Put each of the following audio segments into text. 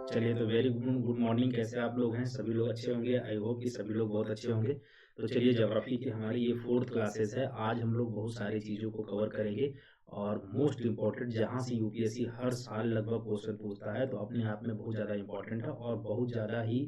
चलिए तो very good good morning. कैसे आप लोग हैं? सभी लोग अच्छे होंगे। आई होप कि सभी लोग बहुत अच्छे होंगे। तो चलिए ज्योग्राफी की हमारी ये 4th क्लासेस है। आज हम लोग बहुत सारी चीज़ों को कवर करेंगे और मोस्ट इम्पोर्टेंट जहाँ से यूपीएससी हर साल लगभग क्वेश्चन पूछता है तो अपने आप में बहुत ज़्यादा इंपॉर्टेंट है और बहुत ज़्यादा ही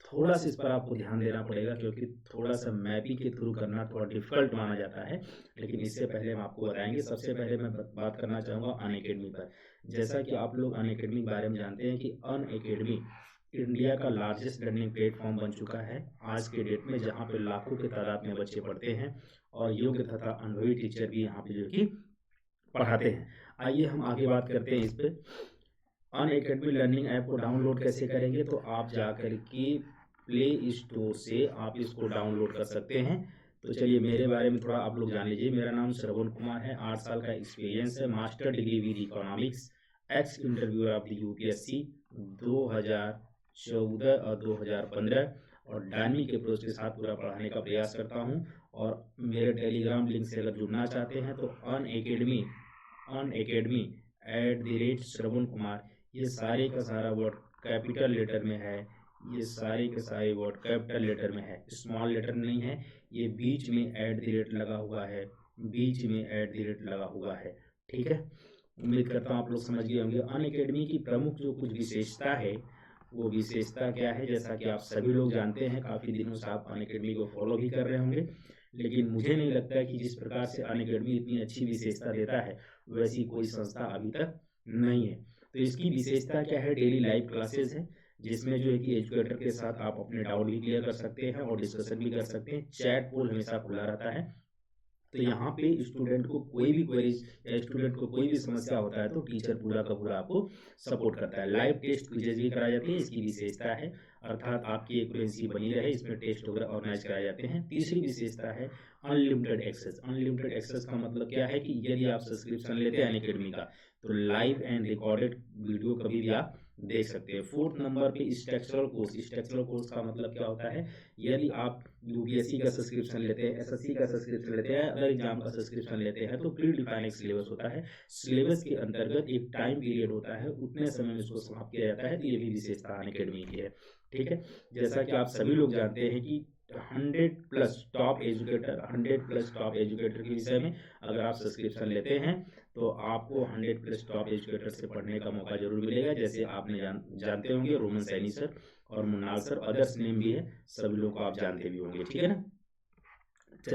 थोड़ा-सा इस पर आपको ध्यान देना पड़ेगा क्योंकि थोड़ा-सा मैपिंग के थ्रू करना थोड़ा डिफ़िकल्ट माना जाता है। लेकिन इससे पहले हम आपको बताएँगे। सबसे पहले मैं बात करना चाहूँगा अनअकैडमी पर। जैसा कि आप लोग अनअकैडमी के बारे में जानते हैं कि अनअकैडमी इंडिया का लार्जेस्ट लर्निंग प्लेटफ़ॉर्म बन चुका है आज के डेट में, जहाँ पे लाखों की तादाद में बच्चे पढ़ते हैं और योग्य तथा अनुभवी टीचर भी यहाँ पे जो है कि पढ़ाते हैं। आइए हम आगे बात करते हैं इस पे। अनअकैडमी लर्निंग ऐप को डाउनलोड कैसे करेंगे? तो आप जाकर के प्ले स्टोर से आप इसको डाउनलोड कर सकते हैं। तो चलिए मेरे बारे में थोड़ा आप लोग जान लीजिए। मेरा नाम श्रवण कुमार है, 8 साल का एक्सपीरियंस है, master degree with economics, x interviewer of the UPSC 2014 और 2015 और डायनेमिक अप्रोच के साथ पूरा पढ़ाने का प्रयास करता हूँ। और मेरे टेलीग्राम लिंक से अगर जुड़ना चाहते हैं तो अनअकैडमी@श्रवण कुमार, ये सारे का सारा वर्ड कैपिटल लेटर में है। ये सारे के सारे वर्ड कैपिटल लेटर में है, स्मॉल लेटर नहीं है। ये बीच में एट द रेट लगा हुआ है, बीच में एट द रेट लगा हुआ है। ठीक है, उम्मीद करता हूँ आप लोग समझ गए होंगे। अनअकैडमी की प्रमुख जो कुछ विशेषता है वो विशेषता क्या है? जैसा कि आप सभी लोग जानते हैं, काफ़ी दिनों से आप अनअकैडमी को फॉलो भी कर रहे होंगे, लेकिन मुझे नहीं लगता कि जिस प्रकार से अनअकैडमी इतनी अच्छी विशेषता देता है वैसी कोई संस्था अभी तक नहीं है। तो इसकी विशेषता क्या है? डेली लाइव क्लासेस है, जिसमें जो है कि एजुकेटर के साथ आप अपने डाउट भी क्लियर कर सकते हैं और डिस्कशन भी कर सकते हैं। चैट पोल हमेशा खुला रहता है, तो यहाँ पे स्टूडेंट को कोई भी क्वेरीज या स्टूडेंट को कोई भी समस्या होता है तो टीचर पूरा का पूरा आपको सपोर्ट करता है। लाइव टेस्ट क्विजेज भी कराई जाती है, इसकी विशेषता है, अर्थात आपकी एक्यूरेंसी बनी रहे, इसमें टेस्ट वगैरह ऑर्गेनाइज कराए जाते हैं। तीसरी विशेषता है अनलिमिटेड एक्सेस। अनलिमिटेड एक्सेस का मतलब क्या है कि यदि आप सब्सक्रिप्शन लेते हैं अनअकैडमी का तो लाइव एंड रिकॉर्डेड वीडियो कभी भी आप देख सकते हैं। 4th नंबर पे स्ट्रक्चरल कोर्स। स्ट्रक्चरल कोर्स का मतलब क्या होता है? यदि आप यूपीएससी का सब्सक्रिप्शन लेते हैं, एसएससी का सब्सक्रिप्शन लेते हैं, अदर एग्जाम का सब्सक्रिप्शन लेते हैं तो प्री डिफाइंड एक सिलेबस होता है। सिलेबस के अंतर्गत एक टाइम पीरियड होता है, उतने समय में इसको समाप्त किया जाता है। तो ये भी विशेषता अनअकैडमी की है। ठीक है, जैसा कि आप सभी लोग जानते हैं कि 100 प्लस टॉप एजुकेटर के विषय में अगर आप सब्सक्रिप्शन लेते हैं तो आपको 100 प्लस टॉप एजुकेटर से पढ़ने का मौका जरूर मिलेगा। जैसे आपने जानते होंगे रोमन सैनी सर और मुन्नाल सर, अदर्स नेम भी है, सभी लोग को आप जानते भी होंगे। ठीक है ना?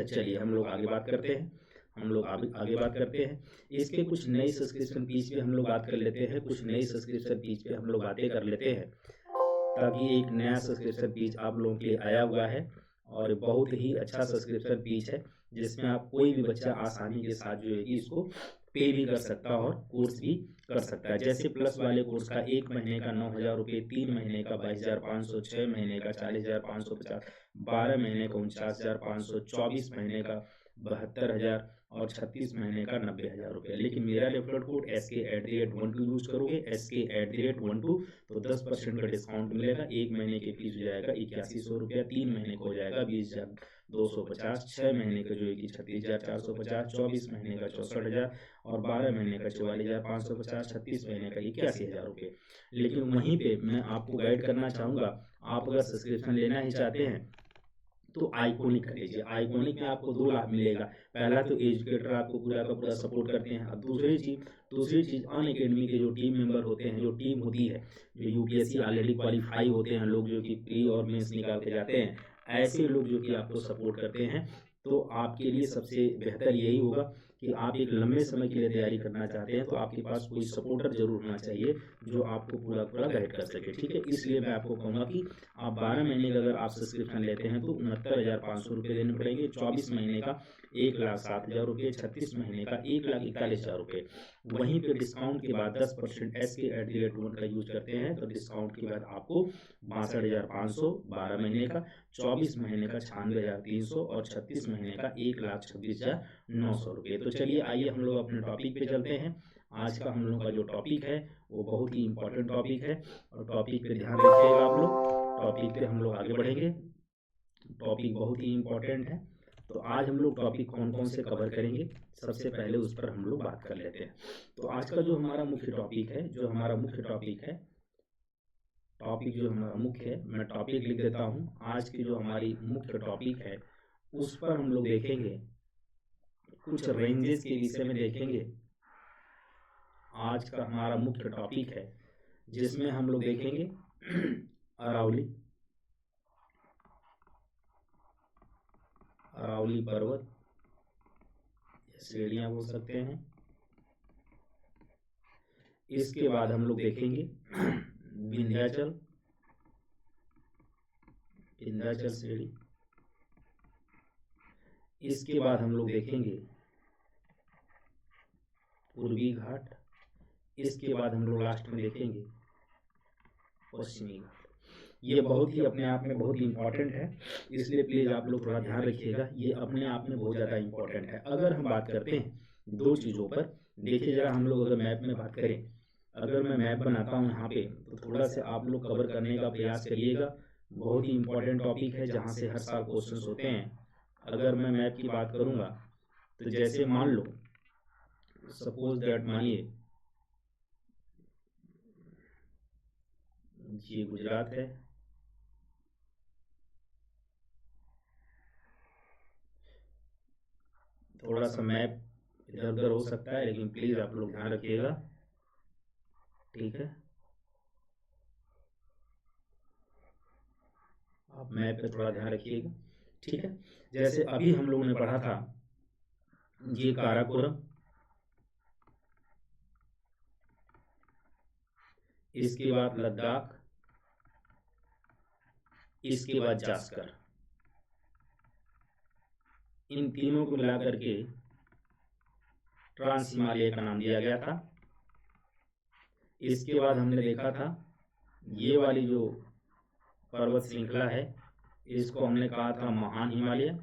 चलिए हम लोग आगे बात करते हैं। हम लोग आगे बात करते हैं। इसके कुछ नई सब्सक्रिप्शन फीस पे हम लोग बात कर लेते हैं। कुछ नई सब्सक्रिप्शन फीस पे हम लोग बातें कर लेते हैं, ताकि एक नया सब्सक्रिप्शन फीस आप लोगों के लिए आया हुआ है और बहुत ही अच्छा सब्सक्रिप्शन फीस है, जिसमें आप कोई भी बच्चा आसानी के साथ जो है कि इसको पे भी कर सकता है और कोर्स भी कर सकता है। जैसे प्लस वाले कोर्स का 1 महीने का 9,000 रुपये, 3 महीने का 22,500, 6 महीने का 40,550, 12 महीने का 49,500, 24 महीने का 72,000 और 36 महीने का 90,000 रुपये। लेकिन मेरा रेफरल कोड SK@12 यूज करोगे, SK@12, तो 10% का डिस्काउंट मिलेगा। 1 महीने की फीस हो जाएगा 8100 रुपया, 3 महीने का हो जाएगा 20,250, 6 महीने का जो है कि 36,450, 24 महीने का 64,000 और 12 महीने का 44,550, 36 महीने का 81,000 रुपये। लेकिन वहीं पे मैं आपको गाइड करना चाहूँगा, आप अगर सब्सक्रिप्शन लेना ही चाहते हैं तो आइकॉनिक कर लीजिए। आइकॉनिक में आपको 2 लाभ मिलेगा। पहला तो एजुकेटर आपको पूरा का पूरा सपोर्ट करते हैं और दूसरी चीज़ अनअकैडमी के जो टीम मेंबर होते हैं, जो टीम होती है, जो यूपीएससी ऑलरेडी क्वालीफाई होते हैं लोग, जो कि प्री और मेंस निकाल के जाते हैं, ऐसे लोग जो कि आपको सपोर्ट करते हैं। तो आपके लिए सबसे बेहतर यही होगा कि आप एक लंबे समय के लिए तैयारी करना चाहते हैं तो आपके पास कोई सपोर्टर जरूर होना चाहिए जो आपको पूरा पूरा गाइड कर सके। ठीक है, इसलिए मैं आपको कहूँगा कि आप 12 महीने का अगर आप सब्सक्रिप्शन लेते हैं तो 69,500 रुपये देने पड़ेंगे, 24 महीने का 1,07,000 रुपये, 36 महीने का 1,41,000 रुपये। वहीं पे डिस्काउंट के बाद 10% SK@1 का यूज करते हैं तो डिस्काउंट के बाद आपको 62,500 12 महीने का, 24 महीने का 96,300 और 36 महीने का 1,26,900 रुपये। तो चलिए आइए हम लोग अपने टॉपिक पे चलते हैं। आज का हम लोग का जो टॉपिक है वो बहुत ही इंपॉर्टेंट टॉपिक है और टॉपिक पे ध्यान रखिएगा आप लोग। टॉपिक पे हम लोग आगे बढ़ेंगे। टॉपिक बहुत ही इंपॉर्टेंट है। तो आज हम लोग टॉपिक कौन कौन से कवर करेंगे, सबसे पहले उस पर हम लोग बात कर लेते हैं। तो आज का जो हमारा मुख्य टॉपिक है टॉपिक जो हमारा मुख्य है, मैं टॉपिक लिख देता हूँ। आज की जो हमारी मुख्य टॉपिक है उस पर हम लोग देखेंगे, कुछ रेंजेस के विषय में देखेंगे। आज का हमारा मुख्य टॉपिक है जिसमें हम लोग देखेंगे अरावली, अरावली पर्वत, श्रेणियां बोल सकते हैं। इसके बाद हम लोग देखेंगे विंध्याचल, विंध्याचल श्रेणी। इसके बाद हम लोग देखेंगे पूर्वी घाट। इसके बाद हम लोग लास्ट में देखेंगे पश्चिमी घाट। ये बहुत ही अपने आप में बहुत ही इंपॉर्टेंट है, इसलिए प्लीज आप लोग थोड़ा ध्यान रखिएगा। ये अपने आप में बहुत ज़्यादा इंपॉर्टेंट है। अगर हम बात करते हैं दो चीज़ों पर, देखिए जरा हम लोग अगर मैप में बात करें, अगर मैं मैप बनाता हूँ यहाँ पे तो थोड़ा सा आप लोग कवर करने का प्रयास करिएगा। बहुत ही इंपॉर्टेंट टॉपिक है जहाँ से हर साल क्वेश्चन होते हैं। अगर मैं मैप की बात करूँगा तो जैसे मान लो, सपोज दैट, मानिए ये गुजरात है, थोड़ा सा मैप इधर उधर हो सकता है लेकिन प्लीज आप लोग ध्यान रखिएगा, ठीक है। आप मैप पे थोड़ा ध्यान रखिएगा, ठीक है। जैसे अभी हम लोगों ने पढ़ा था ये काराकोरम, इसके बाद लद्दाख, इसके बाद जास्कर। इन तीनों को मिलाकर के ट्रांस हिमालय का नाम दिया गया था। इसके बाद हमने देखा था ये वाली जो पर्वत श्रृंखला है इसको हमने कहा था महान हिमालय।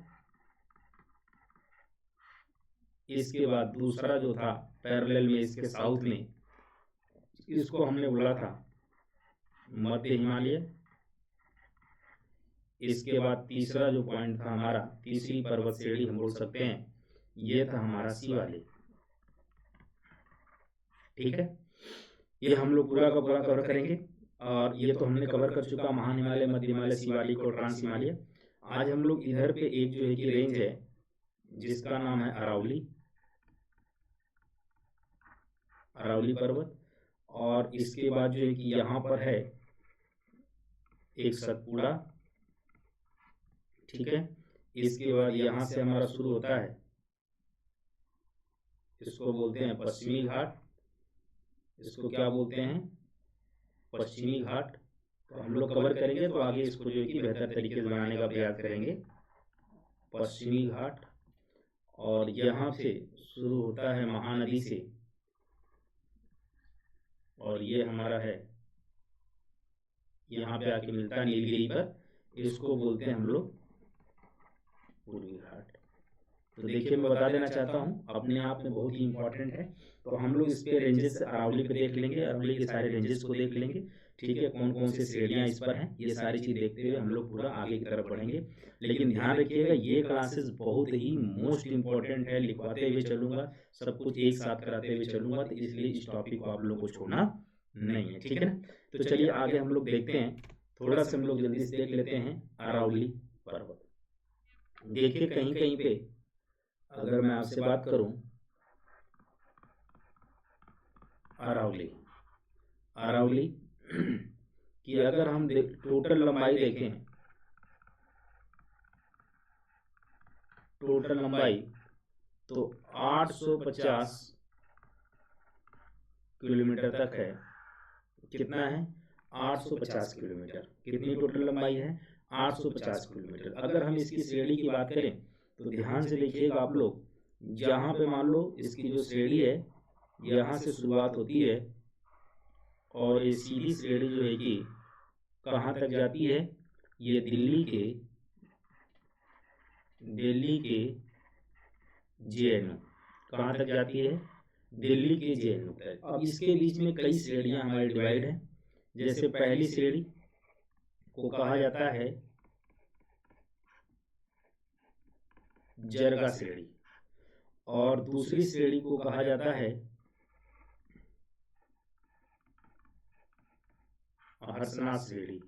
इसके बाद दूसरा जो था पैरेलल में इसके साउथ में, इसको हमने बोला था मध्य हिमालय। इसके बाद तीसरा जो पॉइंट था हमारा, तीसरी पर्वत श्रेणी हम बोल सकते हैं, ये था हमारा शिवालिक, ठीक है। ये हम लोग पूरा का पूरा कवर करेंगे और ये तो हमने कवर कर चुका महान हिमालय, मध्य हिमालय, शिवालिक और ट्रांस हिमालय। आज हम लोग इधर पे एक जो है कि रेंज है जिसका नाम है अरावली, अरावली पर्वत। और इसके बाद जो है कि यहाँ पर है एक सतपुड़ा, ठीक है। इसके बाद यहाँ से हमारा शुरू होता है, इसको बोलते हैं पश्चिमी घाट। इसको क्या बोलते हैं? पश्चिमी घाट। तो हम लोग कवर करेंगे तो आगे इसको जो है कि बेहतर तरीके से बनाने का प्रयास करेंगे। पश्चिमी घाट, और यहाँ से शुरू होता है महानदी से, और ये हमारा है यहाँ पे आके मिलता है नीलगिरी पर, इसको बोलते हैं हम लोग पूर्वी घाट। तो देखिए मैं बता देना चाहता हूँ, अपने आप में बहुत ही इंपॉर्टेंट है। तो हम लोग इस पे रेंजेस अरावली पे देख लेंगे, अरावली के सारे रेंजेस को देख लेंगे, ठीक है। कौन कौन से श्रेणियाँ इस पर हैं, ये सारी चीज़ देखते हुए हम लोग पूरा आगे की तरफ बढ़ेंगे। लेकिन ध्यान रखिएगा ये क्लासेस बहुत ही मोस्ट इंपॉर्टेंट है, लिखवाते हुए चलूंगा, सब कुछ एक साथ कराते हुए चलूंगा, तो इसलिए इस टॉपिक को आप लोगों को छोड़ना नहीं है, ठीक है ना। तो चलिए आगे हम लोग देखते हैं, थोड़ा सा हम लोग जल्दी से देख लेते हैं अरावली पर्वत। देखिए कहीं कहीं पे अगर मैं आपसे बात करूं अरावली, अरावली की अगर हम टोटल लंबाई देखें, टोटल लंबाई तो 850 किलोमीटर तक है। कितना है? 850 किलोमीटर। कितनी टोटल लंबाई है? 850 किलोमीटर। अगर हम इसकी श्रेणी की बात करें तो ध्यान से देखिएगा आप लोग, जहाँ पे मान लो इसकी जो श्रेणी है यहाँ से शुरुआत होती है और ये सीधी श्रेणी जो है कि कहाँ तक जाती है, ये दिल्ली के JNU। कहाँ तक जाती है? दिल्ली के JNU तक। अब इसके बीच में कई श्रेणियाँ हमारी डिवाइड हैं। जैसे पहली श्रेणी को कहा जाता है जरगा श्रेणी, और दूसरी श्रेणी को कहा जाता है हर्षनाथ श्रेणी,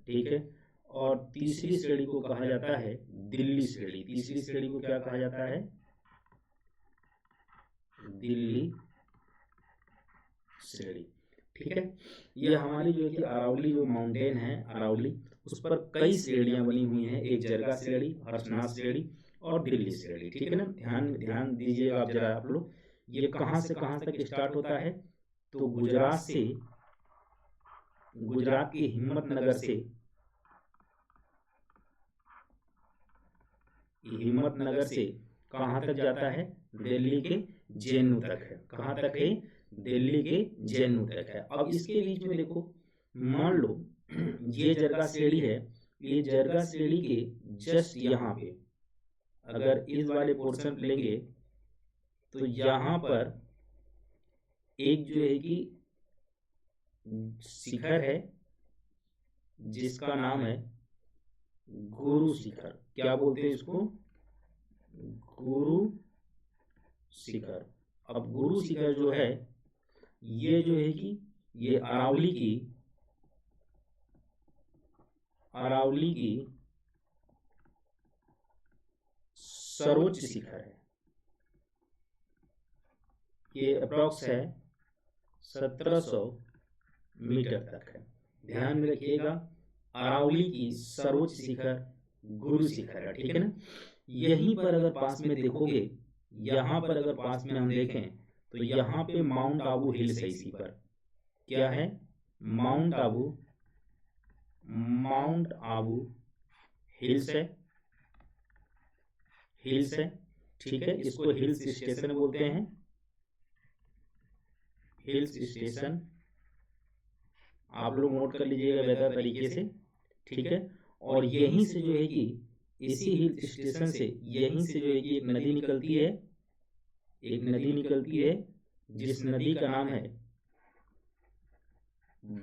ठीक है। और तीसरी श्रेणी को कहा जाता है दिल्ली श्रेणी। तीसरी श्रेणी को क्या कहा जाता है? दिल्ली श्रेणी, ठीक है। ये हमारी जो है कि अरावली जो माउंटेन है अरावली, उस पर कई श्रेणियां बनी हुई हैं। एक जरगा श्रेणी, हर्षनाथ श्रेणी और दिल्ली श्रेणी, ठीक है ना। ध्यान ध्यान दीजिएगा आप जरा आप लोग। ये कहां से कहां तक स्टार्ट होता है? तो गुजरात से, गुजरात के हिम्मतनगर से, हिम्मतनगर से कहां तक जाता है? दिल्ली के जेएनयू तक है। कहां तक है? दिल्ली के जेएनयू तक है। अब इसके बीच में देखो, मान लो ये जरगा श्रेणी है, ये जरगा श्रेणी के जस्ट यहाँ पे अगर इस वाले पोर्शन पे लेंगे तो यहाँ पर एक जो है कि शिखर है जिसका नाम है गुरु शिखर। क्या बोलते हैं इसको? गुरु शिखर। अब गुरु शिखर जो है ये जो है कि ये अरावली की सर्वोच्च शिखर है। ये अप्रॉक्स है 1700 मीटर तक है। ध्यान में रखिएगा, अरावली की सर्वोच्च शिखर गुरु शिखर है, ठीक है ना। यहीं पर अगर पास में देखोगे, यहाँ पर अगर पास में हम देखें तो यहाँ पे माउंट आबू हिल्स है। इसी पर क्या है? माउंट आबू हिल्स है, हिल्स है, ठीक है। इसको हिल्स स्टेशन बोलते हैं, हिल्स स्टेशन। आप लोग नोट कर लीजिएगा बेहतर तरीके से, ठीक है। और यहीं से जो है कि इसी हिल स्टेशन से यहीं से जो है कि एक नदी निकलती है, एक नदी निकलती है जिस नदी का नाम है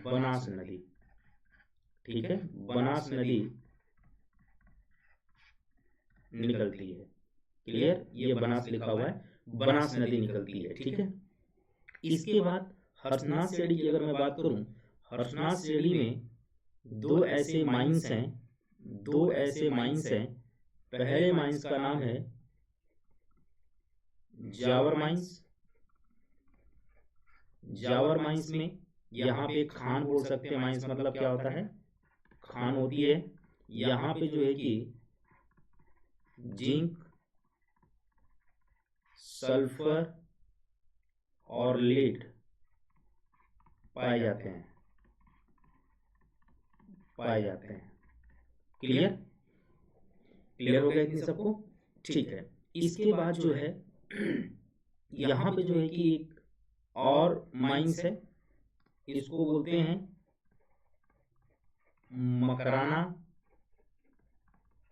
बनास नदी, ठीक है। बनास नदी निकलती है, क्लियर। ये बनास लिखा हुआ है, बनास नदी निकलती है, ठीक है। इसके बाद हर्षनाथ श्रेणी की अगर मैं बात करूं, हर्षनाथ श्रेणी में दो ऐसे माइंस हैं, दो ऐसे माइंस हैं। पहले माइंस का नाम है जावर माइंस। जावर माइंस में यहाँ पे खान बोल सकते हैं। माइंस मतलब क्या होता है? खान होती है। यहाँ पे जो है कि जिंक, सल्फर और लीड पाए जाते हैं, पाए जाते हैं। क्लियर? क्लियर हो गया इतनी सबको? ठीक है। इसके बाद जो है यहाँ पे जो है कि एक और माइंस है, इसको बोलते हैं मकराना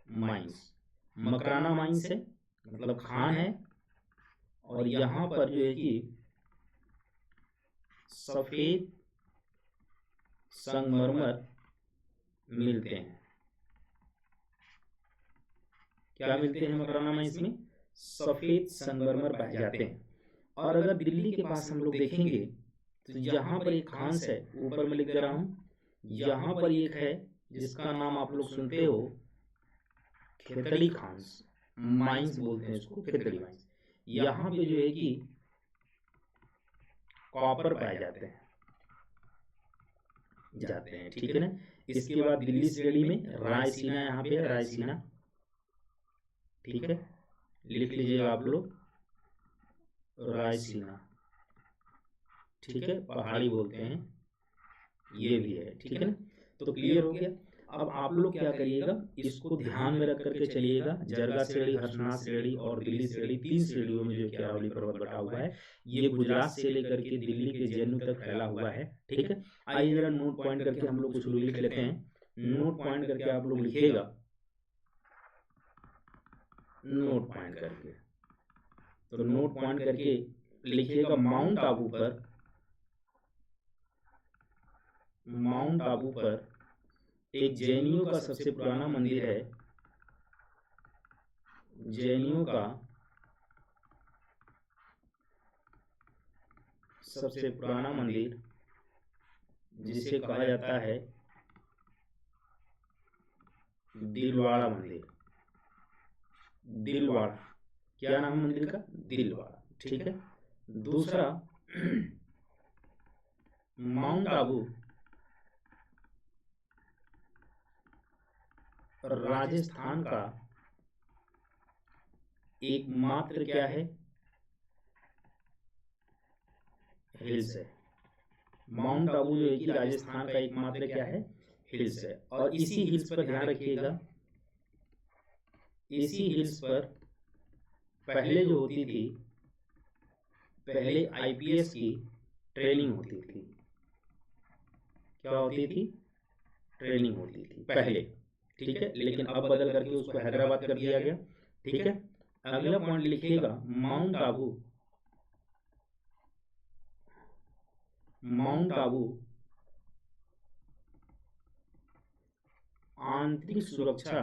माइंस। मकराना माइंस है मतलब खान है। और यहाँ पर जो है कि सफेद संगमरमर मिलते हैं। क्या मिलते हैं मकराना माइंस में? सफेद संगमरमर पाए जाते हैं। और अगर दिल्ली के पास हम लोग देखेंगे तो यहाँ पर एक खांस है, ऊपर में लिख दे रहा हूँ। यहाँ पर एक है जिसका नाम आप लोग सुनते हो खेतड़ी खांस, माइंस बोलते हैं इसको, खेतड़ी माइंस। यहाँ पे जो है कि कॉपर पाए जाते हैं, ठीक है ना। इसके बाद दिल्ली श्रेणी में रायसीना, यहाँ पे रायसीना, ठीक है, लिख लीजिएगा आप लोग रायसीना, ठीक है। पहाड़ी बोलते हैं, ये भी है, ठीक है ना। तो क्लियर हो गया। अब आप लोग क्या करिएगा, इसको ध्यान में रख करके चलिएगा। जरगा श्रेणी, हर्षनाथ श्रेणी और दिल्ली श्रेणी, तीन श्रेणियों में जो कि अरावली पर्वत बटा हुआ है। ये गुजरात से लेकर के दिल्ली के जेएनयू तक फैला हुआ है, ठीक है। आइए जरा नोट पॉइंट करके हम लोग कुछ लिख लेते हैं। नोट पॉइंट करके आप लोग लिखिएगा, नोट पॉइंट करके। तो नोट पॉइंट करके लिखिएगा माउंट आबू पर, माउंट आबू पर एक जेएनयू का सबसे पुराना मंदिर है। जेएनयू का सबसे पुराना मंदिर जिसे कहा जाता है दिलवाड़ा मंदिर। दिलवाड़ा, क्या नाम है मंदिर का? दिलवाड़ा, ठीक है। दूसरा माउंट आबू राजस्थान का एकमात्र क्या है? हिल्स है। माउंट आबू जो है कि राजस्थान का एकमात्र क्या है? हिल्स है। और इसी हिल्स पर ध्यान रखिएगा, इसी हिल्स पर पहले जो होती थी, पहले आईपीएस की ट्रेनिंग होती थी। क्या होती थी? ट्रेनिंग होती थी पहले, ठीक है। लेकिन अब बदल करके उसको हैदराबाद कर दिया गया, ठीक है। अगला पॉइंट लिखिएगा, माउंट आबू, माउंट आबू आंतरिक सुरक्षा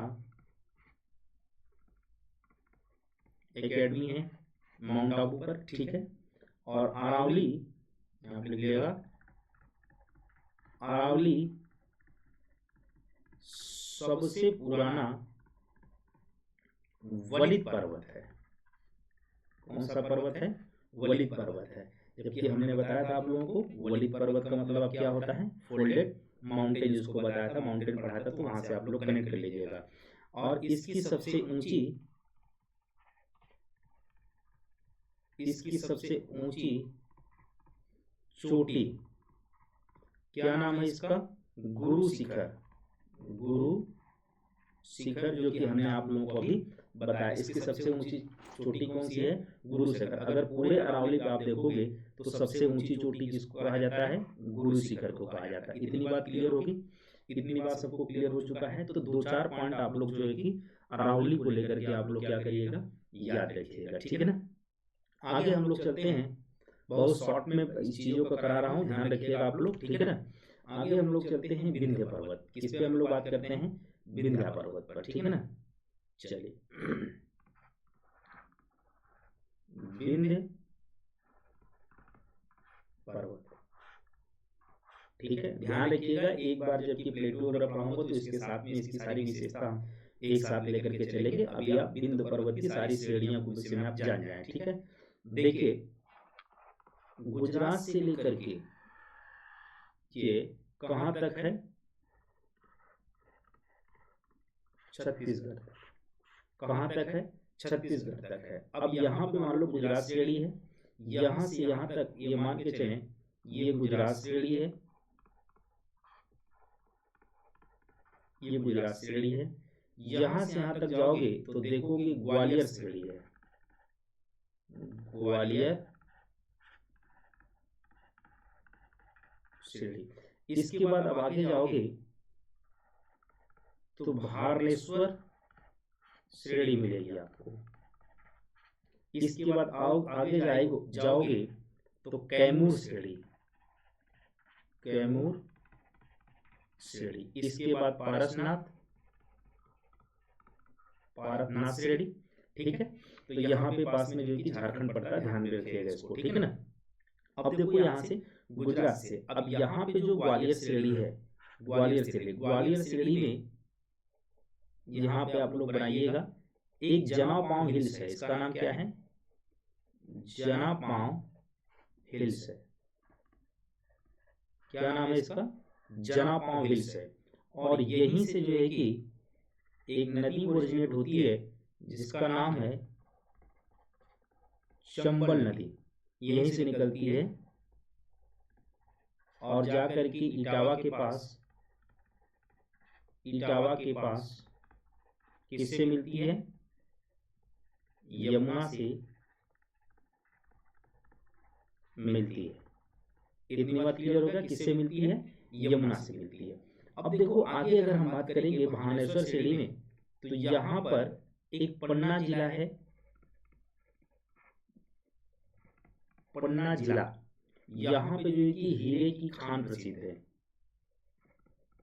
एकेडमी है माउंट आबू पर, ठीक है। और अरावली, यहाँ पे लिख लिखिएगा, अरावली सबसे पुराना वलित पर्वत है। कौन सा पर्वत है? वलित पर्वत है। जबकि हमने बताया था आप लोगों को वलित पर्वत का मतलब अब क्या होता है? फोल्डेड माउंटेन, जिसको बताया था, माउंटेन पढ़ाया था, तो वहां से आप लोग कनेक्ट कर लीजिएगा। और इसकी सबसे ऊंची, इसकी सबसे ऊंची चोटी, क्या नाम है इसका? गुरु शिखर। गुरु शिखर, जो कि हमने आप लोगों को अभी बताया। इसकी सबसे ऊंची चोटी कौन सी है? गुरु शिखर। अगर पूरे अरावली पे आप देखोगे तो सबसे ऊंची चोटी किसको कहा जाता है? गुरु शिखर को कहा जाता है। इतनी बात क्लियर होगी? इतनी बात सबको क्लियर हो चुका है? तो दो चार पॉइंट आप लोग जो है कि अरावली को लेकर के आप लोग क्या करिएगा? याद रखिएगा, ठीक है ना। आगे हम लोग चलते हैं, बहुत शॉर्ट में इस चीजों का करा रहा हूँ, ध्यान रखिएगा आप लोग, ठीक है ना। आगे हम लोग चलते हैं विंध्य पर्वत। किस पे हम लोग बात करते हैं? विंध्या पर्वत पर, ठीक है ना। चलिए, विंध्य पर्वत, ठीक है। ध्यान रखिएगा, एक बार जबकि प्लेटो वगैरह पढ़ाऊंगा तो इसके साथ में इसकी सारी विशेषता एक साथ लेकर के चलेंगे। अभी आप विंध्य पर्वत की सारी श्रेणियों को विषय में आप जान जाएं, ठीक है। देखिए, गुजरात से लेकर के ये कहां तक है? छत्तीसगढ़ तक। कहां तक है? छत्तीसगढ़ तक है। अब यहाँ पे मान लो गुजरात श्रेणी है, यहां से यहां तक ये मान के चलें ये गुजरात श्रेणी है, ये गुजरात श्रेणी है। यहां से यहां तक जाओगे तो देखोगे ग्वालियर श्रेणी है, ग्वालियर श्रेणी। इसके बाद अब आगे जाओगे तो भारलेश्वर श्रेणी मिलेगी आपको। इसके बाद आओ आगे जाओगे तो कैमूर श्रेणी, कैमूर श्रेणी। इसके बाद पारसनाथ, पारसनाथ श्रेणी, ठीक है। तो यहाँ पे पास में जो है कि झारखंड पड़ता है, ध्यान में रखिएगा इसको, ठीक है ना। अब देखो यहाँ से गुजरात से, अब यहाँ पे जो ग्वालियर श्रेणी है, ग्वालियर श्रेणी, ग्वालियर श्रेणी में यहाँ पे आप लोग बनाइएगा एक जना पांव हिल्स है। इसका नाम क्या है? जना पांव हिल्स है। क्या नाम है इसका? जना पांव हिल्स है। और यहीं से जो है कि एक नदी ओरिजिनेट होती है जिसका नाम है चंबल नदी, यहीं से निकलती है और जाकर के इटावा के पास, इटावा के पास किससे मिलती है? यमुना से मिलती है। इतनी बात क्लियर हो गया, किससे मिलती है? यमुना से मिलती है। अब देखो आगे अगर हम बात करेंगे भानेश्वर श्रेणी में, तो यहाँ पर एक पन्ना जिला है, पन्ना जिला। यहाँ पे जो है कि हीरे की खान प्रसिद्ध है,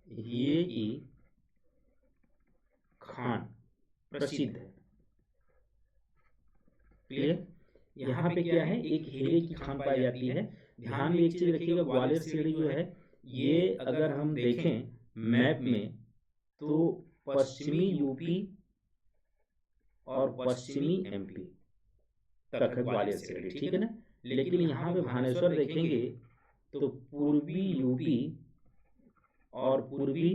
हीरे की खान प्रसिद्ध है, क्लियर। यहाँ पे क्या है? एक हीरे की खान पाई जाती है। ध्यान में एक चीज रखिएगा, ग्वालियर श्रेणी जो है ये अगर हम देखें मैप में तो पश्चिमी यूपी और पश्चिमी एमपी तक है ग्वालियर शिरडी, ठीक है ना। लेकिन यहाँ पे भानेश्वर देखेंगे तो पूर्वी यूपी और पूर्वी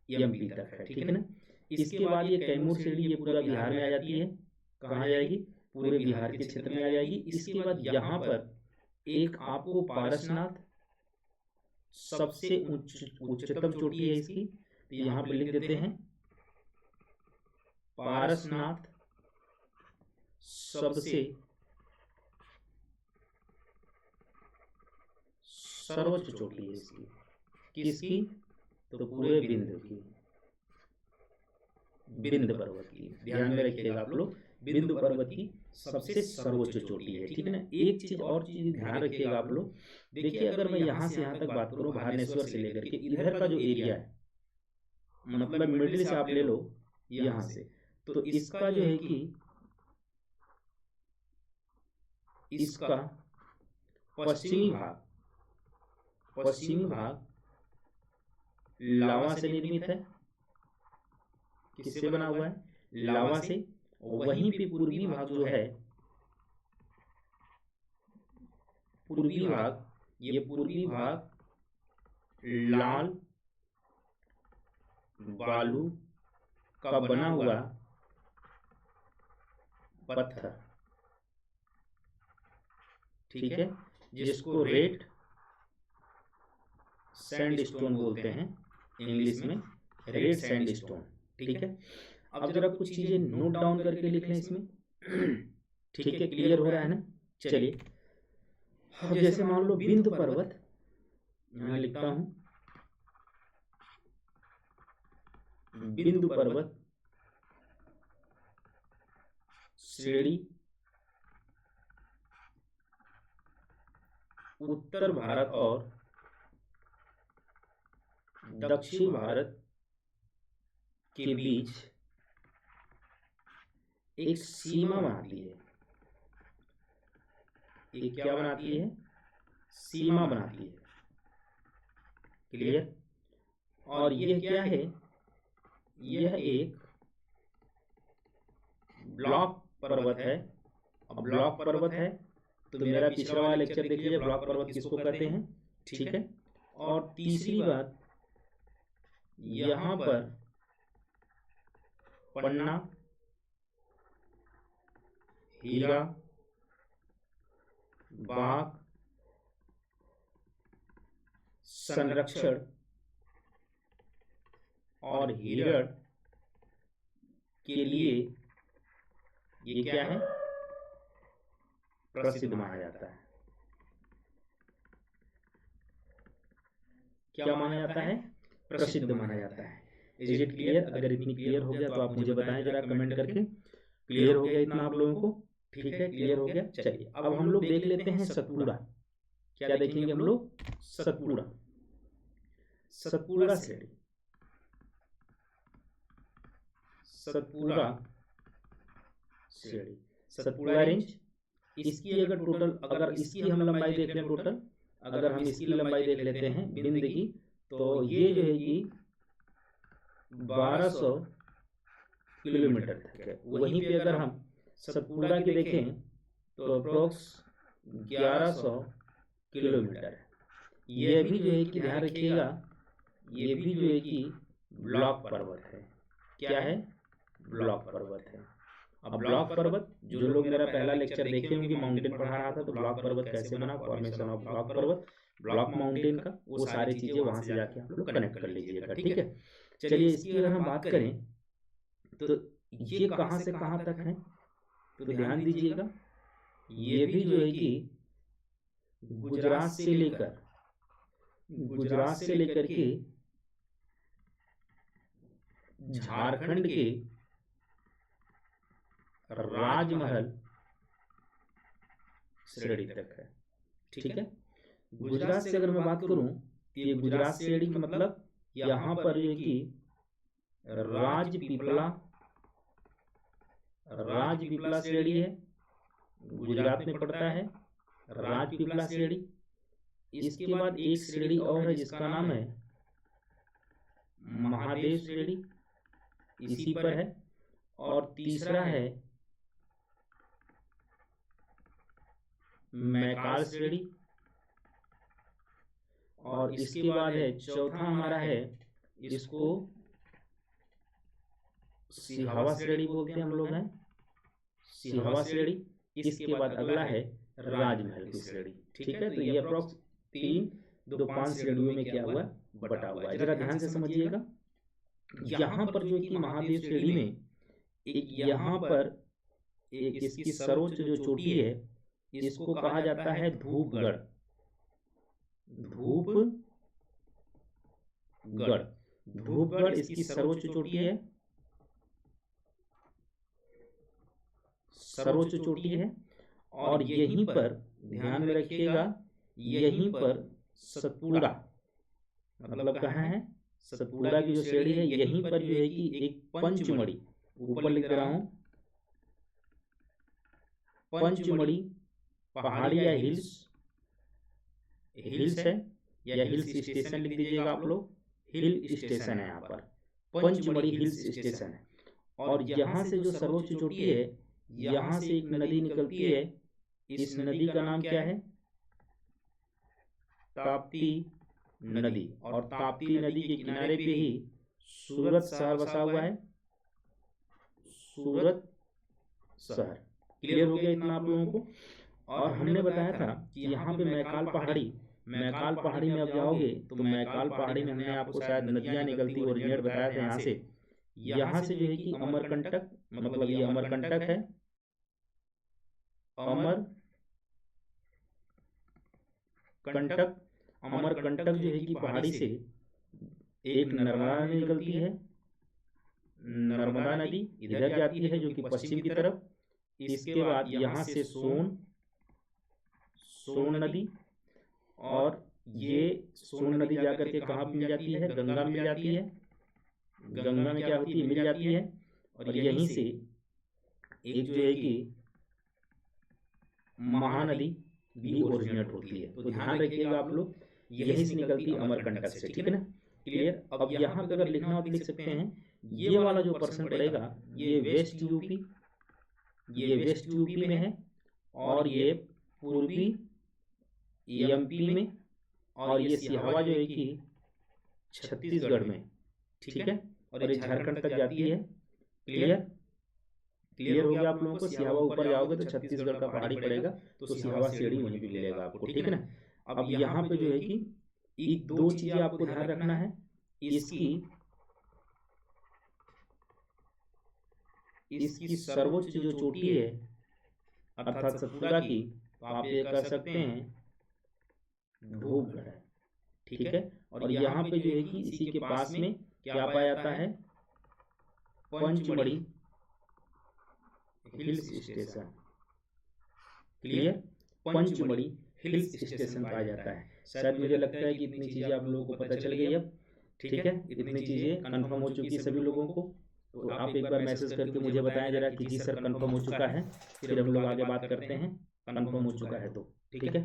एमपी तक है, ठीक है ना। इसके बाद ये कैमूर शिरडी ये पूरा बिहार में आ जाती है। कहाँ आ जाएगी? पूरे बिहार के क्षेत्र में आ जाएगी। इसके बाद यहाँ पर एक आपको पारसनाथ सबसे उच्चतम चोटी है इसकी, तो यहाँ पे लिख देते हैं पारसनाथ सबसे सर्वोच्च चोटी है इसकी। किसकी? तो पूरे विंध्य की, विंध्य पर्वत की। ध्यान में रखिएगा आप लोग, विंध्य पर्वत की सबसे सर्वोच्च चोटी है, ठीक है ना। एक चीज और चीज ध्यान रखिएगा आप लोग, देखिए अगर मैं यहाँ से यहाँ तक बात करूँ, भानेश्वर से लेकर के इधर का जो एरिया है, मतलब मिडिल से आप ले लो यहाँ से, तो इसका जो है कि इसका पश्चिमी भाग लावा से निर्मित है। किससे बना हुआ है? लावा से। वहीं पे पूर्वी भाग जो है, पूर्वी भाग, ये पूर्वी भाग लाल बालू का बना हुआ पत्थर, ठीक है, जिसको रेड सैंडस्टोन बोलते हैं इंग्लिश में, रेड सैंडस्टोन, ठीक है। अब जरा कुछ चीजें नोट डाउन करके लिख लें इसमें, ठीक है, क्लियर हो रहा है ना। चलिए अब जैसे मान लो विंध्य पर्वत, यहाँ लिखता हूं विंध्य पर्वत श्रेणी उत्तर भारत और दक्षिण भारत के बीच एक सीमा बनाती है। ये क्या बनाती है? सीमा बनाती है, क्लियर। और यह क्या है? यह एक ब्लॉक पर्वत है। अब ब्लॉक पर्वत है तो मेरा पिछला वाला लेक्चर देख लीजिए, ब्लॉक पर्वत किसको कहते हैं, ठीक है। और तीसरी बात, यहां पर पन्ना, हीरा, बाघ संरक्षण और हिरण के लिए ये क्या है? प्रसिद्ध माना जाता है। क्या माना जाता है? प्रसिद्ध माना जाता है। Is it clear? अगर इतनी क्लियर हो गया तो आप मुझे बताएं जरा कमेंट करके, क्लियर हो गया इतना आप लोगों को? ठीक है, क्लियर हो गया। चलिए अब हम लोग देख लेते हैं सतपुड़ा। क्या देखेंगे हम लोग? सतपुड़ा, सतपुड़ा श्रेणी, सतपुड़ा श्रेणी, सतपुड़ा रेंज। इसकी अगर टोटल, अगर इसकी हम लंबाई देख लें टोटल, अगर हम इसकी लंबाई देख लेते हैं विंध्य की, तो ये जो है कि 1200 किलोमीटर तक है। वहीं पे अगर हम सतपुड़ा की देखें तो अप्रोक्स 1100 किलोमीटर है। ये भी जो है कि ध्यान रखिएगा, ये भी जो है कि ब्लॉक पर्वत है। क्या है? ब्लॉक पर्वत है। अब ब्लॉक पर्वत, जो लोग मेरा पहला लेक्चर देखे होंगे, माउंटेन पढ़ा रहा था, तो ब्लॉक पर्वत कैसे बना, फॉर्मेशन ऑफ ब्लॉक पर्वत, ब्लॉक माउंटेन का, वो सारी चीजें वहां से जाके आप लोग कनेक्ट कर लीजिएगा, ठीक है। चलिए इसकी अगर हम बात करें तो ये कहां से कहां तक है, तो ध्यान दीजिएगा, ये भी जो है कि गुजरात से लेकर के झारखंड के राजमहल श्रेणी तक है, ठीक है। गुजरात से अगर मैं बात करूं तो ये गुजरात श्रेणी का मतलब यहां पर जो कि राजपीपला श्रेणी है, गुजरात में पड़ता है राजपीपला श्रेणी। इसके बाद एक श्रेणी और है जिसका नाम है महादेव श्रेणी, इसी पर है। और तीसरा है मैकाल श्रेणी, और इसके बाद है चौथा हमारा है, इसको सिहावा श्रेणी बोलते हैं हम लोग हैं, सिहावा श्रेणी। इसके बाद अगला है राजमहल की श्रेणी। ठीक है, तो ये अप्रोक्स 3 2 5 श्रेणियों में क्या हुआ, बटा हुआ है। जरा ध्यान से समझिएगा, यहाँ पर जो कि महादेव श्रेणी में एक यहाँ पर एक इसकी सर्वोच्च जो चोटी है, इसको कहा जाता है धूपगढ़, धूपगढ़, धूपगढ़ इसकी सर्वोच्च चोटी है, सर्वोच्च चोटी है। और यहीं पर ध्यान में रखिएगा, यहीं पर सतपुड़ा, मतलब कहाँ है, सतपुड़ा की जो श्रेणी है, यहीं पर जो है कि एक पंचमढ़ी, ऊपर लिख रहा हूं, पंचमढ़ी पहाड़ी या हिल्स, हिल्स है या हिल्स स्टेशन लिख दीजिएगा आप लोग, हिल स्टेशन है यहाँ पर, पंचमढ़ी हिल्स स्टेशन है। और यहाँ से जो सर्वोच्च चोटी है, यहाँ से एक नदी निकलती है, इस नदी का नाम क्या है, ताप्ती नदी। और ताप्ती नदी के किनारे पे ही सूरत शहर बसा हुआ है, सूरत शहर। क्लियर हो गया इतना आप लोगों को। और हमने बताया था कि यहाँ पे मैकाल पहाड़ी, मैकाल पहाड़ी में अब जाओगे तो मैकाल पहाड़ी में हमने आपको शायद नदियां निकलती ओरिजिनेट बताया था यहाँ से जो है कि अमरकंटक, मतलब ये अमरकंटक है, अमरकंटक, अमरकंटक जो है कि पहाड़ी से एक नर्मदा नदी निकलती है, नर्मदा नदी इधर जाती है जो कि पश्चिम की तरफ। इसके बाद यहाँ से सोन नदी, और ये सोन नदी जाकर के कहाँ मिल जाती है, गंगा मिल जाती है, गंगा में क्या होती है, मिल जाती है। और यहीं से एक जो है कि महानदी भी ओरिजिनेट होती है। तो ध्यान रखिएगा आप लोग, यहीं से निकलती है अमरकंटक से। ठीक है ना, क्लियर। अब यहाँ पे अगर लिखना हो तो लिख सकते हैं, ये वाला जो पर्सन पड़ेगा, ये वेस्ट यूपी, ये वेस्ट यूपी में है, और ये पूर्वी एमपी में, और ये सिहावा जो है कि छत्तीसगढ़ में। ठीक है, और ये झारखंड तक जाती है। क्लियर, क्लियर हो गया आप लोगों को। सिहावा ऊपर जाओगे तो छत्तीसगढ़ का पहाड़ी पड़ेगा, तो सिहावा श्रेणी वहीं पे मिलेगा आपको। ठीक है ना। अब यहाँ पे जो है कि एक 2 चीजें आपको ध्यान रखना है, इसकी सर्वोच्च जो चोटी है अर्थात सतपुड़ा की, तो आप ये कह सकते हैं धूपगढ़ है। ठीक है, और यहाँ पे जो है कि इसी के पास में क्या पाया जाता है, Pachmarhi hills station. Clear, Pachmarhi hills station पाया जाता है। शायद मुझे लगता है कि इतनी चीजें आप लोगों को पता चल गई अब। ठीक है, इतनी चीजें कंफर्म हो चुकी है सभी लोगों को। तो आप एक बार मैसेज करके मुझे बताएं जरा कि जी सर कंफर्म हो चुका है, फिर हम लोग आगे बात करते हैं। कंफर्म हो चुका है तो ठीक है।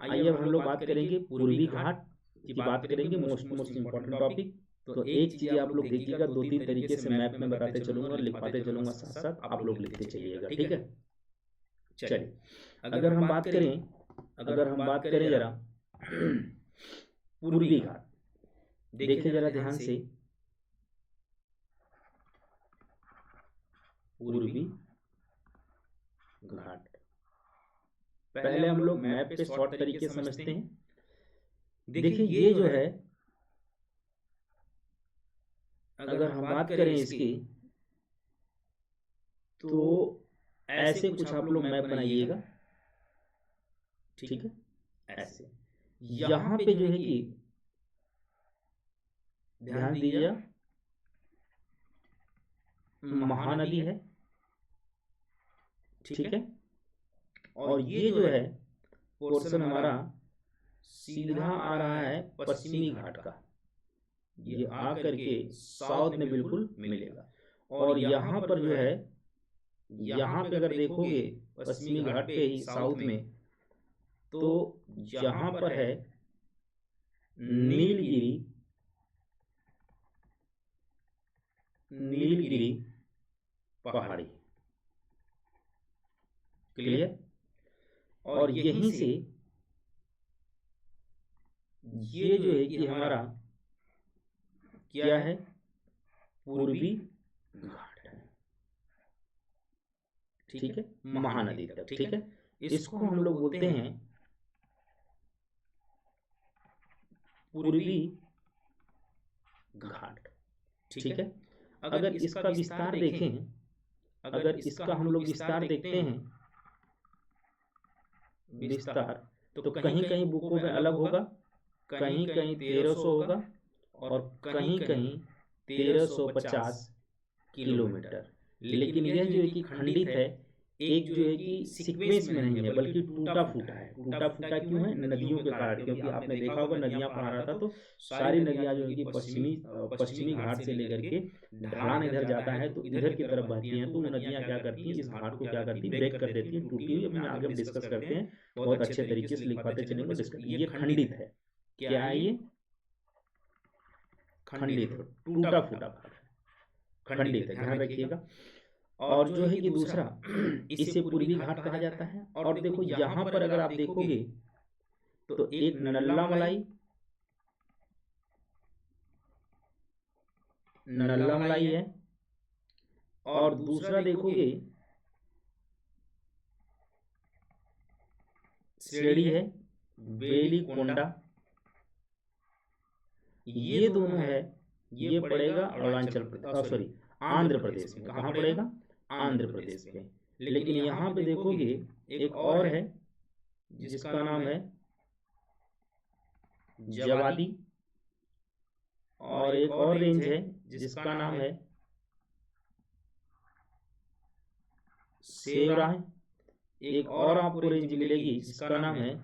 आइए अब हम लोग बात करेंगे पूर्वी घाट की, बात करेंगे मोस्ट इम्पोर्टेंट टॉपिक। तो एक चीज आप लोग देखिएगा, 2-3 तरीके से मैप में बताते चलूंगा और लिखवाते चलूंगा, साथ साथ आप लोग लिखते चलिएगा। ठीक है, चलिए अगर हम बात करें जरा पूर्वी घाट, देखिए जरा ध्यान से, पूर्वी घाट। पहले हम लोग मैप पे शॉर्ट तरीके समझते हैं। देखिए ये जो है, अगर हम बात करें इसकी, तो ऐसे कुछ आप लोग मैप बनाइएगा। ठीक है, ऐसे यहां पे जो है कि ध्यान दीजिए, महानदी है। ठीक है, और ये जो है पोर्शन हमारा सीधा आ रहा है पश्चिमी घाट का, ये आकर के साउथ में बिल्कुल मिलेगा। और यहाँ पर जो है, यहाँ पे अगर देखोगे पश्चिमी घाट पे ही साउथ में, तो यहाँ पर है नीलगिरी नीलगिरी पहाड़ी। क्लियर। और यहीं से ये जो है कि हमारा क्या है, पूर्वी घाट है। ठीक है, महानदी तक। ठीक है, इसको हम लोग बोलते हैं पूर्वी घाट। ठीक है। अगर इसका विस्तार देखें, अगर इसका हम लोग विस्तार देखते हैं, विस्तार, तो कहीं कहीं बुकों में अलग होगा, कहीं कहीं 1300 होगा और कहीं कहीं 1350 किलोमीटर। लेकिन यह जो है कि खंडित है, एक जो है कि सीक्वेंस में नहीं है बल्कि टूटा फूटा है। टूटा फूटा क्यों है? नदियों के कारण। क्योंकि आपने देखा होगा नदियां पढ़ा रहा था तो सारी नदियां जो है कि पश्चिमी घाट से लेकर के ढलान इधर जाता है तो इधर की तरफ बहती हैं। तो वो नदियां क्या करती हैं, इस घाट को क्या करती है, ब्रेक कर देती है, टूटी हुई। अपने आगे हम डिस्कस करते हैं, बहुत अच्छे तरीके से लिखवाते चलेंगे। डिस्कस, ये खंडित है। क्या है ये? खंडित है, टूटा फूटा भाग है, खंडित है, ध्यान रखिएगा। और जो है कि दूसरा, इसे पूर्वी घाट कहा जाता है। और देखो यहां पर अगर आप देखोगे तो एक नल्ला मलाई है और दूसरा देखोगे श्रेणी है बेलीकोंडा। ये दोनों है, ये पड़ेगा अरुणाचल प्रदेश, सॉरी आंध्र प्रदेश में। कहाँ पड़ेगा? आंध्र प्रदेश में। लेकिन यहाँ पे देखोगे एक और है जिसका नाम है जवादी, और एक और रेंज है जिसका नाम है सेवराय। एक और आपको रेंज मिलेगी जिसका नाम है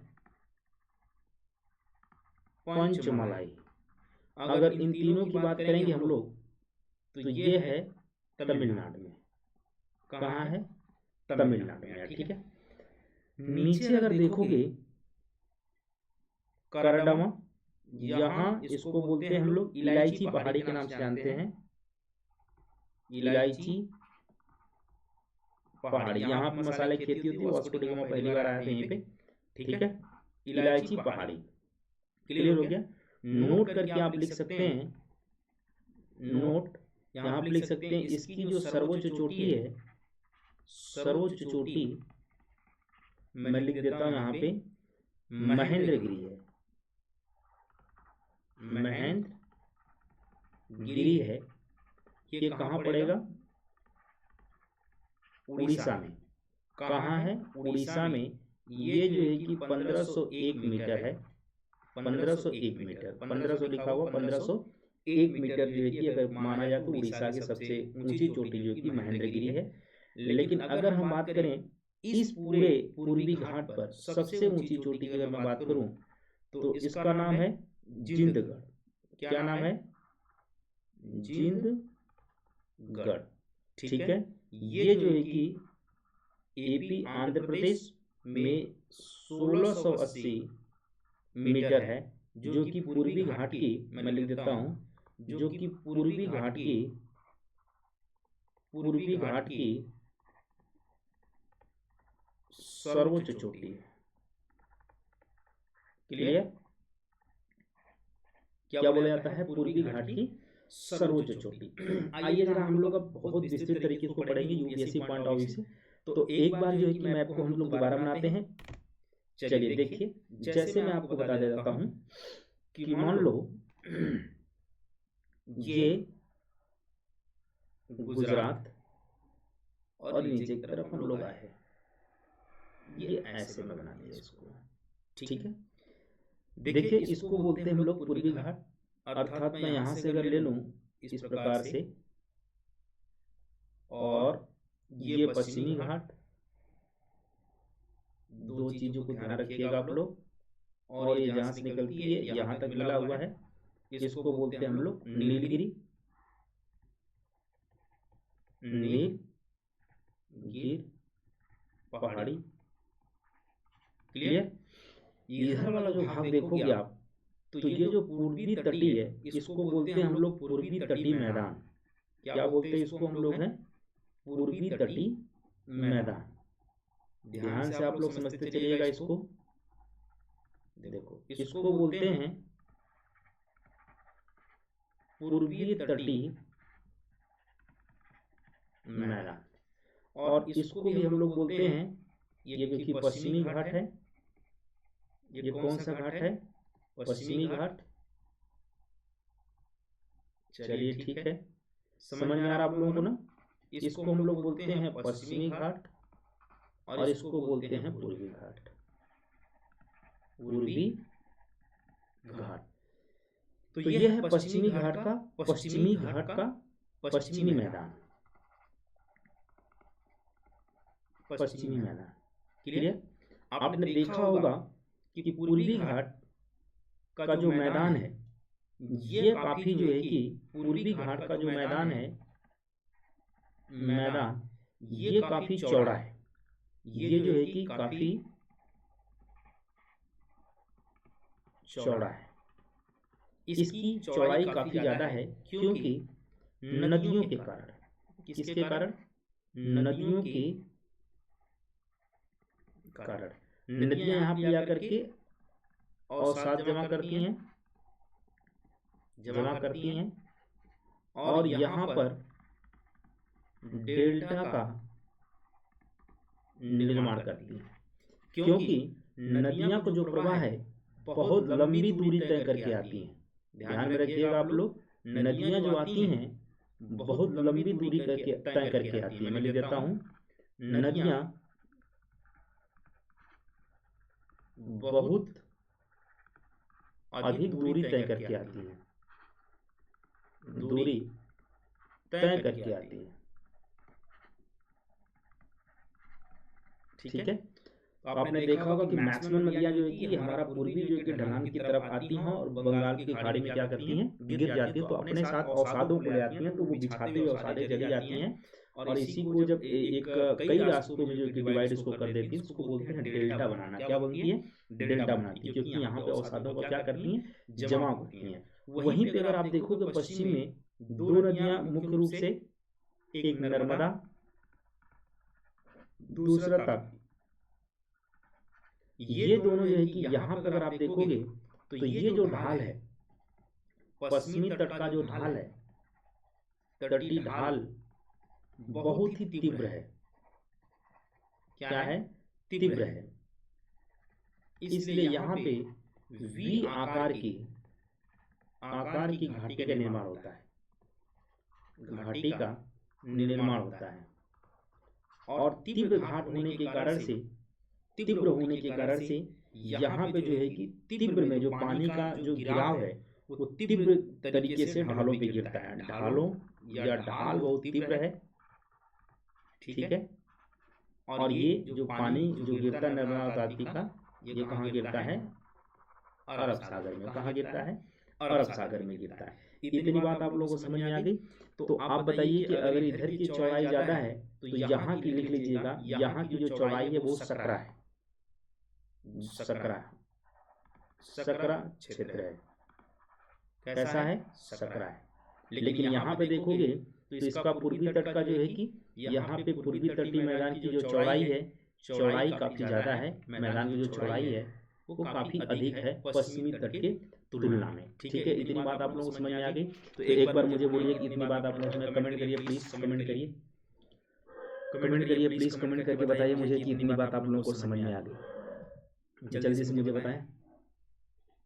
पंचमलाई। अगर इन तीनों की बात करेंगे हम लोग तो ये है तमिलनाडु में। कहाँ है? तमिलनाडु में। ठीक है। नीचे अगर देखोगे करडमा, यहाँ इसको बोलते हैं हम लोग इलायची पहाड़ी के नाम से जानते हैं। इलायची पहाड़ी, यहाँ पे मसाले की खेती होती है। वास्को डी गामा पहली बार आया था यहीं पे। ठीक है, इलायची पहाड़ी। क्लियर हो गया। नोट करके आप लिख सकते हैं, नोट यहाँ आप लिख सकते हैं, इसकी जो सर्वोच्च चोटी है, सर्वोच्च चोटी मैं लिख देता हूं यहाँ पे महेंद्रगिरी है। महेंद्रगिरी है। ये कहाँ पड़ेगा? उड़ीसा में। कहाँ है? उड़ीसा में। ये जो है कि 1501 मीटर है। 1501 मीटर, 1500 लिखा हुआ, 1501 मीटर जो है कि अगर माना जाए तो उड़ीसा की सबसे ऊंची चोटी जो कि महेंद्रगिरी है। लेकिन अगर हम बात करें इस पूरे पूर्वी घाट पर सबसे ऊंची चोटी की अगर मैं बात करूं तो इसका नाम है जिंदगढ़। क्या नाम है? जिंदगढ़। ठीक है। ये जो है कि एपी आंध्र प्रदेश में 1680 मीटर है, जो कि पूर्वी घाट की, मैं लिख देता हूं, जो कि पूर्वी घाट की सर्वोच्च चोटी है। क्लियर? क्या बोला जाता है? पूर्वी घाट की सर्वोच्च चोटी। आइए जरा हम लोग अब बहुत विस्तृत तरीके से इसको पढ़ेंगे यूपीएससी पॉइंट ऑफ व्यू से। तो एक बार जो है कि मैप को हम लोग दोबारा बनाते हैं। चलिए देखिए, जैसे मैं आपको बता देता हूं कि मान लो ये गुजरात और नीचे की तरफ हम लोग आए, ये ऐसे में बना दिया इसको। ठीक है। देखिए इसको बोलते हैं हम लोग पूर्वी घाट, अर्थात मैं यहां से अगर ले लूं इस प्रकार से, और ये पश्चिमी घाट। दो चीजों को ध्यान रखिएगा आप लोग। और ये जहां से निकलती है यहां तक मिला हुआ है, इसको बोलते हैं हम लोग नीलगिरी। नीलगिरी पहाड़ी। क्लियर? इधर वाला जो भाग देखोगे आप, तो ये जो पूर्वी तटी है इसको बोलते हैं हम लोग पूर्वी तटी मैदान। क्या बोलते हैं इसको हम लोग हैं? पूर्वी तटी मैदान। ध्यान से आप लोग समझते चलिएगा इसको। देखो, इसको बोलते हैं पूर्वी तटी मैदान। और इसको भी हम लोग बोलते हैं, ये देखिए पश्चिमी घाट है। ये कौन सा घाट है? पश्चिमी घाट। चलिए ठीक है, समझ में आ रहा आप लोगों को ना। इसको हम लोग बोलते हैं पश्चिमी घाट और इसको बोलते हैं पूर्वी घाट। पूर्वी घाट। तो यह है पश्चिमी घाट का पश्चिमी मैदान। पश्चिमी मैदान क्लियर। आपने देखा होगा कि पूर्वी घाट का जो मैदान है ये काफी जो है कि पूर्वी घाट का जो मैदान है ये काफी चौड़ा है। ये जो है कि काफी चौड़ा है। इसकी चौड़ाई काफी ज्यादा है क्योंकि नदियों के कारण। किसके कारण? नदियों के कारण। नदियां यहाँ पे आकर के अवसाद जमा करती हैं और यहाँ पर डेल्टा का निर्माण करती हैं। क्योंकि नदियां को जो प्रवाह है बहुत लंबी दूरी तय करके आती हैं। ध्यान में रखिएगा आप लोग, नदियां जो आती हैं बहुत लंबी दूरी तय करके आती हैं। मैं लिख देता हूं, नदियां बहुत अधिक दूरी तय करके आती है। दूरी तय करके आती है। ठीक है। तो आपने देखा होगा कि मैक्सिमम नदियां जो है कि हमारा पूर्वी जो है कि ढलान की तरफ आती हैं और बंगाल की खाड़ी में क्या करती हैं? गिर जाती हैं। तो अपने साथ अवसादों को ले आती हैं। तो वो बिछाते हुए अवसादें चली जाती हैं और इसी को जब एक कई रास्तों में जो कि डिवाइड इसको कर देती है उसको बोलते हैं डेल्टा बनाना। क्या बनती है? डेल्टा बनाती है। क्योंकि यहाँ पे अवसादों को क्या करती हैं? जमा करती हैं। वहीं पे अगर आप देखोगे पश्चिम में दो नदियां मुख्य रूप से, एक नर्मदा, दूसरा ताप्ती। ये दोनों जो है कि यहाँ पे अगर आप देखोगे तो ये जो ढाल है, पश्चिमी तट का जो ढाल है, तटी ढाल बहुत ही तीव्र है। क्या है? तीव्र है। इसलिए यहाँ पे वी आकार की घाटी का निर्माण होता है। घाटी का निर्माण होता है और तीव्र घाट होने के कारण से, यहाँ पे जो है कि तीव्र में जो पानी का जो गिराव है वो तीव्र तरीके से ढालों पे गिरता है। ढालों या ढाल बहुत तीव्र है। ठीक है। और ये जो पानी जो गिरता नर्मदा ताप्ती का, ये कहाँ गिरता है? अरब सागर में। कहाँ गिरता है? अरब सागर में गिरता है। इतनी बात आप लोगों को समझ में आ गई। तो आप बताइए कि अगर इधर की चौड़ाई ज्यादा है तो यहाँ की लिख लीजिएगा, यहाँ की जो चौड़ाई है वो सकरा है। सकरा क्षेत्र है। कैसा है? सकरा है। लेकिन यहाँ पे देखोगे तो इसका पूर्वी तट का जो है कि यहाँ पे पूर्वी तटीय मैदान की जो चौड़ाई है, चौड़ाई काफी ज्यादा है। मैदान की जो चौड़ाई है वो काफी अधिक है पश्चिमी तट के तुलना में। ठीक है। इतनी बात आप लोगों को समझ में आ गई। तो एक बार मुझे बोलिए कि इतनी बात आप लोगों को कमेंट करिए प्लीज। कमेंट करिए प्लीज। कमेंट करके बताइए मुझे कि इतनी बात आप लोगों को समझ में आ गई। जल्दी से मुझे बताएं।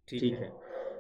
ठीक है।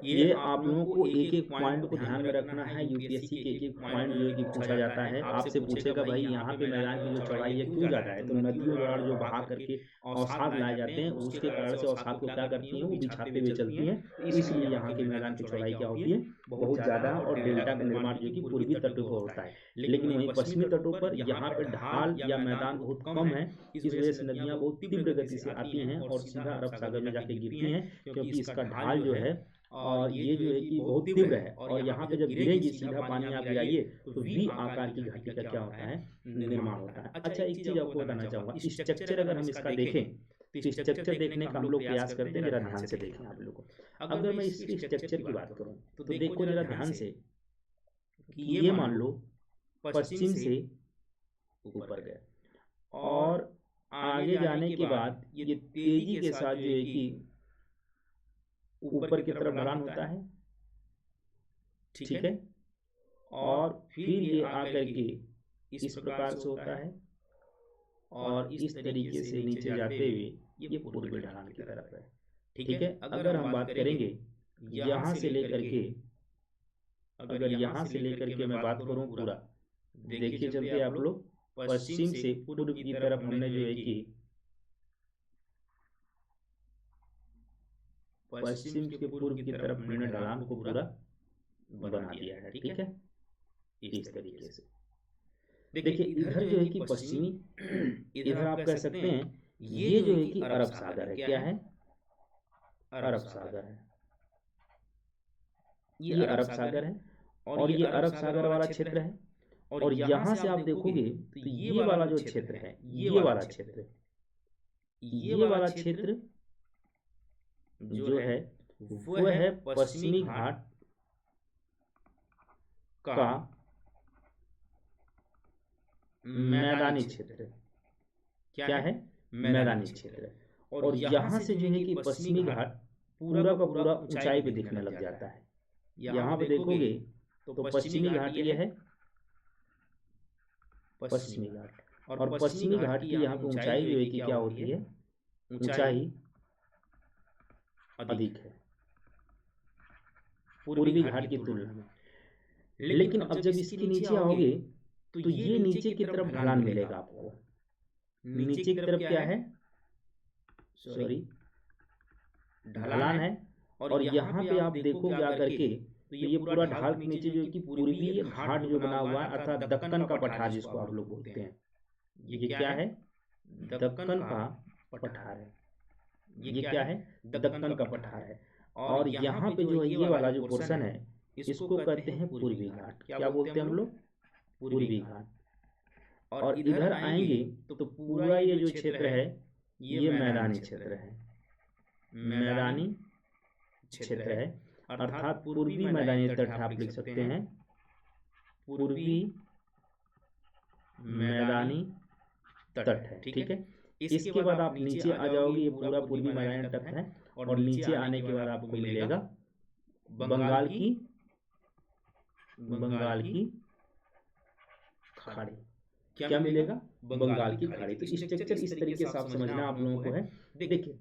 ये आप लोगों को एक एक पॉइंट को ध्यान में रखना है। यूपीएससी के एक एक पॉइंट जो है कि पूछा जाता है। आपसे पूछेगा भाई यहाँ पे मैदान की जो चौड़ाई है क्यों ज्यादा है? तो नदियों द्वारा जो बहा करके अवसाद लाए जाते हैं उसके कारण से अवसाद को क्या करती हैं? वो बिछाते हुए चलती हैं। इसलिए यहाँ के मैदान की चौड़ाई क्या होती है? बहुत ज्यादा। और डेल्टा का निर्माण जो कि पूर्वी तटों पर होता है। लेकिन वहीं पश्चिमी तटों पर यहाँ पे ढाल या मैदान बहुत कम है। इस वजह से नदियां बहुत तीव्र गति से आती हैं और सीधा अरब सागर में जाके गिरती हैं। क्योंकि इसका ढाल जो है और ये जो है कि बहुत तीव्र है और यहाँ पे जब गिरेगी सीधा पानी आप गिराइए तो वी आकार की घाटी का क्या होता है? निर्माण होता है। अच्छा, एक चीज आपको बताना चाहूंगा, स्ट्रक्चर अगर हम इसका देखें तो स्ट्रक्चर देखने का हम लोग प्रयास करते हैं, जरा ध्यान से देखें आप लोग को। अगर मैं इसकी स्ट्रक्चर की बात करूं तो देखो जरा ध्यान से कि ये मान लो पश्चिम से ऊपर गए और आगे जाने के बाद ये तेजी के साथ जो है कि ऊपर की तरफ ढलान होता है, ठीक है, और फिर ये आकर के इस प्रकार से होता है और इस तरीके से नीचे जाते हुए ये पूर्वी ढलान की तरफ है, ठीक है। अगर हम बात करेंगे यहाँ से लेकर के, अगर यहाँ से लेकर के मैं बात करूँ पूरा, देखिए चलते आप लोग पश्चिम से पूर्व की तरफ हमने जो है कि पश्चिम के पूर्व की तरफ हमने ढलान को पूरा बना दिया है, ठीक है, इस तरीके से। देखिए इधर जो है कि पश्चिमी, इधर आप कह सकते हैं ये जो है कि अरब सागर है। क्या है? अरब सागर है, ये अरब सागर है और ये अरब सागर वाला क्षेत्र है। और यहां से आप देखोगे तो ये वाला जो क्षेत्र है, ये वाला क्षेत्र, ये वाला क्षेत्र जो है वो है पश्चिमी घाट का मैदानी क्षेत्र। क्या है? मैदानी क्षेत्र। और यहां से जो है कि पश्चिमी घाट पूरा का पूरा ऊंचाई पे दिखने लग जाता है। यहाँ पे देखोगे तो पश्चिमी घाट ये है, पश्चिमी घाट, और पश्चिमी घाट की यहाँ पे ऊंचाई जो है कि क्या होती है, ऊंचाई अधिक है पूर्वी घाट की तुलना में। लेकिन अब जब इसके नीचे आओगे तो ये नीचे की तरफ ढलान मिलेगा आपको। नीचे की तरफ क्या है? सॉरी, ढलान है। और यहाँ पे आप देखोगे आकर के तो ये पूरा ढाल के नीचे जो कि पूर्वी घाट जो बना हुआ है, अर्थात दक्कन का पठार जिसको आप लोग बोलते हैं, ये क्या है? दक्कन का पठार है। ये क्या है? दक्कन का पठार है। और यहाँ पे जो है ये वाला जो पोर्शन है इसको कहते हैं पूर्वी घाट। क्या बोलते हैं हम लोग? पूर्वी घाट। और इधर आएंगे तो पूरा ये जो क्षेत्र है ये मैदानी क्षेत्र है, मैदानी क्षेत्र है, अर्थात पूर्वी मैदानी तट आप लिख सकते हैं, पूर्वी मैदानी तट है, ठीक है। इसके बाद आप नीचे आ जाओगे, ये पूरा पूर्वी मैदानी तट है। और नीचे आने के बाद आपको मिलेगा बंगाल की खाड़ी। क्या मिलेगा? बंगाल की खाड़ी। तो स्ट्रक्चर इस तरीके से आप समझना आप लोगों को है। देखिए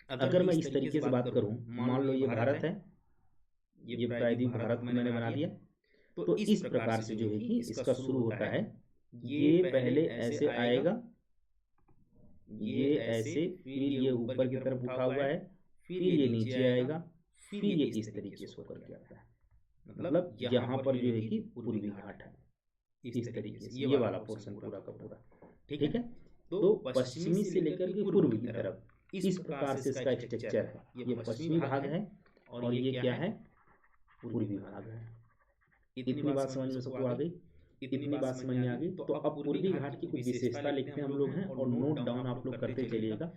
अगर मैं इस तरीके से बात करूं, मान लो ये भारत है, ये प्रायद्वीप भारत को मैंने बना दिया, तो इस प्रकार से जो है कि इसका शुरू होता है। ये पहले ऐसे आएगा, ये ऐसे, फिर ये ऊपर की तरफ उठा हुआ है, फिर ये नीचे आएगा, फिर ये इस तरीके से होकर के आता है। मतलब यहाँ पर जो है कि पूर्वी घाट है, इस तरीके से ये वाला पोर्शन पूरा का पूरा, ठीक है। तो पश्चिमी से लेकर के पूर्वी की तरफ इस प्रकार से इसका स्ट्रक्चर है। ये पश्चिमी भाग है और ये क्या है? पूर्वी भाग है। इतनी बात समझ में सबको आ गई? इतनी बात समझ में आ गई। तो अब पूर्वी घाट की कुछ विशेषता लिखते हैं हम लोग हैं और नोट डाउन आप लोग करते चलिएगा।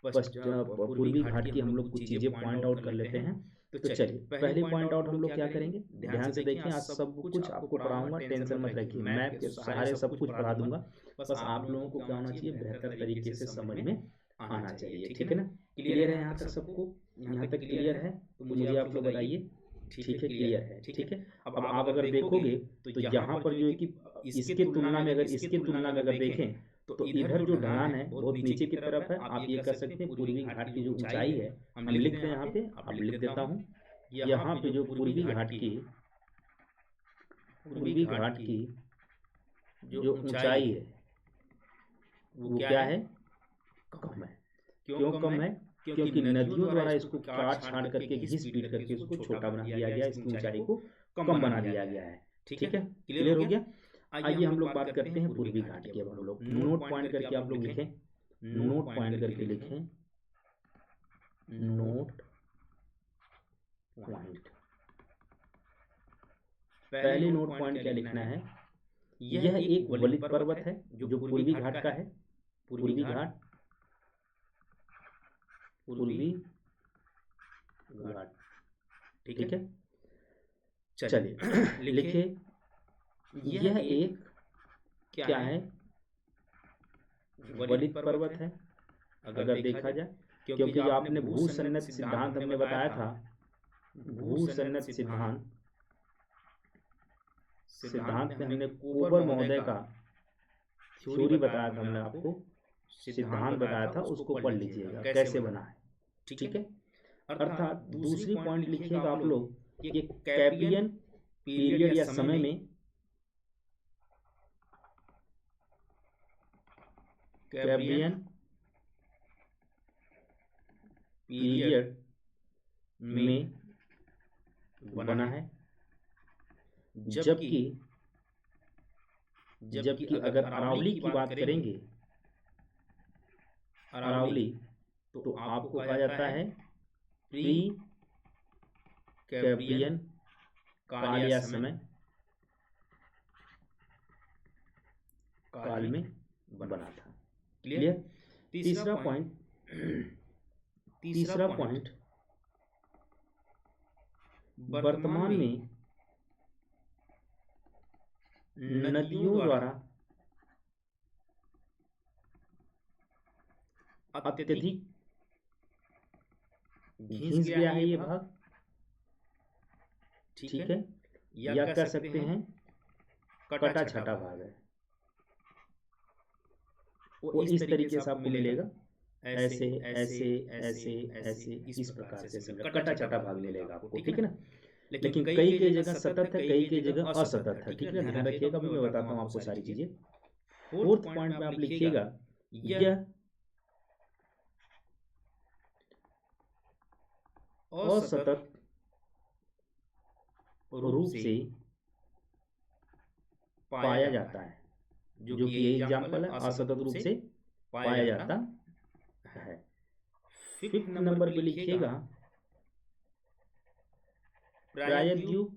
पूर्वी घाट की हम लोग कुछ चीजें पॉइंट आउट कर लेते हैं। तो चलिए पहले पॉइंट आउट हम लोग क्या करेंगे, ध्यान से देखिए। आज सब कुछ आपको पढ़ाऊंगा, टेंशन मत रखिए, मैप के सहारे सब कुछ पढ़ा दूंगा। बस आप लोगों को क्या होना चाहिए, बेहतर तरीके से समझ में आना चाहिए, ठीक है ना। क्लियर है यहाँ तक सबको? यहाँ तक क्लियर है तो मुझे आप लोग बताइए। ठीक है, क्लियर है, ठीक है। अब आप अगर देखोगे तो यहाँ पर जो है कि इसके तुलना में, अगर इसके तुलना में अगर देखें तो इधर जो ढलान है बहुत नीचे की तरफ है। आप ये कह सकते हैं पूर्वी घाट की जो ऊंचाई है, हम लिख दें यहाँ पे, आप लिख देता हूँ। यहाँ पे जो पूर्वी घाट की जो ऊंचाई है वो क्या है? कम है। क्यों कम है? क्योंकि नदियों द्वारा इसको काट छाट करके, घिस पीट करके इसको छोटा बना दिया गया, इसकी ऊंचाई को कम बना दिया गया है, ठीक है। क्लियर हो गया? आइए हम लोग बात करते हैं पूर्वी घाट की। अब हम लोग नोट पॉइंट करके आप लोग लिखें, नोट पॉइंट करके लिखें, नोट पॉइंट। पहले नोट पॉइंट क्या लिखना है, यह एक वलित पर्वत है जो पूर्वी घाट का है, पूर्वी घाट। पूर्वी घाट। ठीक है, चलिए लिखिए, यह एक क्या है, वलित पर्वत है अगर देखा जाए, क्योंकि जो आपने भूसन्नत सिद्धांत हमने बताया था, भूसन्नत सिद्धांत में हमने कोबर महोदय का थ्योरी बताया था, हमने आपको सिद्धांत बताया था, उसको पढ़ लीजिएगा कैसे बना है। ठीक है, अर्थात दूसरी पॉइंट लिखिएगा आप लोग, ये कैपियन पीरियड या समय में, कैपियन पीरियड में बना है, जबकि अगर अरावली की बात करेंगे, अरावली तो आपको कहा जाता है प्री कैपियन काल या समय काल में बना था। क्लियर। तीसरा पॉइंट वर्तमान में नदियों द्वारा अत्यधिक घिस गया है ये भाग। ठीक है, या कह सकते हैं कटा छटा भाग है। वो इस तरीके से आपको मिलेगा, ऐसे ऐसे ऐसे ऐसे इस प्रकार से कटा छटा भाग मिलेगा आपको। ठीक है ना, लेकिन कई जगह सतत है, कई जगह असतत है। ठीक है, ध्यान रखिएगा, मैं बताता हूँ आपको सारी चीजें। फोर्थ पॉइंट में आप लिखिएगा, यह असतत रूप से पाया जाता है, जो कि ये एग्जाम्पल है, असतत रूप से पाया जाता है। फिफ्थ नंबर पे लिखिएगा, प्रायद्वीप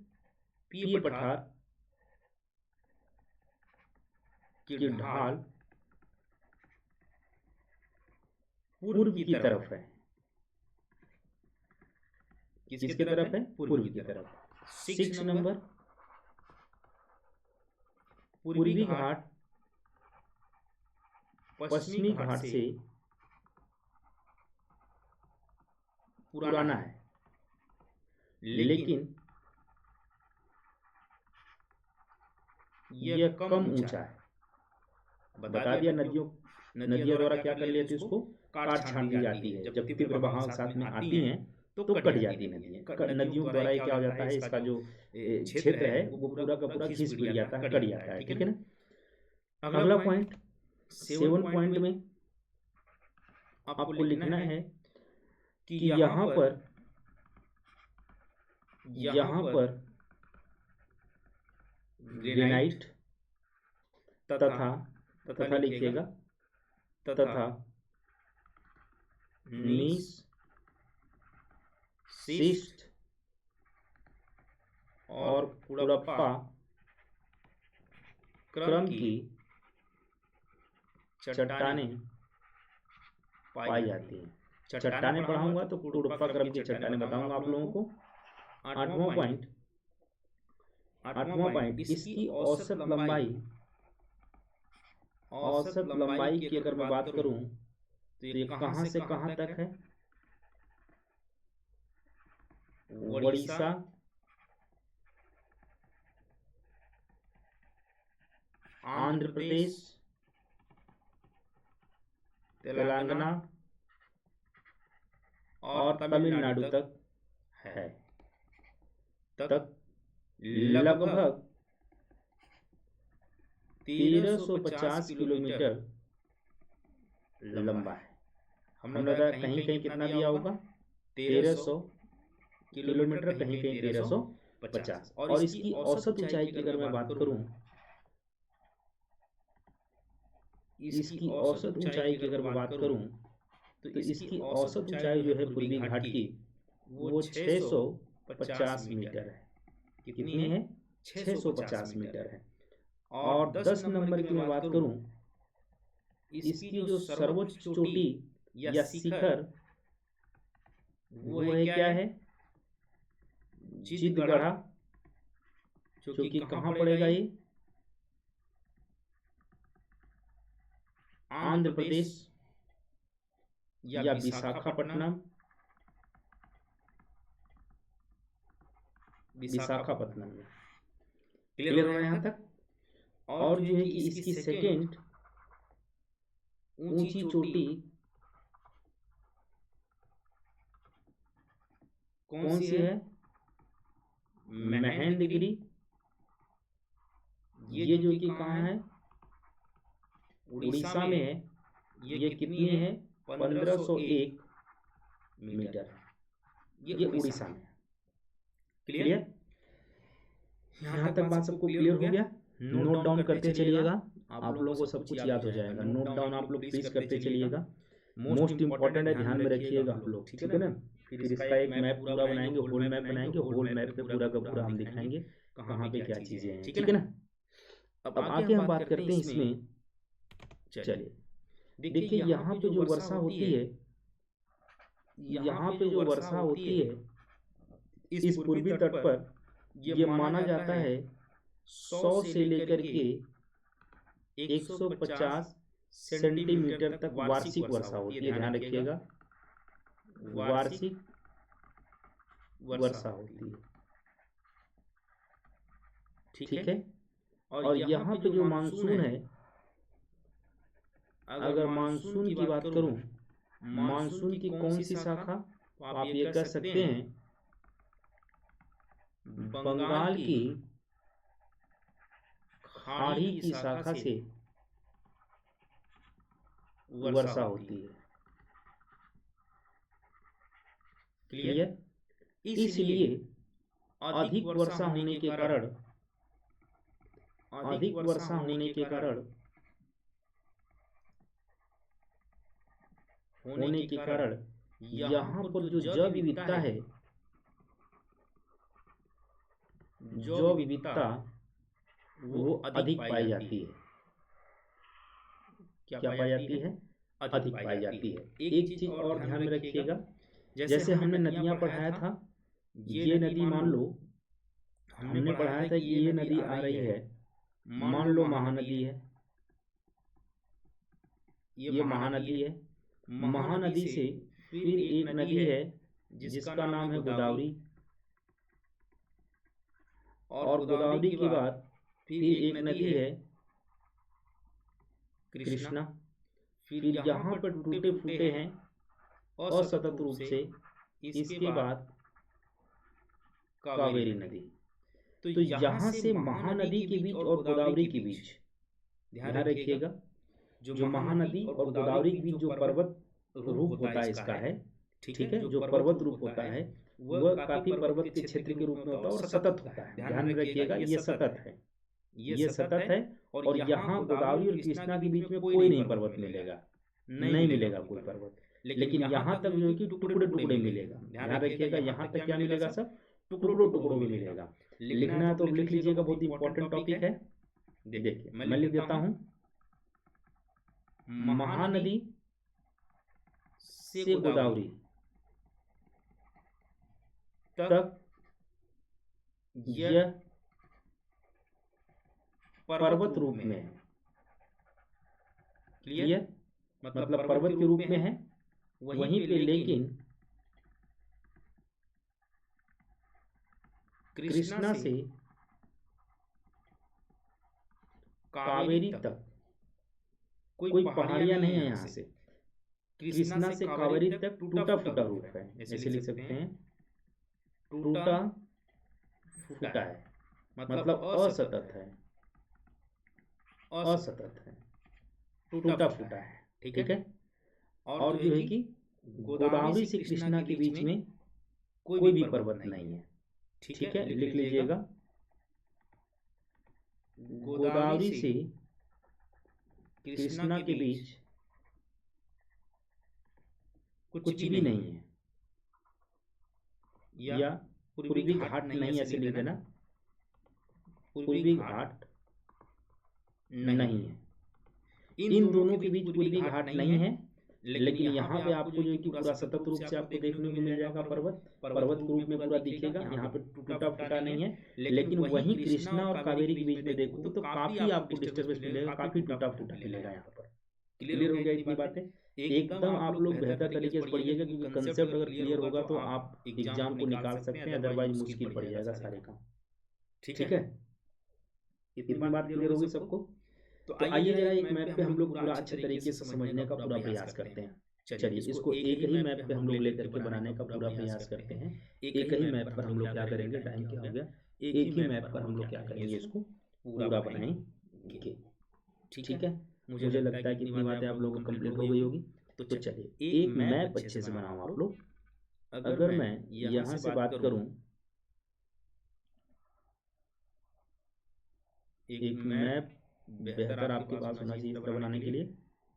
पीय पठार की ढाल पूर्व की तरफ है। किसकी तरफ है? पूर्व की तरफ। 6 नंबर, पूर्वी घाट पश्चिमी घाट से पुराना है, लेकिन यह कम ऊंचा है। बता दिया, नदियों द्वारा क्या कर लेती है, उसको काट छाट दी जाती है। जब तीव्र बहाव साथ में आती हैं तो कट जाती है नदियां। नदियों द्वारा ये क्या हो जाता है, इसका जो क्षेत्र है वो पूरा का पूरा घिस पिट जाता है, कट जाता है। ठीक है ना। अगला पॉइंट 7 पॉइंट में आपको लिखना है कि यहाँ पर ग्रेनाइट तथा लिखिएगा, तथा नीस शिष्ट और कुड़प्पा क्रम की चट्टानें पाई जाती हैं। चट्टानें पढ़ाऊंगा तो कुड़प्पा क्रम की चट्टानें बताऊंगा आप लोगों को। 8वां पॉइंट, इसकी औसत लंबाई की अगर मैं बात करूं तो ये कहां से कहां तक है? उड़ीसा, आंध्र प्रदेश, तेलंगाना और तमिलनाडु तक है। तक लगभग 1350 किलोमीटर लंबा है। हमने बताया कहीं कहीं कितना दिया होगा, 1300 किलोमीटर, कहीं कहीं 1350। और इसकी औसत ऊंचाई की अगर मैं बात करूं, इसकी औसत ऊंचाई की अगर मैं बात करूं तो इसकी औसत ऊंचाई जो है पूर्वी घाट की वो 650 मीटर है। कितनी है? 650 मीटर है। और 10 नंबर की मैं बात करूं, इसकी जो सर्वोच्च चोटी या शिखर वो है क्या है, चितगढ़ा, जो कि कहाँ पड़ेगा ये, आंध्र प्रदेश या विशाखापट्टनम, विशाखापट्टनम। क्लियर हो रहा है यहाँ तक। और जो है कि इसकी सेकेंड ऊंची चोटी कौन सी है, महेंद्रगिरी। ये जो कि कहाँ है, उड़ीसा में है। ये कितनी है, 1501 मीटर, ये उड़ीसा में। क्लियर, यहाँ तक बात सबको क्लियर हो गया। नोट डाउन करते चलिएगा, आप लोगों को सब कुछ याद हो जाएगा। नोट डाउन आप लोग प्लीज करते चलिएगा, मोस्ट इंपॉर्टेंट है, ध्यान में रखिएगा आप लोग, ठीक है ना। फिर इसका एक मैप पूरा बनाएंगे, होल मैप बनाएंगे, होल मैप पे पूरा का पूरा हम दिखाएंगे कहाँ पे क्या चीजें हैं, ठीक है ना। अब आगे हम बात करते हैं इसमें। चलिए देखिए, यहाँ पे जो वर्षा होती है, यहाँ पे जो वर्षा होती है इस पूर्वी तट पर, ये माना जाता है 100 से लेकर के 150 सेंटीमीटर तक वार्षिक वर्षा होती है। ध्यान रखिएगा, वार्षिक वर्षा होती है, ठीक है। और यहाँ पे जो मानसून है, अगर मानसून की बात करूं, मानसून की कौन सी शाखा, तो आप ये कह सकते हैं बंगाल की खाड़ी की शाखा से वर्षा होती है। क्लियर, इसलिए अधिक वर्षा होने के कारण, अधिक वर्षा होने के कारण यहाँ पर जो जैव विविधता है, जैव विविधता वो अधिक पाई जाती है। क्या पाई जाती है, अधिक पाई जाती है। एक चीज और ध्यान में रखिएगा, जैसे हमने नदियां पढ़ाया था, ये नदी मान लो, हमने पढ़ाया था कि ये नदी आ रही है, मान लो महानदी है, ये महानदी है। महानदी से फिर एक नदी है जिसका नाम है गोदावरी, और गोदावरी के बाद फिर एक नदी है कृष्णा। फिर यहाँ पर टूटे फूटे हैं असतत रूप से, इसके बाद कावेरी नदी। तो यहाँ से महानदी के बीच और गोदावरी के बीच ध्यान रखिएगा, जो महानदी और गोदावरी के बीच जो पर्वत रूप होता है इसका है, ठीक है। जो पर्वत रूप होता है वह काफी पर्वत के क्षेत्र के रूप में होता है और सतत होता है। ध्यान रखिएगा, ये सतत है, ये सतत है। और यहाँ गोदावरी और कृष्णा के बीच में कोई नहीं पर्वत मिलेगा, नहीं मिलेगा कोई पर्वत, लेकिन यहाँ तक जो है कि टुकड़े टुकड़े मिलेगा। ध्यान रखिएगा, यहाँ तक क्या मिलेगा, सब टुकड़ों टुकड़ों में मिलेगा। लिखना है तो लिख लीजिएगा, बहुत इंपॉर्टेंट टॉपिक है। देखिए मैं लिख देता हूँ, महानदी से गोदावरी तक यह पर्वत रूप में है। क्लियर, मतलब पर्वत के रूप में है वहीं पे, लेकिन कृष्णा से कावेरी तक कोई पहाड़ियां नहीं है। यहाँ से कृष्णा से कावेरी तक टूटा फूटा रूप है, ऐसे लिख सकते हैं, टूटा फूटा है, मतलब असतत है, असतत है, टूटा फूटा है, ठीक है। और जो है कि गोदावरी से कृष्णा के बीच में कोई भी पर्वत नहीं है, ठीक है। लिख लीजिएगा, गोदावरी से कृष्णा के बीच कुछ भी नहीं है, या पूर्वी घाट नहीं, ऐसे लिख देना, पूर्वी घाट नहीं है। इन दोनों के बीच पूर्वी घाट नहीं है, लेकिन यहाँ पे आपको जो है कि पूरा सतत रूप से आपको देखने को मिल जाएगा, पर्वत पर्वत के रूप में पूरा दिखेगा, यहाँ पे टूटा फूटा नहीं है। लेकिन वहीं कृष्णा और कावेरी के बीच में देखो तो काफी आपको डिस्टर्बेंस मिलेगा, काफी टूटा फूटा मिलेगा यहाँ पर। क्लियर हो गया इतनी बातें? एकदम आप लोग बेहतर तरीके से पढ़िएगा, क्योंकि कंसेप्ट अगर क्लियर होगा तो आप एग्जाम को निकाल सकते हैं, अदरवाइज मुश्किल पड़ जाएगा सारे काम। ठीक है, इतनी बात क्लियर होगी सबको? तो आइए जरा एक मैप पे हम लोग पूरा अच्छे तरीके से समझने का पूरा प्रयास करते हैं। चलिए इसको एक ही मैप पे हम लोग लेकर के बनाने का पूरा प्रयास करते हैं। एक ही मैप पर हम लोग क्या करेंगे, टाइम क्या हो गया, एक ही मैप पर हम लोग क्या करेंगे, इसको पूरा बनाएंगे। ठीक है, मुझे लगता है कि इतनी बातें आप लोगों को कंप्लीट हो गई होगी। तो चलिए एक मैप अच्छे से बनाओ आप लोग। अगर मैं यहाँ से बात करूं, एक मैप बेहतर आपके पास होना चाहिए इसका बनाने के लिए।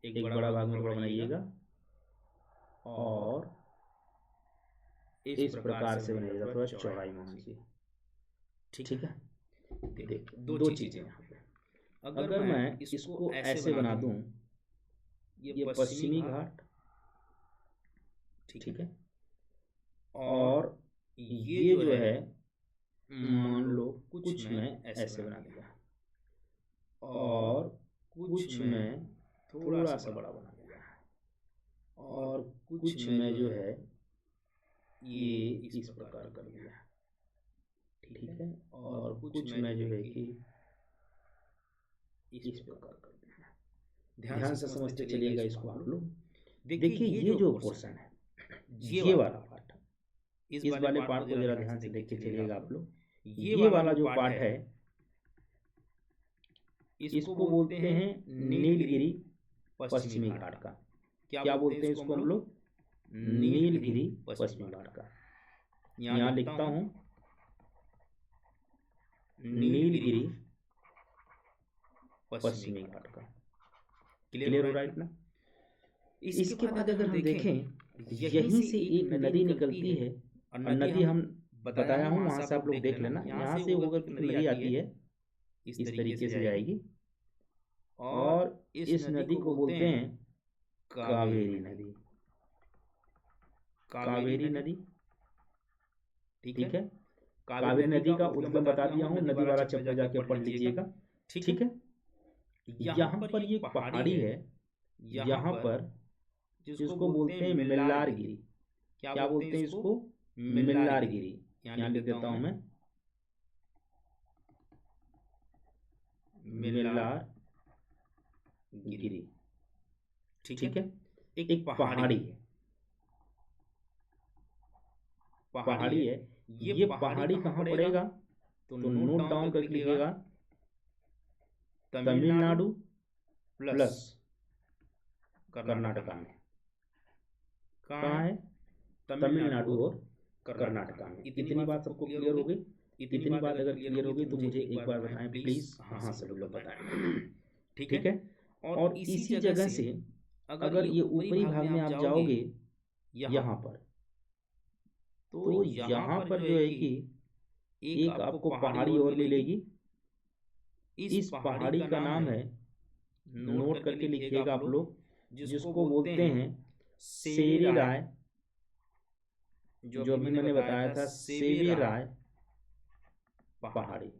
एक बड़ा भाग में थोड़ा बनाइएगा और इस प्रकार से बनाइएगा, थोड़ा चौड़ाई में होना चाहिए। ठीक है, देखिए दो चीजें यहाँ पे। अगर मैं इसको ऐसे बना दूं, ये पश्चिमी घाट, ठीक है, और ये जो है मान लो कुछ मैं ऐसे बना दिया और कुछ में थोड़ा सा बड़ा बना दिया और कुछ में जो है ये इस प्रकार कर दिया। ठीक है, और कुछ में जो है कि इस प्रकार कर दिया। ध्यान से समझते चलिएगा इसको आप लोग। देखिए ये जो पोर्शन है, ये वाला पार्ट, इस वाले पार्ट को जरा ध्यान से देख के चलिएगा आप लोग। ये वाला जो पार्ट है इसको बोलते हैं नीलगिरी पश्चिमी घाट का। क्या बोलते हैं इसको हम लोग? नीलगिरी पश्चिमी घाट का। यहाँ लिखता हूं नीलगिरी पश्चिमी घाट का। क्लियर हो रहा है इतना? इसके बाद अगर हम देखें, यहीं से एक नदी निकलती है, और नदी हम बताया हूं, वहां से आप लोग देख लेना। यहाँ से होकर नदी आती है, इस तरीके से जाएगी और इस नदी को बोलते हैं कावेरी नदी। कावेरी नदी, ठीक है। कावेरी नदी का उद्गम बता दिया हूं, नदी वाला चैप्टर जाके पढ़ लीजिएगा। ठीक है, यहाँ पर ये पहाड़ी है, यहाँ पर जिसको बोलते हैं मिल्लारगिरी। क्या बोलते हैं इसको? मिल्लारगिरी। यहाँ लिख देता हूं मैं, मिल्लारगिरी। ठीक है, एक पहाड़ी है, पहाड़ी है। ये पहाड़ी कहाँ पड़ेगा? तो नोट डाउन कर लीजिएगा, तमिलनाडु प्लस कर्नाटका में। कहाँ है? तमिलनाडु और कर्नाटका में। इतनी बात सबको क्लियर हो गई? इतनी बात अगर क्लियर हो गई तो मुझे एक बार बताएं प्लीज। हाँ सभी लोग बताएं। ठीक है, और इसी जगह से अगर ये ऊपरी भाग में आप जाओगे यहाँ पर, तो यहाँ पर जो है कि एक आपको पहाड़ी और मिलेगी। इस पहाड़ी का नाम है, नोट करके लिखिएगा आप लोग, जिसको बोलते हैं सेरी राय। जो अभी मैंने बताया था, सेवी राय पहाड़ी।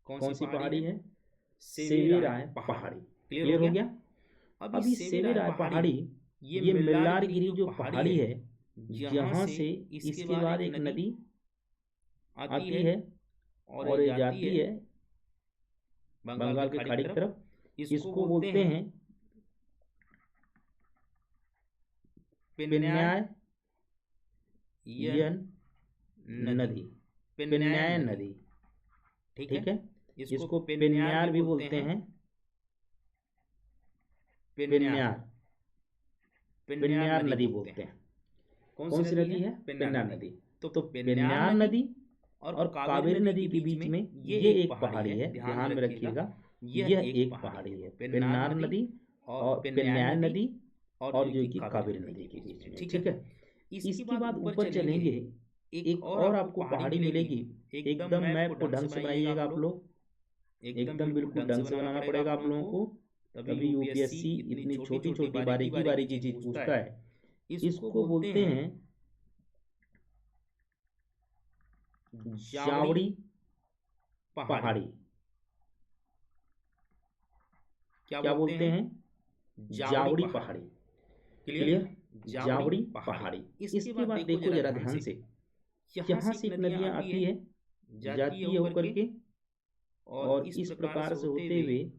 कौन सी पहाड़ी है? सेवी राय पहाड़ी। क्लियर हो गया? अभी सेवी राय पहाड़ी, ये मिल्लारगिरी जो पहाड़ी है, यहाँ से इसके बाद एक नदी आती है और ये जाती है बंगाल की खाड़ी की तरफ। इसको बोलते हैं पेन्नाय नदी। पेन्नाय नदी, ठीक है। इसको पेन्नार भी बोलते हैं, पेन्नार नदी बोलते हैं। कौन सी नदी है? पेन्नार नदी। तो पेन्नार नदी और कावेरी नदी के बीच में ये एक पहाड़ी है, ध्यान में रखिएगा। यह एक पहाड़ी है, पेन्नार नदी और पेन्नार नदी और जो कि कावेरी नदी के बीच में। ठीक है, इसके बाद ऊपर चलेंगे, एक और आपको पहाड़ी मिलेगी। एकदम मैप को ढंग से बनाइएगा आप लोग, एकदम बिल्कुल ढंग से बनाना पड़ेगा आप लोगों को। तभी यूपीएससी इतनी छोटी छोटी बारीकी बारीकी चीज पूछता है। इसको बोलते हैं जावड़ी पहाड़ी। क्या बोलते हैं? जावड़ी पहाड़ी। क्लियर? जावड़ी पहाड़ी। इसके बाद देखो जरा ध्यान से, यहाँ से एक नदियां आती है, जाती है होकर के, और इस प्रकार से होते हुए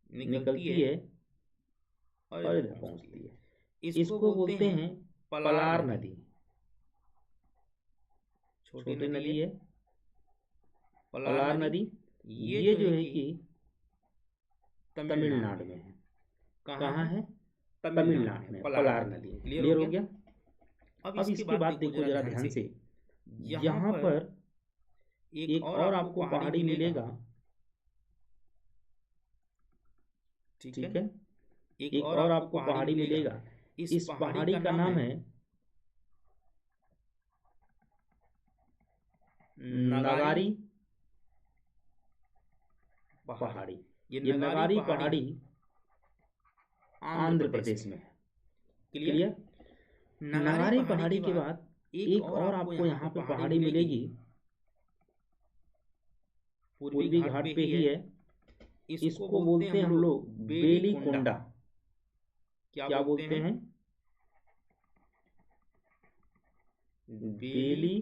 निकलती है और इधर पहुंचती है। इसको बोलते हैं पलार नदी। छोटी नदी है पलार नदी। ये जो है कि तमिलनाडु में है। कहाँ है? तमिलनाडु में पलार नदी। क्लियर हो गया? अब इसके बाद देखो जरा ध्यान से, यहाँ पर एक और आपको पहाड़ी मिलेगा। ठीक है? एक और आपको पहाड़ी मिलेगा। इस पहाड़ी का नाम है नगारी पहाड़ी। ये नगारी पहाड़ी आंध्र प्रदेश में है। क्लियर? नगारी पहाड़ी के बाद एक और आपको यहाँ पे पहाड़ी मिलेगी, पूर्वी घाट पे ही है। इसको बोलते हैं हम लोग बेली कोंडा। क्या बोलते हैं? बेली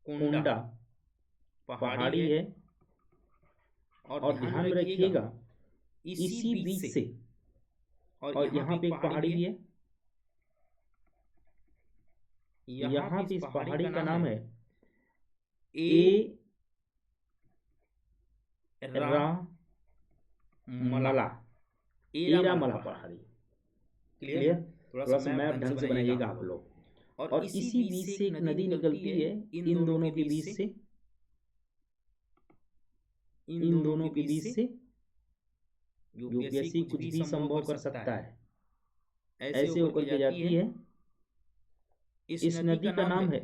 कोंडा पहाड़ी है। और ध्यान में रखिएगा, इसी बीच से, और यहाँ पे एक पहाड़ी भी है, यहाँ पे इस पहाड़ी का नाम है एरामला पहाड़ी। क्लियर? थोड़ा सा मैप ढंग से बनाइएगा आप लोग। और इसी बीच से एक नदी निकलती है, इन दोनों के बीच से, इन दोनों के बीच से यूपीएससी कुछ भी संभव कर सकता है। ऐसे होकर के जाती है। इस नदी का नाम है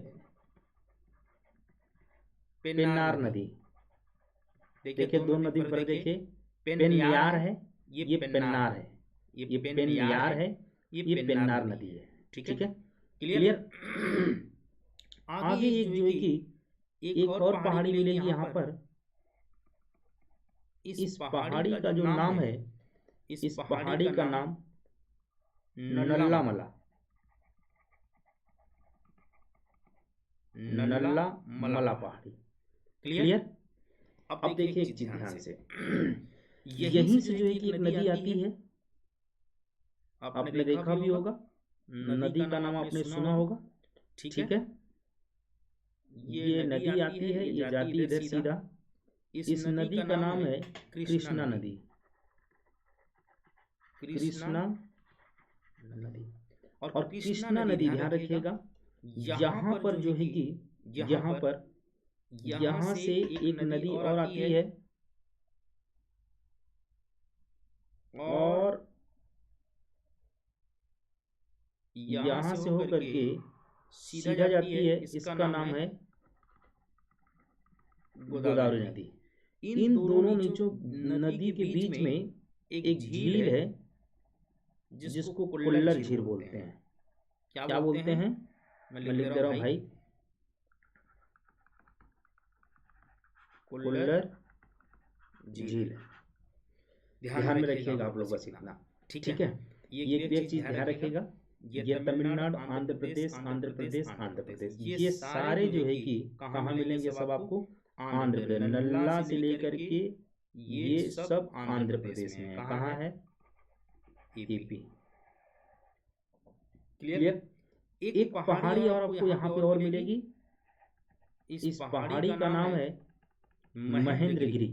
पेन्नार नदी। देखिए दो नदी पर देखिए, पेन्यार है, ये पेन्नार है। ये पेन्यार है, ये पेन्नार नदी है। ठीक है? क्लियर? आगे एक जो है कि एक और पहाड़ी मिलेगी यहाँ पर। इस पहाड़ी का जो नाम है, इस पहाड़ी का नाम नल्लामला। नल्लामला पहाड़ी। क्लियर? अब देखिए एक चीज ध्यान से, यहीं से जो है कि एक नदी आती है। आपने देखा भी होगा, नदी का नाम आपने सुना होगा। ठीक है? ये नदी आती है, ये जाती है इधर सीधा। इस नदी का नाम है कृष्णा नदी। कृष्णा नदी। और कृष्णा नदी ध्यान रखिएगा, यहाँ पर जो है कि यहाँ से एक नदी और आती है, और यहाँ से होकर के सीधा जाती है। इसका नाम है गोदावरी नदी। इन दोनों नदी के बीच में एक झील है, जिसको कोल्लर झील बोलते हैं। क्या बोलते हैं? मैं लिख दे रहा हूं भाई, कोल्लर झील। ध्यान में रखिएगा आप लोग बस इतना। ठीक है? ये एक चीज ध्यान रखिएगा, ये तमिलनाडु, आंध्र प्रदेश, आंध्र प्रदेश, आंध्र प्रदेश, ये सारे जो है कि कहाँ मिलेंगे? सब आपको आंध्र प्रदेश, नल्ला से लेकर के ये सब आंध्र प्रदेश में है। कहाँ है? यूपी। क्लियर? एक पहाड़ी और आपको यहाँ पे और मिलेगी। इस पहाड़ी का नाम है महेंद्रगिरी।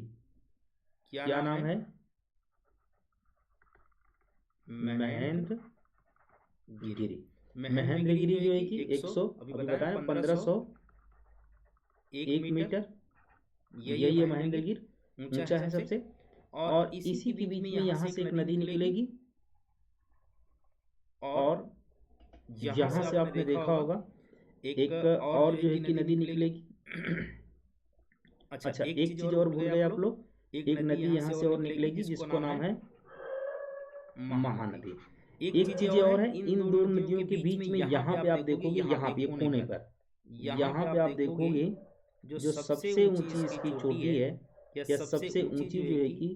क्या नाम है? महेंद्रगिरी। महेंद्रगिरी जो है कि 100, अभी बताया 1501 मीटर, यही है महेंद्रगिरी, ऊंचा है सबसे। और इसी के बीच में यहाँ से एक नदी निकलेगी, और यहाँ से आपने देखा होगा एक और जो है कि नदी निकलेगी। अच्छा, एक चीज और भूल गए आप लोग, एक नदी यहाँ से और निकलेगी जिसको नाम है महानदी। एक चीज और है, इन दो नदियों के बीच में यहाँ पे आप देखोगे, यहाँ पे कोने पर, यहाँ पे आप देखोगे जो सबसे ऊंची इसकी चोटी है, या सबसे ऊंची जो है कि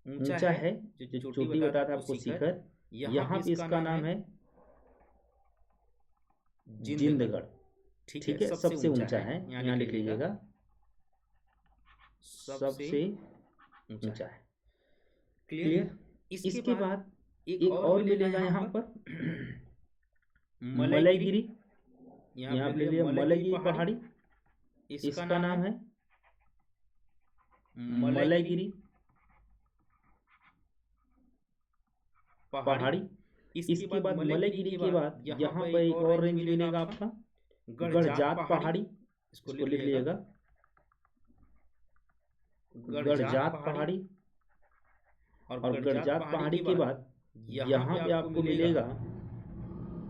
ऊंचा है, जो चोटी बताया था आपको शिखर, यहाँ पे इसका नाम है जिंदगढ़। ठीक है, सबसे ऊंचा है, यहाँ लिख लीजिएगा, सबसे ऊंचा है। क्लियर। इसके बाद एक और मिलेगा यहाँ पर मलयगिरी, यहाँ पे ले लिया मलयगिरी पहाड़ी, इसका नाम है मलयगिरी पहाड़ी। इसके बाद मलयगिरी के बाद यहाँ पर एक और रेंज मिलेगा आपका गड़जात पहाड़ी, इसको लिख लीजिएगा गड़जात पहाड़ी। और गड़जात पहाड़ी के बाद यहाँ पे आपको मिलेगा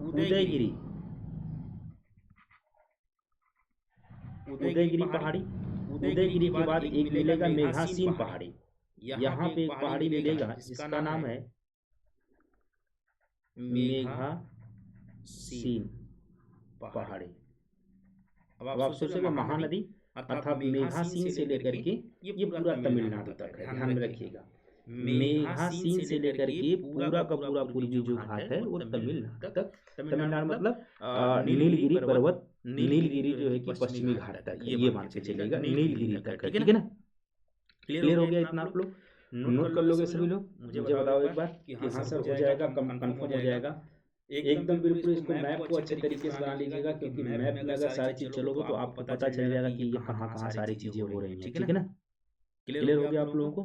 उदयगिरी, उदयगिरी पहाड़ी। उदयगिरी के बाद एक मिलेगा मेघासीन पहाड़ी, यहाँ पे एक पहाड़ी मिलेगा जिसका नाम है मेघासीन पहाड़ी। अब आप सोचेंगे महानदी अर्थात मेघासीन से लेकर के ये पूरा तमिलनाडु तक है, ध्यान में रखिएगा, मेघासीन से लेकर के पूरा का पूरा पूर्वी जो घाट है वो तमिलनाडु तक। तमिलनाडु मतलब नीलगिरी पर्वत, नीलगिरी जो है कि पश्चिमी घाट तक है, ये मान के चलिएगा नीलगिरी तक है। ठीक है ना, क्लियर हो गया इतना? आप लोग नोट कर लोगे सभी लोग? मुझे बताओ एक बार कि हाँ सर हो जाएगा, कंफर्म हो जाएगा एकदम बिल्कुल। इसको मैप को अच्छे तरीके से बना लीजिएगा, क्योंकि मैप में अगर सारी चीज चलोगे तो आपको पता चल जाएगा कि ये कहाँ कहाँ सारी चीजें हो रही हैं। ठीक है ना, क्लियर हो गया आप लोगों को?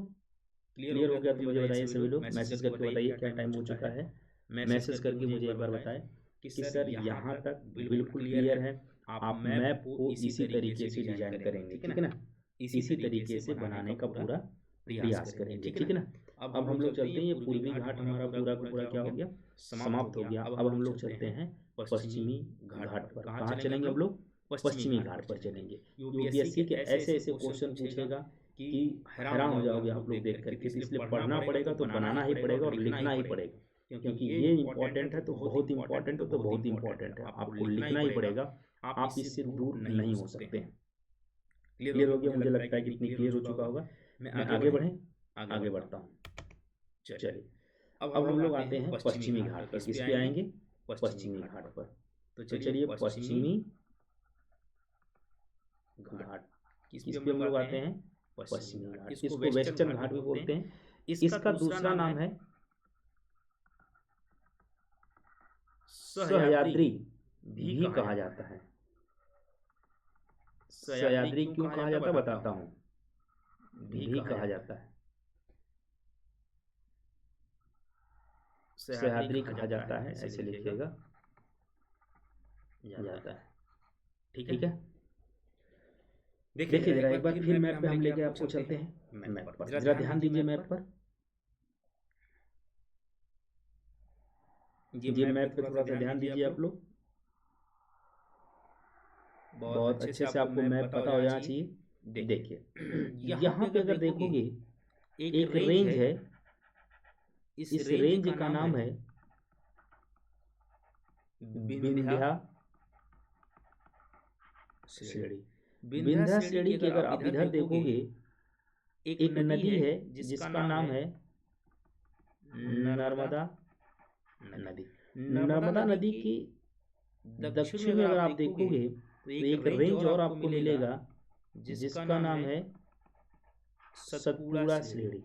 क्लियर हो गया तो मुझे बताइए सभी लोग, मैसेज करके बताइए क्या टाइम हो चुका है। मैसेज करके मुझे एक बार बताएं कि सर यहाँ तक बिल्कुल क्लियर है, आप मैप को इसी तरीके से डिजाइन करेंगे। ठीक है ना, इसी तरीके से बनाने का पूरा प्रयास करेंगे। ठीक है ना, अब हम लोग चलते हैं, ये पूर्वी घाट हमारा पूरा का पूरा क्या हो गया, समाप्त हो गया। अब हम लोग चलते हैं पश्चिमी घाट पर। कहाँ चलेंगे हम लोग? पश्चिमी घाट पर चलेंगे। यूपीएससी के ऐसे ऐसे क्वेश्चन पूछेगा कि हैरान हो जाओगे आप लोग देख करके, इसलिए पढ़ना पड़ेगा तो बनाना ही पड़ेगा और लिखना ही पड़ेगा, क्योंकि ये इंपॉर्टेंट है तो बहुत इंपॉर्टेंट है, तो बहुत इंपॉर्टेंट है, आपको लिखना ही पड़ेगा, आप इससे दूर नहीं हो सकते। क्लियर हो गया? मुझे लगता है कि इतनी क्लियर हो चुका होगा। मैं आगे बढ़ता हूँ। चलिए, अब हम लोग आते हैं पश्चिमी घाट पर। किस पे आएंगे? पश्चिमी घाट पर। तो चलिए पश्चिमी घाट, किस पे हम लोग आते हैं? पश्चिमी घाट। इसको वेस्टर्न घाट भी बोलते हैं। इसका दूसरा नाम है सह्याद्री भी कहा जाता है। सह्याद्री क्यों कहा जाता है बताता हूँ, भी कहा जाता है, सह्याद्री कहा जाता है, ऐसे लिखिएगा जाता है। ठीक है, देखिए जरा एक बार फिर मैप पे हम लेके आपको चलते हैं। मैप पर जरा ध्यान दीजिए, मैप पर ये मैप पे थोड़ा सा ध्यान दीजिए आप लोग। बहुत अच्छे से आपको मैप पता हो जाना चाहिए। देखिए यहाँ पे अगर देखोगे एक रेंज है, इस रेंज का नाम है विंध्या श्रेणी। विंध्या श्रेणी की अगर आप इधर देखोगे एक नदी है जिसका नाम है नर्मदा नदी। नर्मदा नदी की दक्षिण में अगर आप देखोगे तो एक रेंज और आपको मिलेगा जिसका नाम है सतपुड़ा श्रेणी।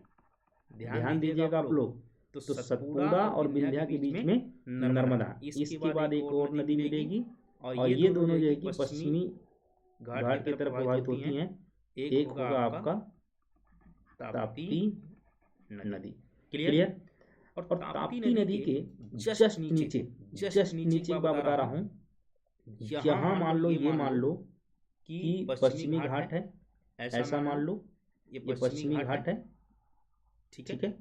ध्यान दीजिएगा आप लोग, तो सतपुड़ा और विंध्या के बीच में नर्मदा, इसके बाद एक और नदी मिलेगी, और ये दोनों जो है कि पश्चिमी घाट की तरफ प्रभावित होती हैं। एक होगा आपका ताप्ती नदी। क्लियर? और ताप्ती नदी के जस्ट नीचे की बात बता रहा हूँ, यहाँ मान लो, ये मान लो कि पश्चिमी घाट है, ऐसा मान लो ये पश्चिमी घाट है। ठीक है,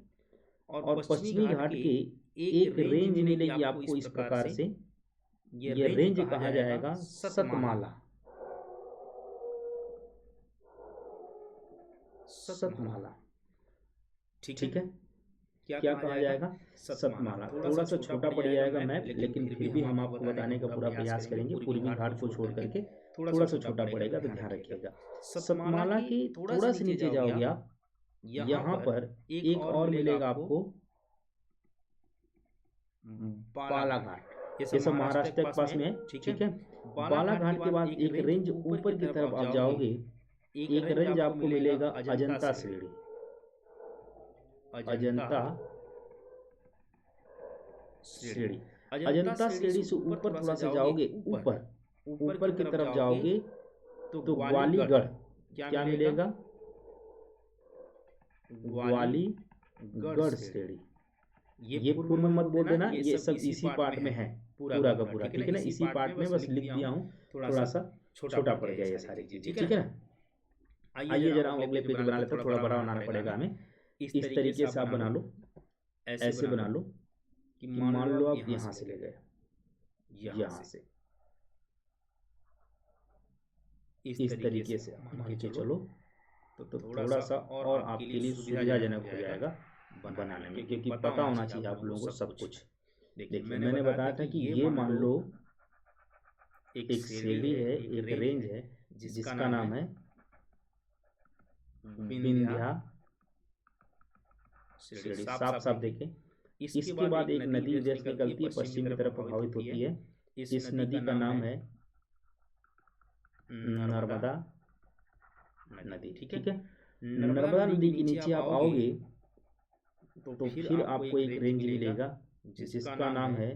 और पश्चिमी घाट के एक रेंज मिलेगी आपको इस प्रकार से, ये रेंज कहा जाएगा सतमाला। सतमाला ठीक है। क्या कहा जाएगा? सतमाला। थोड़ा सा छोटा पड़ जाएगा मैप, लेकिन फिर भी हम आपको बताने का पूरा प्रयास करेंगे। पूर्वी घाट को छोड़ करके थोड़ा सा छोटा पड़ेगा, तो ध्यान रखिएगा। सतमाला की थोड़ा सा नीचे जाओगे आप, यहाँ पर एक और मिलेगा आपको बालाघाट। ये सब महाराष्ट्र के पास में है, ठीक है। बालाघाट के बाद एक रेंज ऊपर की तरफ आप जाओगे, एक रेंज आपको मिलेगा अजंता श्रेणी। अजंता श्रेणी। अजंता श्रेणी से ऊपर थोड़ा सा जाओगे, ऊपर की तरफ जाओगे तो ग्वालीगढ़ क्या मिलेगा? ग्वालीगढ़ श्रेणी। ये पूर्व में मत बोल देना, ये सब इसी पार्ट में है पूरा का पूरा, ठीक है ना। इसी पार्ट में बस लिख दिया हूँ, थोड़ा सा छोटा पड़ गया ये सारी चीजें, ठीक है ना। आइए जरा हम अगले पेज बना लेते हैं। थोड़ा बड़ा बनाना पड़ेगा हमें। इस तरीके से आप बना लो, ऐसे बना लो कि मान लो आप यहाँ से ले गए, यहाँ से इस तरीके से मान के चलो, तो थोड़ा सा और आपके लिए सुविधाजनक हो जाएगा बनाने में, क्योंकि पता होना चाहिए आप लोगों को सब कुछ। देखिए मैंने बताया था कि ये मान लो एक श्रेणी है, एक रेंज है जिसका नाम है विंध्या श्रेणी। साफ साफ देखें। इसके बाद एक नदी इधर से निकलती है, पश्चिम की तरफ प्रभावित होती है। इस नदी का नाम है नर्मदा नदी, ठीक है। नर्मदा नदी के नीचे आप आओगे तो फिर आपको एक रेंज मिलेगा जिसका नाम है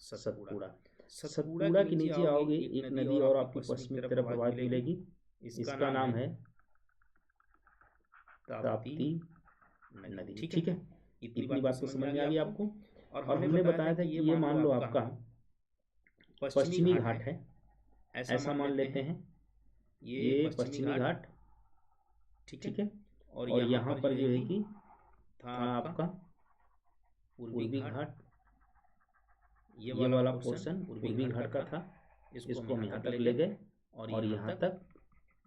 सतपुड़ा। सतपुड़ा के नीचे आओगे, एक नदी और आपको पश्चिमी तरफ प्रभावित मिलेगी। इसका नाम है ताप्ती नदी, ठीक है। इतनी बात तो समझ में आ गई आपको। और हमने बताया था कि ये मान लो आपका पश्चिमी घाट है, ऐसा मान लेते हैं। ये पश्चिमी घाट, ठीक है। और यहाँ पर जो है कि था आपका पूर्वी घाट। ये वाला पोर्शन पूर्वी घाट का था, इसको हम यहाँ तक ले गए और यहाँ तक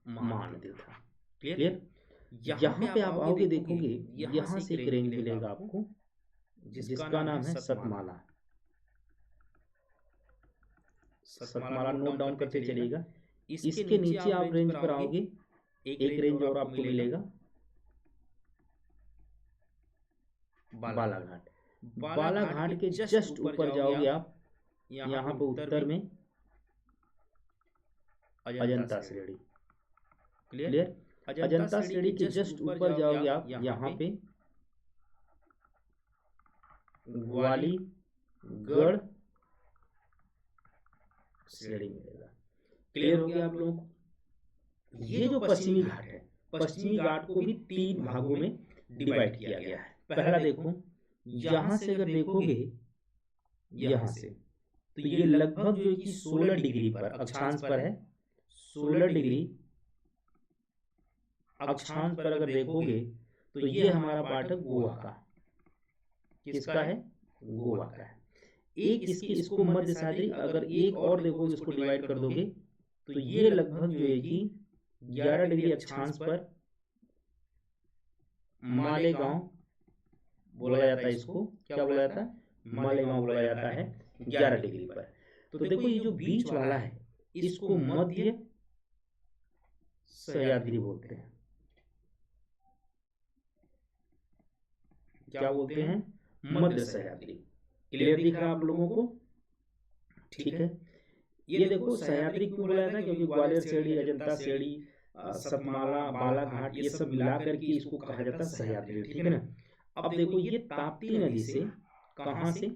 महानदी था। क्लियर? यहाँ पे आप आओगे, देखोगे यहाँ से एक रेंज मिलेगा आपको जिसका नाम है सतमाला। सतमाला नोट डाउन करते चलिएगा। इसके नीचे आप रेंज पर आओगे, एक रेंज और आपको मिलेगा बालाघाट। बालाघाट के जस्ट ऊपर जाओगे आप, यहाँ पे उत्तर में अजंता श्रेणी। क्लियर? अजंता श्रेणी के जस्ट ऊपर जाओगे आप, यहाँ पे ग्वालीगढ़ श्रेणी मिलेगा। क्लियर हो गया आप लोगों को? ये जो पश्चिमी घाट है, पश्चिमी घाट को भी 3 भागों में डिवाइड किया गया है। पहला देखो, यहां से अगर देखोगे यहां से, तो ये लगभग जो है कि 16 डिग्री पर अक्षांश पर है। 16 डिग्री अक्षांश पर अगर देखोगे तो ये हमारा पार्ट है गोवा का। किसका है? गोवा का है। एक इसको मध्य सह्याद्री, अगर एक और देखोगे इसको डिवाइड कर दोगे तो ये लगभग जो है कि 11 डिग्री अक्षांश पर मालेगांव बोला जाता है। इसको क्या बोला जाता है? मालेगांव बोला जाता है 11 डिग्री पर। तो देखो ये जो बीच वाला है इसको मध्य सह्याद्री बोलते हैं। क्या बोलते हैं? मध्य सह्याद्री। क्लियर दिख रहा है आप लोगों को? ठीक है। ये देखो सह्याद्री क्यों बोला जाता है? क्योंकि ग्वालियर श्रेणी, अजंता श्रेणी, सतमाला, बालाघाट ये सब मिलाकर के इसको कहा जाता है सह्याद्री, ठीक है ना। अब देखो ये ताप्ती नदी से, कहां से?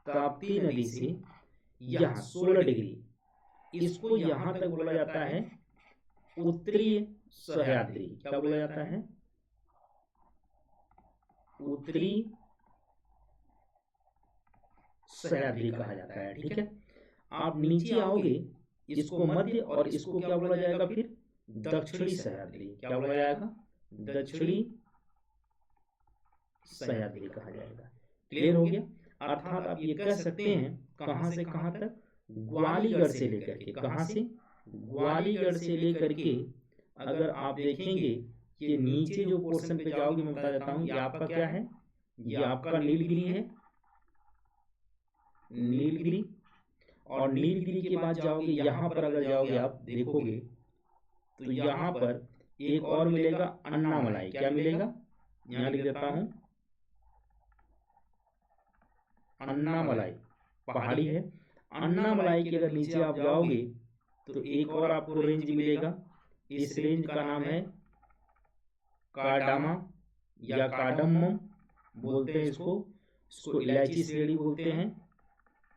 ताप्ती नदी से यहाँ 16 डिग्री, इसको यहां तक बोला जाता है उत्तरी सह्याद्री। क्या बोला जाता है? उत्तरी सह्याद्री कहा जाता है, ठीक है। आप नीचे आओगे, इसको मध्य और इसको क्या बोला जाएगा फिर? दक्षिणी सह्याद्री। क्या बोला जाएगा? दक्षिणी सह्याद्री कहा जाएगा। क्लियर हो गया? अर्थात आप ये कह सकते हैं कहां से कहां तक? ग्वालीगढ़ से लेकर के, कहां से? ग्वालीगढ़ से लेकर के अगर आप देखेंगे कि नीचे जो पोर्शन पे जाओगे, मैं बता देता हूँ, ये आपका क्या है, ये आपका नीलगिरी है, नीलगिरी। और नीलगिरी के बाद जाओगे यहाँ पर, अगर जाओगे आप देखोगे तो यहाँ पर एक और मिलेगा अन्नामलाई। क्या मिलेगा, यहाँ लिख देता हूँ, अन्नामलाई पहाड़ी है। अन्नामलाई के अगर नीचे आप जाओगे तो एक और आपको रेंज मिलेगा। इस रेंज का नाम है कार्डामा या कार्डमम बोलते हैं इसको। इसको इलायची श्रेणी बोलते हैं,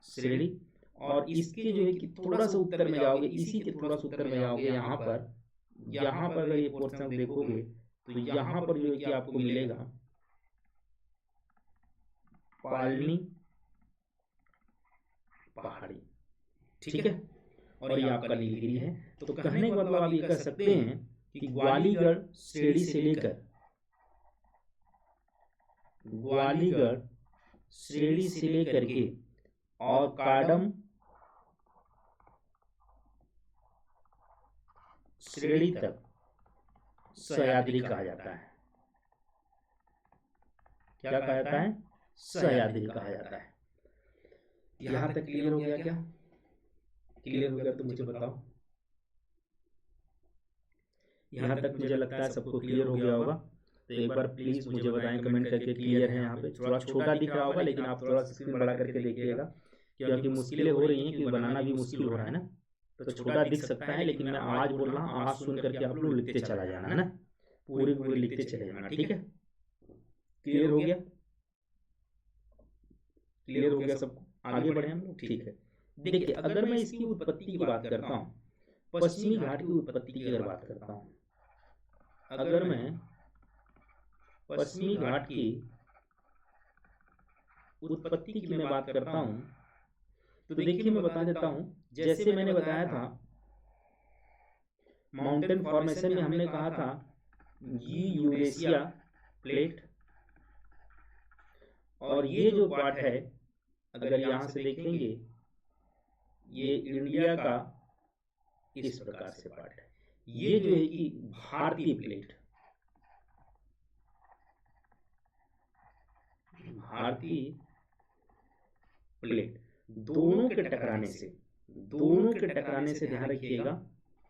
श्रेणी। और इसके जो है कि थोड़ा सा उत्तर में जाओगे, इसी के थोड़ा सा उत्तर में जाओगे, यहाँ पर अगर ये पोर्शन देखोगे तो यहाँ पर जो है कि आपको मिलेगा पालनी पहाड़ी, ठीक है। और ये आपका नीलगिरी है। तो कहने का मतलब आप ये कह सकते हैं कि ग्वालीगढ़ श्रेणी से लेकर, ग्वालीगढ़ श्रेणी से लेकर के और काडम श्रेणी तक सह्याद्री कहा जाता है। क्या कहा जाता है, सह्याद्री कहा जाता है। यहां तक क्लियर हो गया क्या, क्लियर हो गया तो मुझे बताओ। यहाँ तक मुझे लगता है सबको क्लियर हो गया होगा। तो एक बार प्लीज मुझे बताएं कमेंट करके क्लियर है। यहाँ पे थोड़ा छोटा दिख रहा होगा, लेकिन आप थोड़ा स्क्रीन बड़ा करके देखिएगा, क्योंकि मुश्किलें हो रही हैं, क्योंकि बनाना भी मुश्किल हो रहा है ना। तो छोटा दिख सकता है, लेकिन मैं आवाज बोल रहा हूँ, आवाज सुन करके आप लोग लिखते चला जाना है ना, पूरी पूरी लिखते चले जाना, ठीक है। क्लियर हो गया, क्लियर हो गया सबको, आगे बढ़े हम लोग, ठीक है। देखिए, अगर मैं इसकी उत्पत्ति की बात करता हूँ, पश्चिमी घाट की उत्पत्ति की अगर बात करता हूँ, अगर मैं पश्चिमी घाट की उत्पत्ति की मैं बात करता हूं, तो देखिए मैं बता देता हूं, जैसे मैंने बताया था माउंटेन फॉर्मेशन में हमने कहा था ये यूरेशिया प्लेट, और ये जो पार्ट है अगर यहां से देखेंगे ये इंडिया का इस प्रकार से पार्ट है। ये जो है कि भारतीय प्लेट, भारतीय प्लेट, दोनों के टकराने से, दोनों के टकराने से, ध्यान रखिएगा,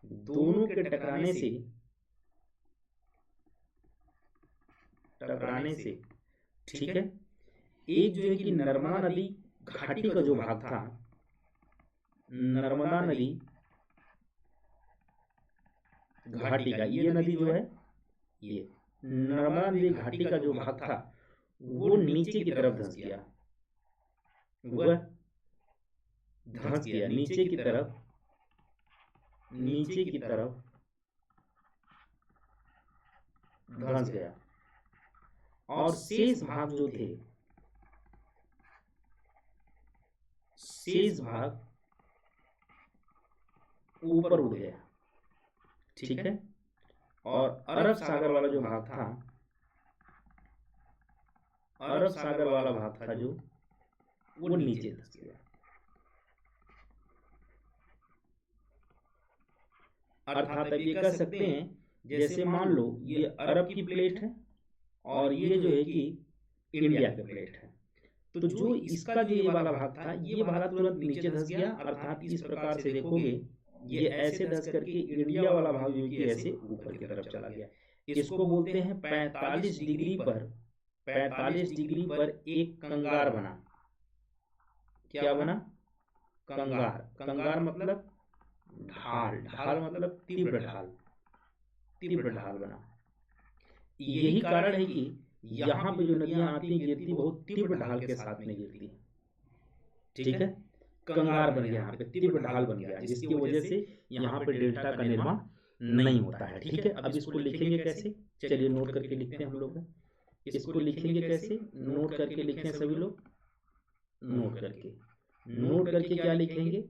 दोनों के टकराने से, टकराने से, ठीक है। एक जो है कि नर्मदा नदी घाटी का जो भाग था, नर्मदा नदी घाटी का, ये नदी जो है, ये नर्मदा नदी घाटी का जो भाग था वो नीचे की तरफ धंस गया, वह धंस गया नीचे की तरफ, नीचे की तरफ धंस गया। और शेष भाग जो थे, शेष भाग ऊपर उड़ गया, ठीक है। और अरब सागर वाला जो भाग था, अरब सागर वाला भाग था जो, वो नीचे धंस गया। अर्थात अब ये कह सकते हैं, जैसे मान लो ये अरब की प्लेट है और ये जो है कि इंडिया की प्लेट है, तो जो इसका जो ये वाला भाग था, ये वाला तुरंत नीचे धंस गया। अर्थात इस प्रकार से देखोगे ये ऐसे धंस करके इंडिया वाला भाग जो कि ऐसे ऊपर की तरफ चला गया। इसको बोलते हैं 45 डिग्री पर, 45 डिग्री पर एक कंगार बना। क्या बना, कंगार। कंगार मतलब ढाल, ढाल मतलब तीव्र ढाल, तीव्र ढाल बना। यही कारण है कि यहाँ पे जो नदियां आती हैं गिरती बहुत तीव्र ढाल के साथ में गिरती है, ठीक है। कंगार बन गया, यहाँ पे तीव्र ढाल बन गया, जिसकी वजह से यहाँ पे डेल्टा का निर्माण नहीं होता है, ठीक है। अब इसको लिखेंगे कैसे, चलिए नोट करके लिखते हैं हम लोग। इसको लिखेंगे कैसे, नोट करके लिखें सभी लोग, नोट करके, नोट करके क्या लिखेंगे,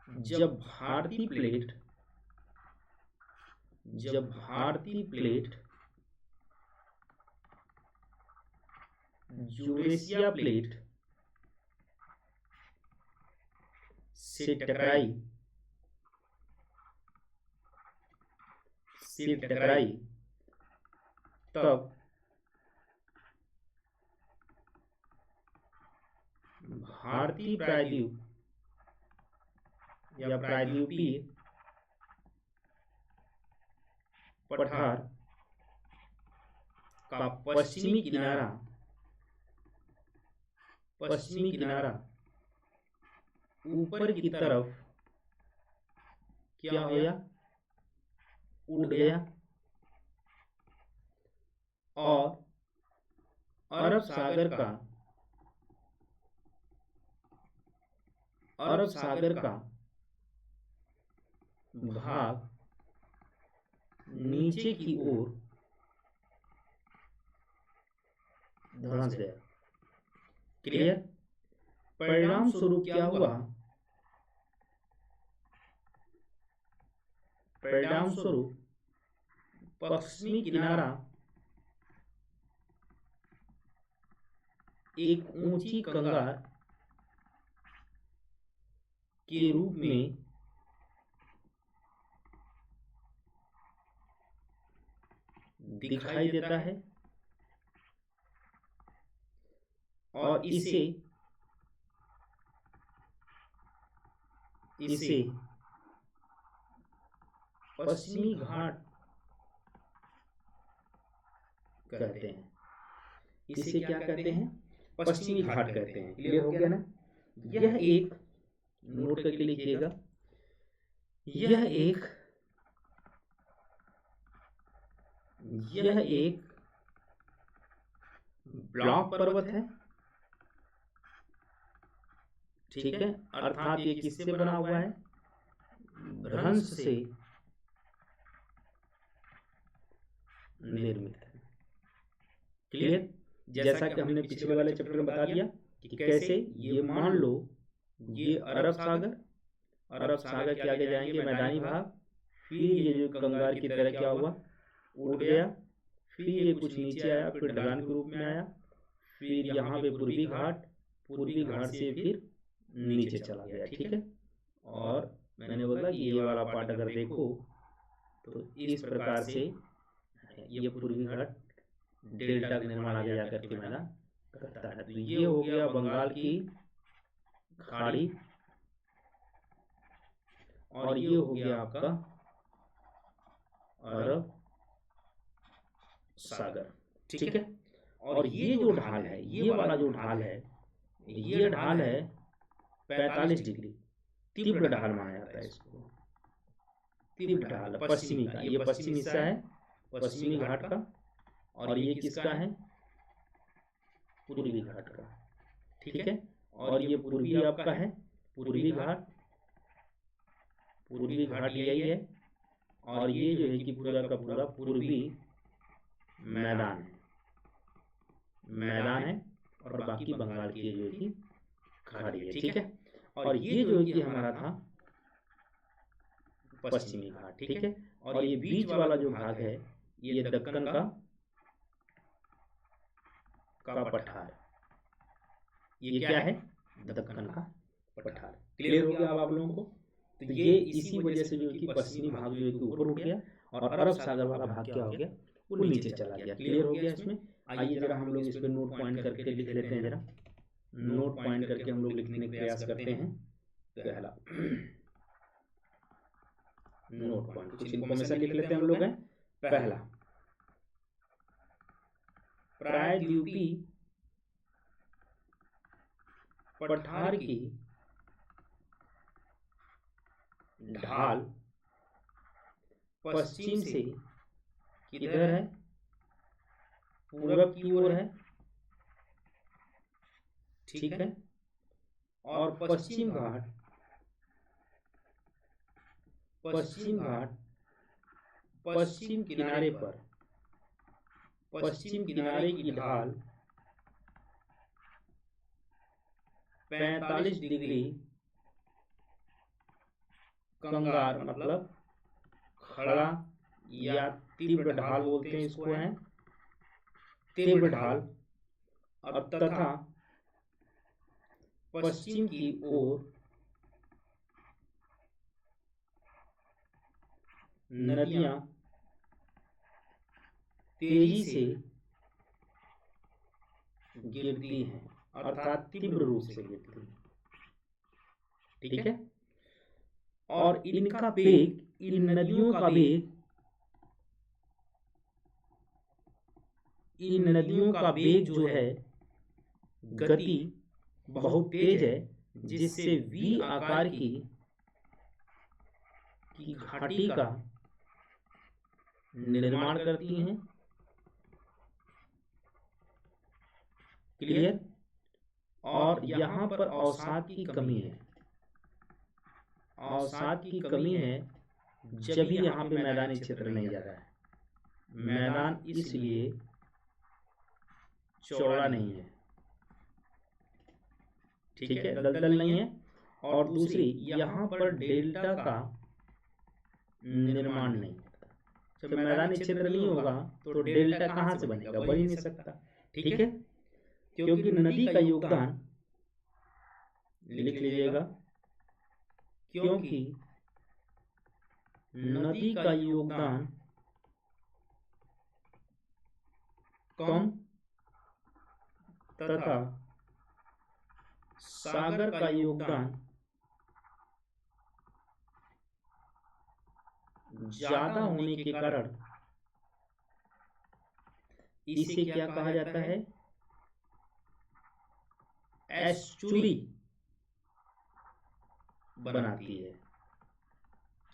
जब भारतीय प्लेट, जब भारतीय प्लेट यूरेशिया प्लेट से टकराई, से टकराई तब भारतीय प्रायद्वीप या प्रायद्वीपीय पठार का पश्चिमी किनारा ऊपर की तरफ क्या हो गया, उठ गया और अरब सागर का भाग नीचे की ओर धंस गया। क्लियर। परिणाम स्वरूप क्या हुआ, परिणाम स्वरूप पश्चिमी किनारा एक ऊंची कंगार के रूप में दिखाई देता है और इसे पश्चिमी घाट कहते हैं। इसे क्या कहते हैं, पश्चिमी घाट कहते हैं। क्लियर हो गया ना। यह एक, नोट करके लिखिएगा, यह एक ब्लॉक पर्वत है। ठीक है, अर्थात ये किससे बना हुआ है, भ्रंश से निर्मित है। क्लियर। जैसा कि हमने पिछले वाले चैप्टर में बता दिया कि कैसे, ये मान लो ये अरब सागर के आगे जाएंगे मैदानी भाग, फिर ये जो कंगार की तरह क्या हुआ, उड़ गया, फिर ये कुछ नीचे आया, फिर ढलान के रूप में आया, फिर यहाँ पे पूर्वी घाट से फिर नीचे चला गया। ठीक है। और मैंने बोला कि ये वाला पार्ट अगर देखो तो इस प्रकार से ये पूर्वी घाट डेल्टा का निर्माण आगे जाकर के मैदान करता है। तो ये हो गया बंगाल की खाड़ी और ये हो गया आपका अरब सागर। ठीक है। और ये जो ढाल है, ये वाला जो ढाल है, ये ढाल है 45 डिग्री, तीव्र ढाल माना जाता है इसको। तीव्र ढाल पश्चिमी का, ये पश्चिमी हिस्सा है पश्चिमी घाट का, और ये किसका है, पूर्वी घाट का। ठीक है। और ये पूर्वी आपका है, पूर्वी घाट यही है। और ये जो है कि पूरा का पूरा पूर्वी मैदान है और बाकी बंगाल की जो है कि खाड़ी है। ठीक है। और ये जो है कि हमारा था पश्चिमी घाट। ठीक है। और ये बीच वाला जो भाग है, ये दक्कन का पठार, ये क्या है, दक्कन का पठार। क्लियर हो गया अब आप लोगों को। तो ये इसी वजह से जो है कि पश्चिमी भाग जो है कि ऊपर उठ गया और अरब सागर वाला भाग क्या हो गया, वो नीचे चला गया। क्लियर हो गया इसमें। आइए जरा हम लोग इस पर नोट पॉइंट करके लिख लेते हैं। जरा नोट पॉइंट करके हम लोग लिखने का प्रयास करते हैं। पहला नोट पॉइंट, कुछ इन्फॉर्मेशन लिख लेते हैं हम लोग। है पहला, प्रायद्वीपी पठार की ढाल पश्चिम से किधर है, पूरब की ओर है। ठीक है। और पश्चिम घाट पश्चिम किनारे पर, पश्चिम किनारे की ढाल 45 डिग्री कंगार मतलब खड़ा या तीव्र ढाल बोलते हैं इसको, है तीव्र ढाल, और तथा पश्चिम की ओर नदियां तेजी से गिरती हैं, अर्थात तीव्र रूप से गिरती हैं। ठीक है। और इनका वेग, इन नदियों का वेग, इन नदियों का वेग जो है, गति बहुत तेज है, जिससे वी आकार की घाटी का निर्माण करती हैं। क्लियर। और यहाँ पर अवसाद की कमी है, अवसाद की कमी है, जब भी यहाँ पे मैदानी क्षेत्र नहीं जा रहा है। मैदान इसलिए चौड़ा नहीं है, ठीक है, दलदल नहीं है। और दूसरी, यहाँ पर डेल्टा का निर्माण नहीं होता। जब मैदानी क्षेत्र नहीं होगा तो डेल्टा कहाँ से बनेगा, बन ही नहीं सकता। ठीक है। क्योंकि नदी का योगदान, लिख लीजिएगा, क्योंकि नदी का योगदान कम तथा सागर का योगदान ज्यादा होने के कारण इसे क्या कहा जाता है, एस्चुरी बनाती है।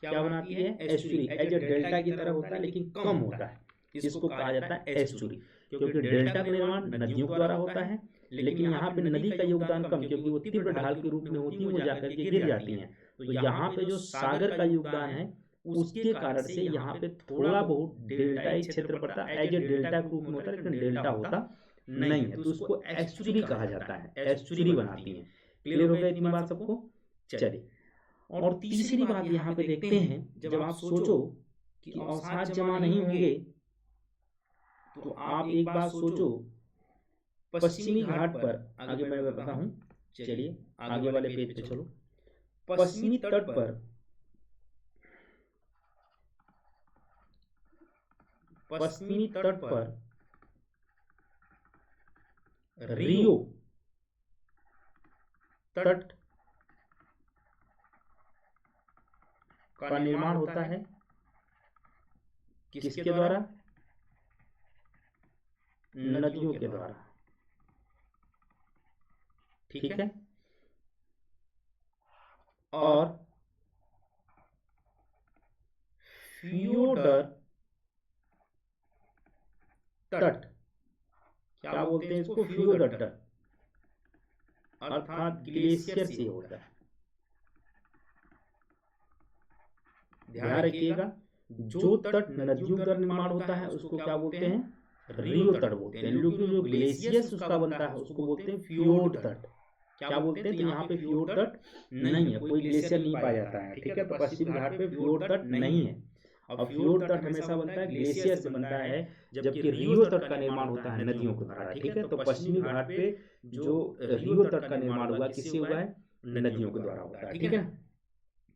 क्या बनाती है, एस्चुरी। एज डेल्टा की तरह होता है लेकिन कम होता है, इसको कहा जाता है एस्चुरी। क्योंकि डेल्टा का निर्माण नदियों के द्वारा होता है, लेकिन यहाँ पे नदी का योगदान कम, क्योंकि वो तीव्र ढाल के रूप में होती है, वो जाकर के गिर जाती हैं। तो यहाँ पे जो सागर का योगदान है, उसके कारण से यहाँ पे थोड़ा बहुत डेल्टाई क्षेत्र पड़ता है। एज ए डेल्टा के रूप में होता है, लेकिन डेल्टा होता नहीं है, तो उसको एस्चुरी कहा जाता है, एस्चुरी बनाती है। क्लियर हो गया इतनी बात सबको। चलिए, और तीसरी बात यहाँ पे देखते हैं, जब आप सोचो कि अवसाद जमा नहीं होंगे, तो आप एक बात सोचो, पश्चिमी घाट पर, आगे मैं बताता हूं, चलिए आगे वाले पेज पे चलो। पश्चिमी तट पर, पश्चिमी तट पर रियो तट का निर्माण होता है। किसके द्वारा, नदियों के द्वारा। ठीक है। और फ्योडर तट, क्या बोलते हैं इसको, फ्योडर तट, अर्थात ग्लेशियर से होता है। ध्यान रखिएगा, जो तट नदियों का निर्माण होता है उसको क्या बोलते हैं, रियो तट बोलते हैं। लेकिन जो ग्लेशियर उसका बनता है उसको बोलते हैं फ्योर्ड तट। क्या बोलते हैं, तो यहाँ पे फ्योर्ड तट नहीं है, कोई ग्लेशियर नहीं पाया जाता है। ठीक है। तो पश्चिम घाट पे फ्योर्ड तट नहीं है, और फ्योर्ड तट हमेशा बनता है ग्लेशियर से बनता है, जबकि रियो तट का निर्माण होता है नदियों के द्वारा। ठीक है। तो पश्चिमी घाट पे जो रियो तट का निर्माण हुआ, किससे हुआ है, नदियों के द्वारा होता है। ठीक है।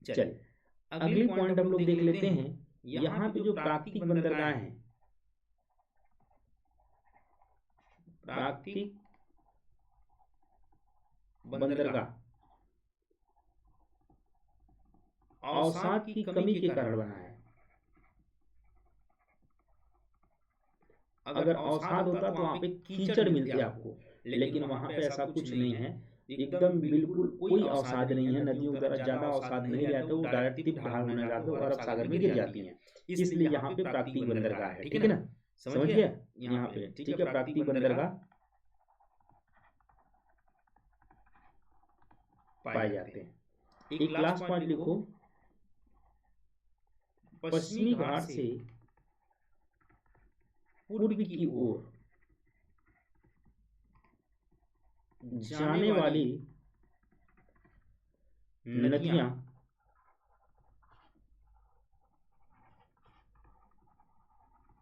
चलिए, अगली पॉइंट हम लोग देख लेते हैं। यहाँ पे जो प्राकृतिक बंदरगाह है, प्राकृतिक बंदरगाह अवसाद की कमी के कारण बना है। अगर अवसाद होता तो वहां पे कीचड़ मिलती आपको, लेकिन वहां पे ऐसा कुछ नहीं है, एकदम बिल्कुल कोई अवसाद नहीं है। नदियों के द्वारा ज्यादा अवसाद नहीं रहता, वो डायरेक्ट तीव्र ढाल होने जाते हैं और अरब सागर में गिर जाती हैं। इसलिए यहाँ पे प्राकृतिक बंदरगाह है। ठीक है ना, समझ गया यहाँ पे। ठीक है, प्राकृतिक बंदरगाह पाए जाते हैं। एक लास्ट पॉइंट लिखो, पश्चिमी घाट से पूर्व की ओर जाने वाली नदियां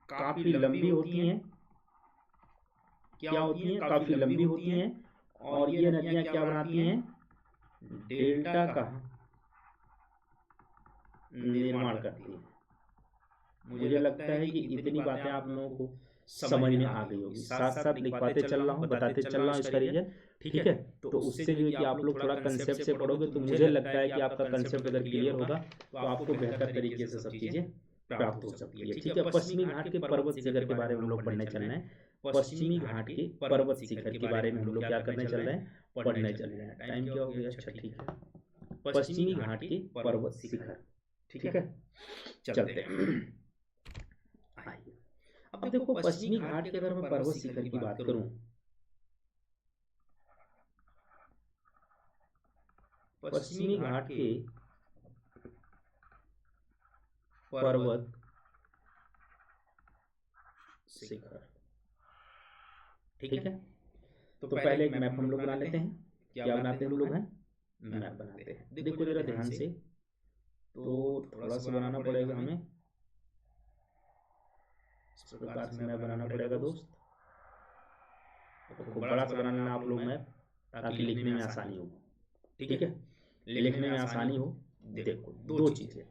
काफी लंबी होती हैं। क्या होती हैं, काफी लंबी होती हैं। और ये नदियां क्या बनाती हैं, डेल्टा का निर्माण करती हैं। मुझे लगता है कि इतनी बातें आप लोगों को समझ में आ गई होगी। साथ साथ लिखवाते चल रहा हूँ, बताते चल रहा हूँ इसका रीजन, ठीक है। तो उससे जो है कि आप लोग थोड़ा कंसेप्ट से पढ़ोगे तो मुझे लगता है कि आपका कंसेप्ट अगर क्लियर होगा तो आपको बेहतर तरीके से सब चीज़ें प्राप्त हो सकती है, ठीक है। पश्चिमी घाट के पर्वत शिखर के बारे में हम लोग पढ़ने चल रहे हैं। पश्चिमी घाट के पर्वत शिखर के बारे में हम लोग क्या करने चल रहे हैं, पढ़ने चल रहे हैं। टाइम क्या हो गया, अच्छा ठीक है। पश्चिमी घाट के पर्वत शिखर, ठीक है, चलते हैं। आइए अब देखो, पश्चिमी घाट के अगर मैं पर्वत शिखर की बात करूं, पश्चिमी घाट के पर्वत शिखर, ठीक है। तो पहले एक मैप हम लोग बना लेते हैं। क्या बनाते हैं हम लोग हैं, मैप बनाते हैं। देखो जरा ध्यान से, तो थोड़ा सा बनाना पड़ेगा हमें, इस प्रकार से मैप बनाना पड़ेगा दोस्त। तो खूब बड़ा सा बना लेना आप लोग मैप, ताकि लिखने में आसानी हो, ठीक है। लिखने में आसानी हो। देखो दो चीजें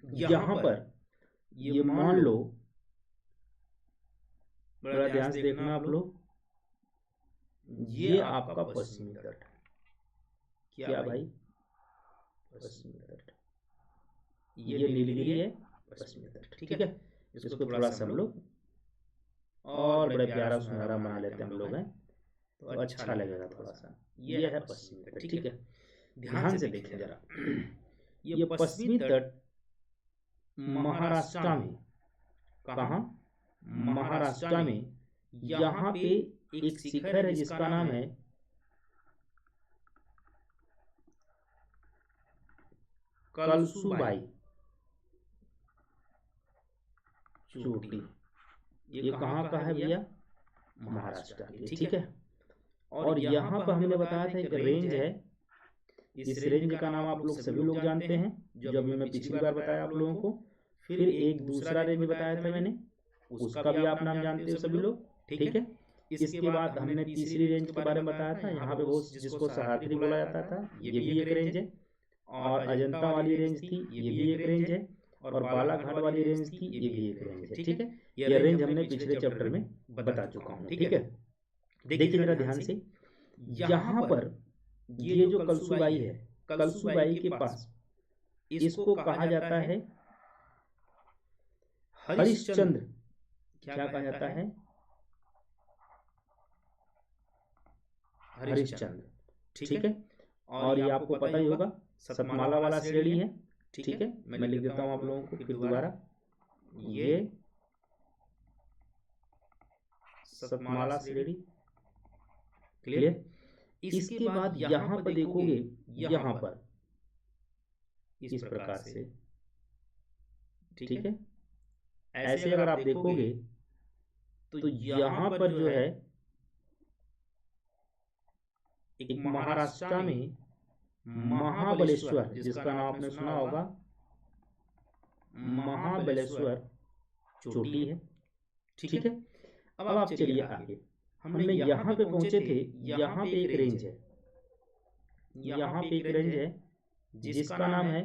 यहाँ पर, ये मान लो, बड़ा ध्यान से देखना आप लोग, ये आपका पश्चिमी तट, क्या भाई, पश्चिमी तट, ये नीलगिरी है, पश्चिमी तट, ठीक है। इसको थोड़ा सा हम लोग और बड़े प्यारा सुनहरा बना लेते हैं हम लोग हैं, तो अच्छा लगेगा थोड़ा सा। ये है पश्चिमी तट, ठीक है। ध्यान से देखिए जरा, ये पश्चिमी तट महाराष्ट्र में, कहाँ, महाराष्ट्र में, यहाँ पे एक शिखर है जिसका नाम है कलसुबाई चोटी। ये कहाँ का है भैया, महाराष्ट्र की, ठीक है। और यहाँ पर हमने बताया था एक रेंज है, इस रेंज का नाम आप लोग सभी लोग जानते हैं, जो अभी मैं पिछली बार बताया आप लोगों को। फिर एक दूसरा रेंज बताया था मैंने, उसका भी आप नाम जानते हो सभी लोग, ठीक है। इसके बाद हमने तीसरी रेंज के बारे में बताया था, यहाँ पे बहुत जिसको सह्याद्री बोला जाता था, ये भी एक रेंज है। और अजंता वाली रेंज थी, ये भी एक रेंज है। और बालाघाट वाली रेंज थी, ये भी एक रेंज है, ठीक है। यह रेंज हमने पिछले चैप्टर में बता चुका हूँ, ठीक है। देखिए जरा ध्यान से, यहाँ पर ये जो कलसुबाई है, कलसुबाई के पास इसको कहा जाता है हरिश्चंद्र, क्या कहा जाता है, हरिश्चंद्र, ठीक है। और ये आपको पता ही होगा सतमाला वाला श्रेणी है, ठीक है। मैं लिख देता हूं आप लोगों को फिर दोबारा, ये सतमाला श्रेणी, क्लियर। इसके बाद यहां पर देखोगे, यहां पर इस प्रकार से, ठीक है। ऐसे अगर आप देखोगे तो यहां पर जो है एक महाराष्ट्र में महाबलेश्वर, जिसका नाम आपने सुना होगा, महाबलेश्वर चोटी है, ठीक है। अब आप चलिए आगे, हमने यहाँ पे पहुंचे थे, यहाँ पे एक रेंज है, यहाँ पे एक रेंज है जिसका नाम है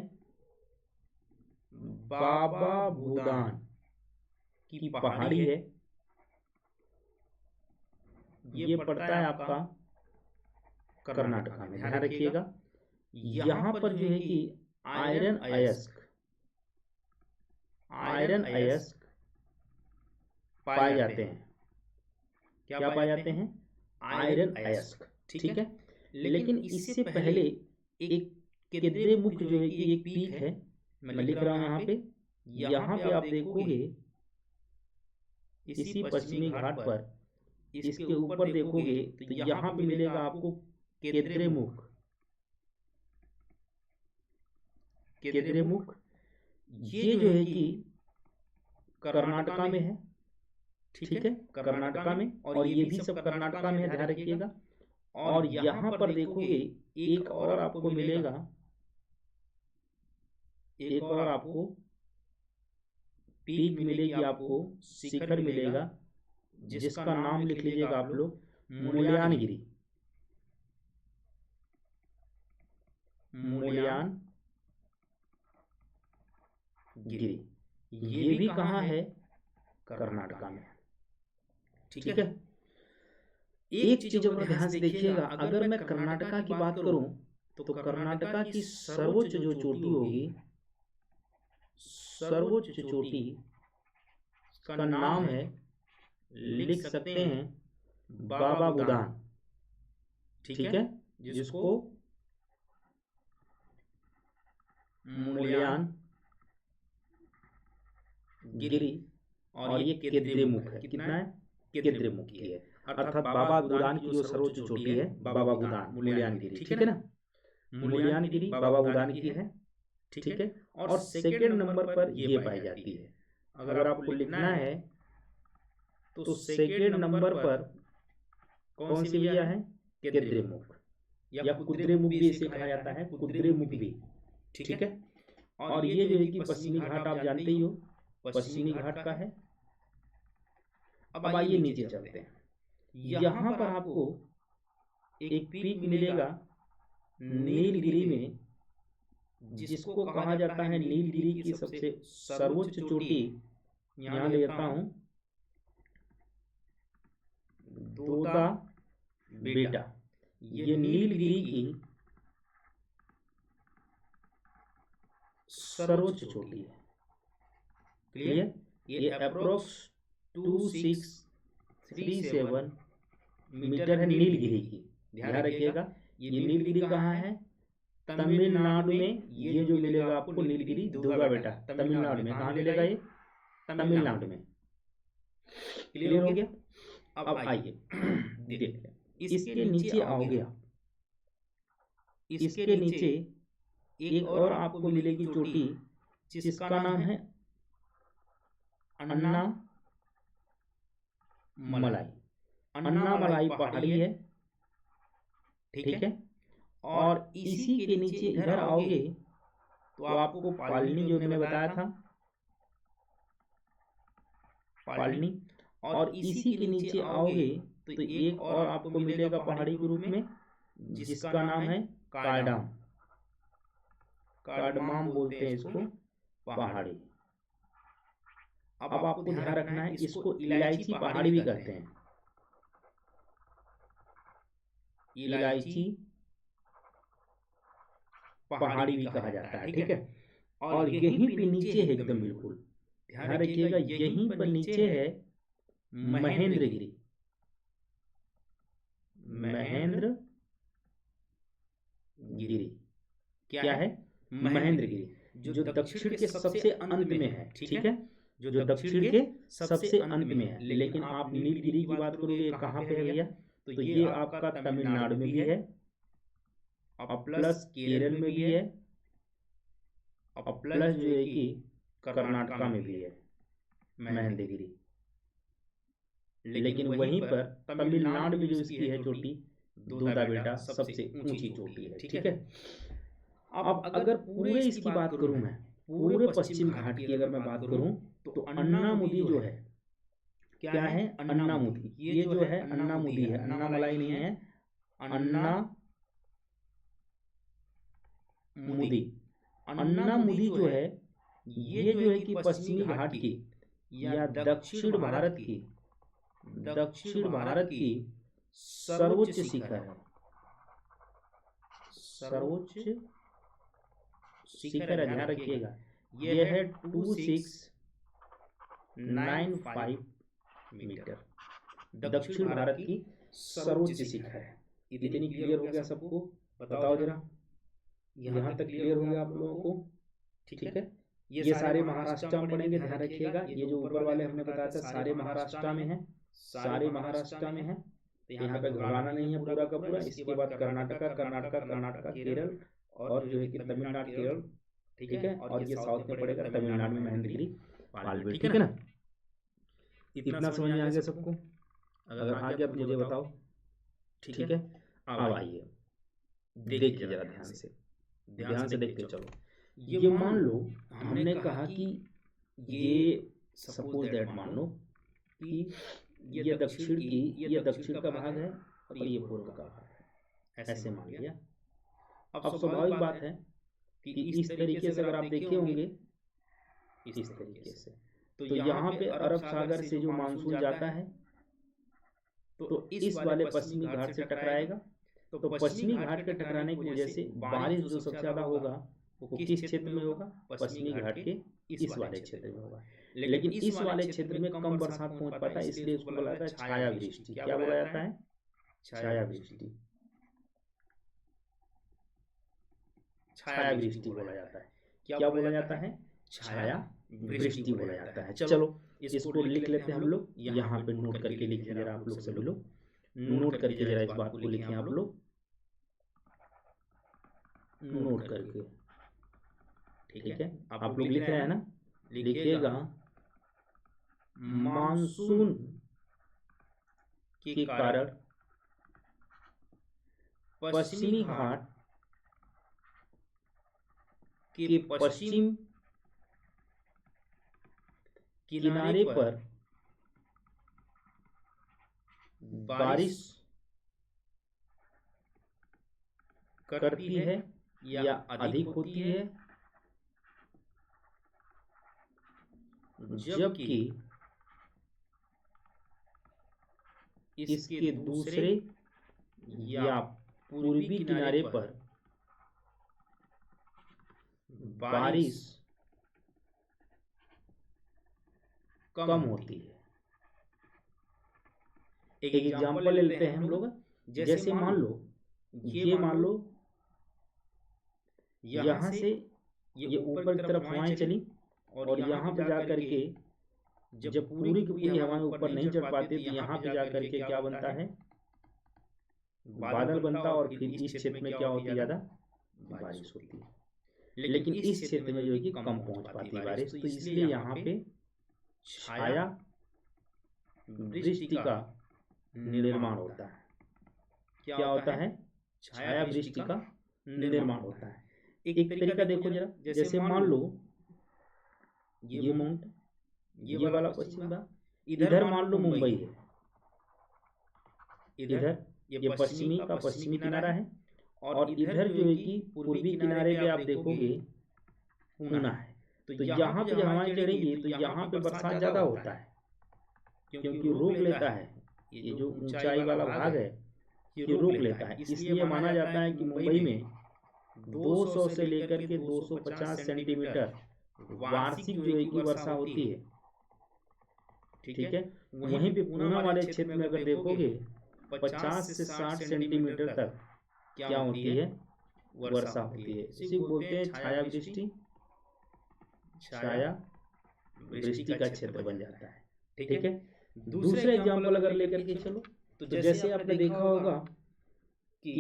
बाबा भूदान की पहाड़ी है। ये पड़ता है आपका कर्नाटका में, ध्यान रखिएगा। यहाँ पर जो है कि आयरन अयस्क, आयरन अयस्क पाए जाते हैं। क्या पाए जाते हैं, आयरन अयस्क, ठीक है। लेकिन इससे पहले एक केद्रे मुख जो है कि एक पीक है, मैं लिख रहा हूं यहाँ पे आप देखोगे, इसी पश्चिमी घाट पर इसके ऊपर देखोगे तो यहाँ पे मिलेगा आपको केद्रे मुख, केद्रे मुख। ये जो है कि कर्नाटका में है, ठीक है, कर्नाटका में। और ये भी सब कर्नाटका में है, ध्यान रखिएगा। और यहाँ पर देखोगे एक और आपको मिलेगा, एक और आपको पीक मिलेगी, आपको शिखर मिलेगा, जिसका नाम लिख लीजिएगा आप लोग, मुल्यानगिरी, मुल्यान गिरी। ये भी कहाँ है, कर्नाटका में, ठीक है। एक चीज और ध्यान से देखिएगा, अगर मैं कर्नाटका की बात करूं तो कर्नाटका की सर्वोच्च जो चोटी होगी, सर्वोच्च चोटी का नाम है, लिख सकते हैं बाबा बुदान, ठीक है, जिसको मुल्यान गिरी, और ये केद्रेमुख है। कितना है? केद्रेमुख की है। अर्थात बाबा बुदान की जो सर्वोच्च चोटी है, बाबा बुदान मुल्यानगिरी, ठीक है ना, मुल्यानगिरी बाबा बुदान की है, ठीक है। और सेकंड नंबर पर ये पाई जाती है। अगर आपको लिखना है तो सेकंड नंबर पर कौन सी भैया है? केद्रेमुख, या कुद्रेमुख भी इसे कहा जाता है, कुद्रेमुख भी, ठीक है। और ये जो है कि पश्चिमी घाट आप जानते ही हो, पश्चिमी घाट का है। अब आइए नीचे चलते हैं। यहाँ पर आपको एक पीक मिलेगा नीलगिरी में, जिसको कहा जाता है नीलगिरी की सबसे सर्वोच्च चोटी। यहाँ लेता हूं दोदा बेटा, ये नीलगिरी की सर्वोच्च चोटी है। क्लियर? ये अप्रोक्स 2637 मीटर है नीलगिरी की। ध्यान रखिएगा, ये नीलगिरी कहाँ है? तमिलनाडु में। ये जो मिलेगा आपको नीलगिरी दोगा बेटा, तमिलनाडु में। कहाँ मिलेगा ये? तमिलनाडु में। क्लियर हो गया? अब आइए देखते हैं, इसके नीचे आओगे आप, इसके नीचे एक और आपको मिलेगी चोटी, जिसका नाम है अन्ना मलाई। अन्ना मलाई पहाड़ी है, ठीक है। और इसी के नीचे इधर आओगे तो आपको पालनी, जो मैंने बताया था, पालनी। और इसी के नीचे आओगे तो एक और आपको मिलेगा पहाड़ी के रूप में, जिसका नाम है कार्डाम, कार्डमाम बोलते हैं इसको, पहाड़ी। अब आपको ध्यान रखना है, इसको इलायची पहाड़ी भी कहते हैं, इलायची पहाड़ी भी कहा जाता है, ठीक है। और यहीं पे नीचे है एकदम, बिल्कुल ध्यान रखिएगा, यहीं पर नीचे है महेंद्रगिरी, महेंद्रगिरी। क्या है? महेंद्रगिरी, जो दक्षिण के सबसे अंत में है, ठीक है, जो दक्षिण के सबसे अंत में है। लेकिन आप नीलगिरी की बात करोगे, कहाँ पे है भैया? तो ये आपका तमिलनाडु में भी है, और प्लस केरल में भी है, और प्लस जो है कि कर्नाटका में भी है महेंद्रगिरी। लेकिन वहीं पर तमिलनाडु में जो इसकी है चोटी, दोदा बेटा, सबसे ऊंची चोटी है, ठीक है। अब अगर पूरे इसकी बात करूं मैं, पूरे पश्चिम घाट की अगर मैं बात करूं, तो अन्नामुदी जो है, क्या है? अन्नामुदी। ये जो है अन्नामुदी है, अन्नामलाई नहीं है, अन्नामुदी। अन्नामुदी जो है, ये जो है कि पश्चिमी घाट की या दक्षिण भारत की सर्वोच्च शिखर है, सर्वोच्च शिखर है। ध्यान रखिएगा, यह है 2695 मीटर, दक्षिण भारत की सर्वोच्च शिखर है। इतनी क्लियर हो गया सबको? बताओ जरा, यहाँ तक क्लियर हो गया आप लोगों को? ठीक है। ये सारे महाराष्ट्र में पढ़ेंगे, ध्यान रखिएगा। ये जो ऊपर वाले हमने बताया था सारे महाराष्ट्र में है, सारे महाराष्ट्र में है, तो यहाँ पे घबराना नहीं है पूरा का पूरा। इसके बाद कर्नाटका, केरल, और जो है कि तमिलनाडु, केरल, ठीक है। और ये साउथ में पड़ेगा, तमिलनाडु में महेंद्रगिरी, पालवेल, ठीक है ना। इतना समझ में आ गया सबको? अगर आ गया तो मुझे बताओ, ठीक है। अब आइए देखिए जरा ध्यान से देखते चलो। ये मान लो हमने कहा कि ये सपोज दैट, मान लो कि ये दक्षिण का भाग है और ये पूर्व का भाग है, ऐसे मान लिया। अब स्वाभाविक बात है कि इस तरीके से अगर आप देखे होंगे, इस तरीके से, तो यहाँ पे अरब सागर से जो मानसून जाता है, तो इस वाले पश्चिमी घाट से टकराएगा। तो पश्चिमी घाट के टकराने की वजह से बारिश जो सबसे ज्यादा होगा वो किस क्षेत्र में होगा? पश्चिमी घाट के इस वाले क्षेत्र में होगा। लेकिन इस वाले क्षेत्र में कम बरसात पहुंच पाता है, इसलिए उसको बोला जाता है छाया वृष्टि। क्या बोला जाता है? छाया वृष्टि। छाया वृष्टि बोला जाता है। क्या बोला जाता है? छाया वृष्टि बोला जाता है। चलो इसको लिख लेते हैं हम लोग, यहाँ पे नोट करके लिखिए जरा आप लोग सभी लोग, नोट करके जरा इस बात को लिखिए आप लोग, नोट करके। ठीक है, आप लोग लिख रहे हैं ना? लिखिएगा मानसून के कारण पश्चिमी घाट के पश्चिम किनारे पर बारिश करती है या अधिक होती है, जबकि इसके दूसरे या पूर्वी किनारे पर बारिश कम होती है। एक एग्जांपल ले लेते हैं हम लोग, जैसे मान लो यहाँ से ये ऊपर की तरफ हवाएं चली और यहाँ पे जाकर के जब पूरी की पूरी हवाएं ऊपर नहीं चढ़ पाती तो यहाँ पे जाकर के क्या बनता है? बादल बनता, और फिर इस क्षेत्र में क्या होती है? ज्यादा बारिश होती है। लेकिन इस क्षेत्र में जो है कि कम पहुंच पाती है बारिश, तो इसलिए यहाँ पे छाया वृष्टि का निर्माण होता है। क्या होता है? छाया वृष्टि का निर्माण होता है। एक तरीका देखो जरा, जैसे मान लो ये माउंट, ये वाला पश्चिम भाग, इधर मान लो मुंबई है, इधर ये पश्चिमी का पश्चिमी किनारा है, और इधर जो है कि पूर्वी किनारे पे आप देखोगे पूना है। तो यहाँ पे जब हवाएं चढ़ेंगी तो यहाँ पे बरसात ज्यादा होता है, क्योंकि रोक लेता है, ये जो ऊंचाई वाला भाग है ये रोक लेता है। इसलिए माना जाता है कि मुंबई में 200 से लेकर के 250 सेंटीमीटर वार्षिक जो है कि वर्षा होती है। ठीक है, वहीं पे पूना वाले क्षेत्र में अगर देखोगे 50 से 60 सेंटीमीटर तक क्या होती है? वर्षा होती है। इसी को बोलते हैं छाया वृष्टि। छाया वृष्टि का क्षेत्र बन जाता है। ठीक है, दूसरा एग्जाम्पल अगर लेकर के चलो, तो जैसे आपने देखा होगा कि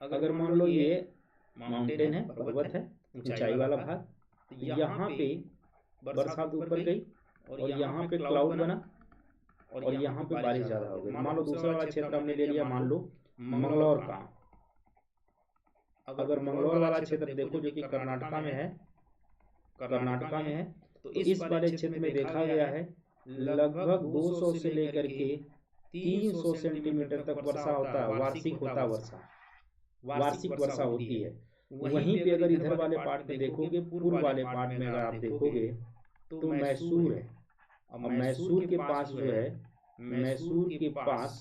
अगर मान लो ये माउंटेन है, पर्वत है, ऊंचाई वाला भाग, तो यहाँ पे बरसात ऊपर गई और यहाँ पे क्लाउड बना और यहाँ पे बारिश ज्यादा हो गई। मान लो दूसरा वाला क्षेत्र हमने ले लिया, मान लो मंगलौर का। अगर मंगलौर वाला क्षेत्र देखो जो कि कर्नाटका में है, तो इस वाले क्षेत्र में देखा गया है लगभग 200 से लेकर के 300 सेंटीमीटर तक वर्षा होता है, वार्षिक वर्षा होती है। वहीं पे अगर इधर वाले पार्ट में देखोगे, पूर्व वाले पार्ट में अगर आप देखोगे तो मैसूर है। अब मैसूर के पास जो है, मैसूर के पास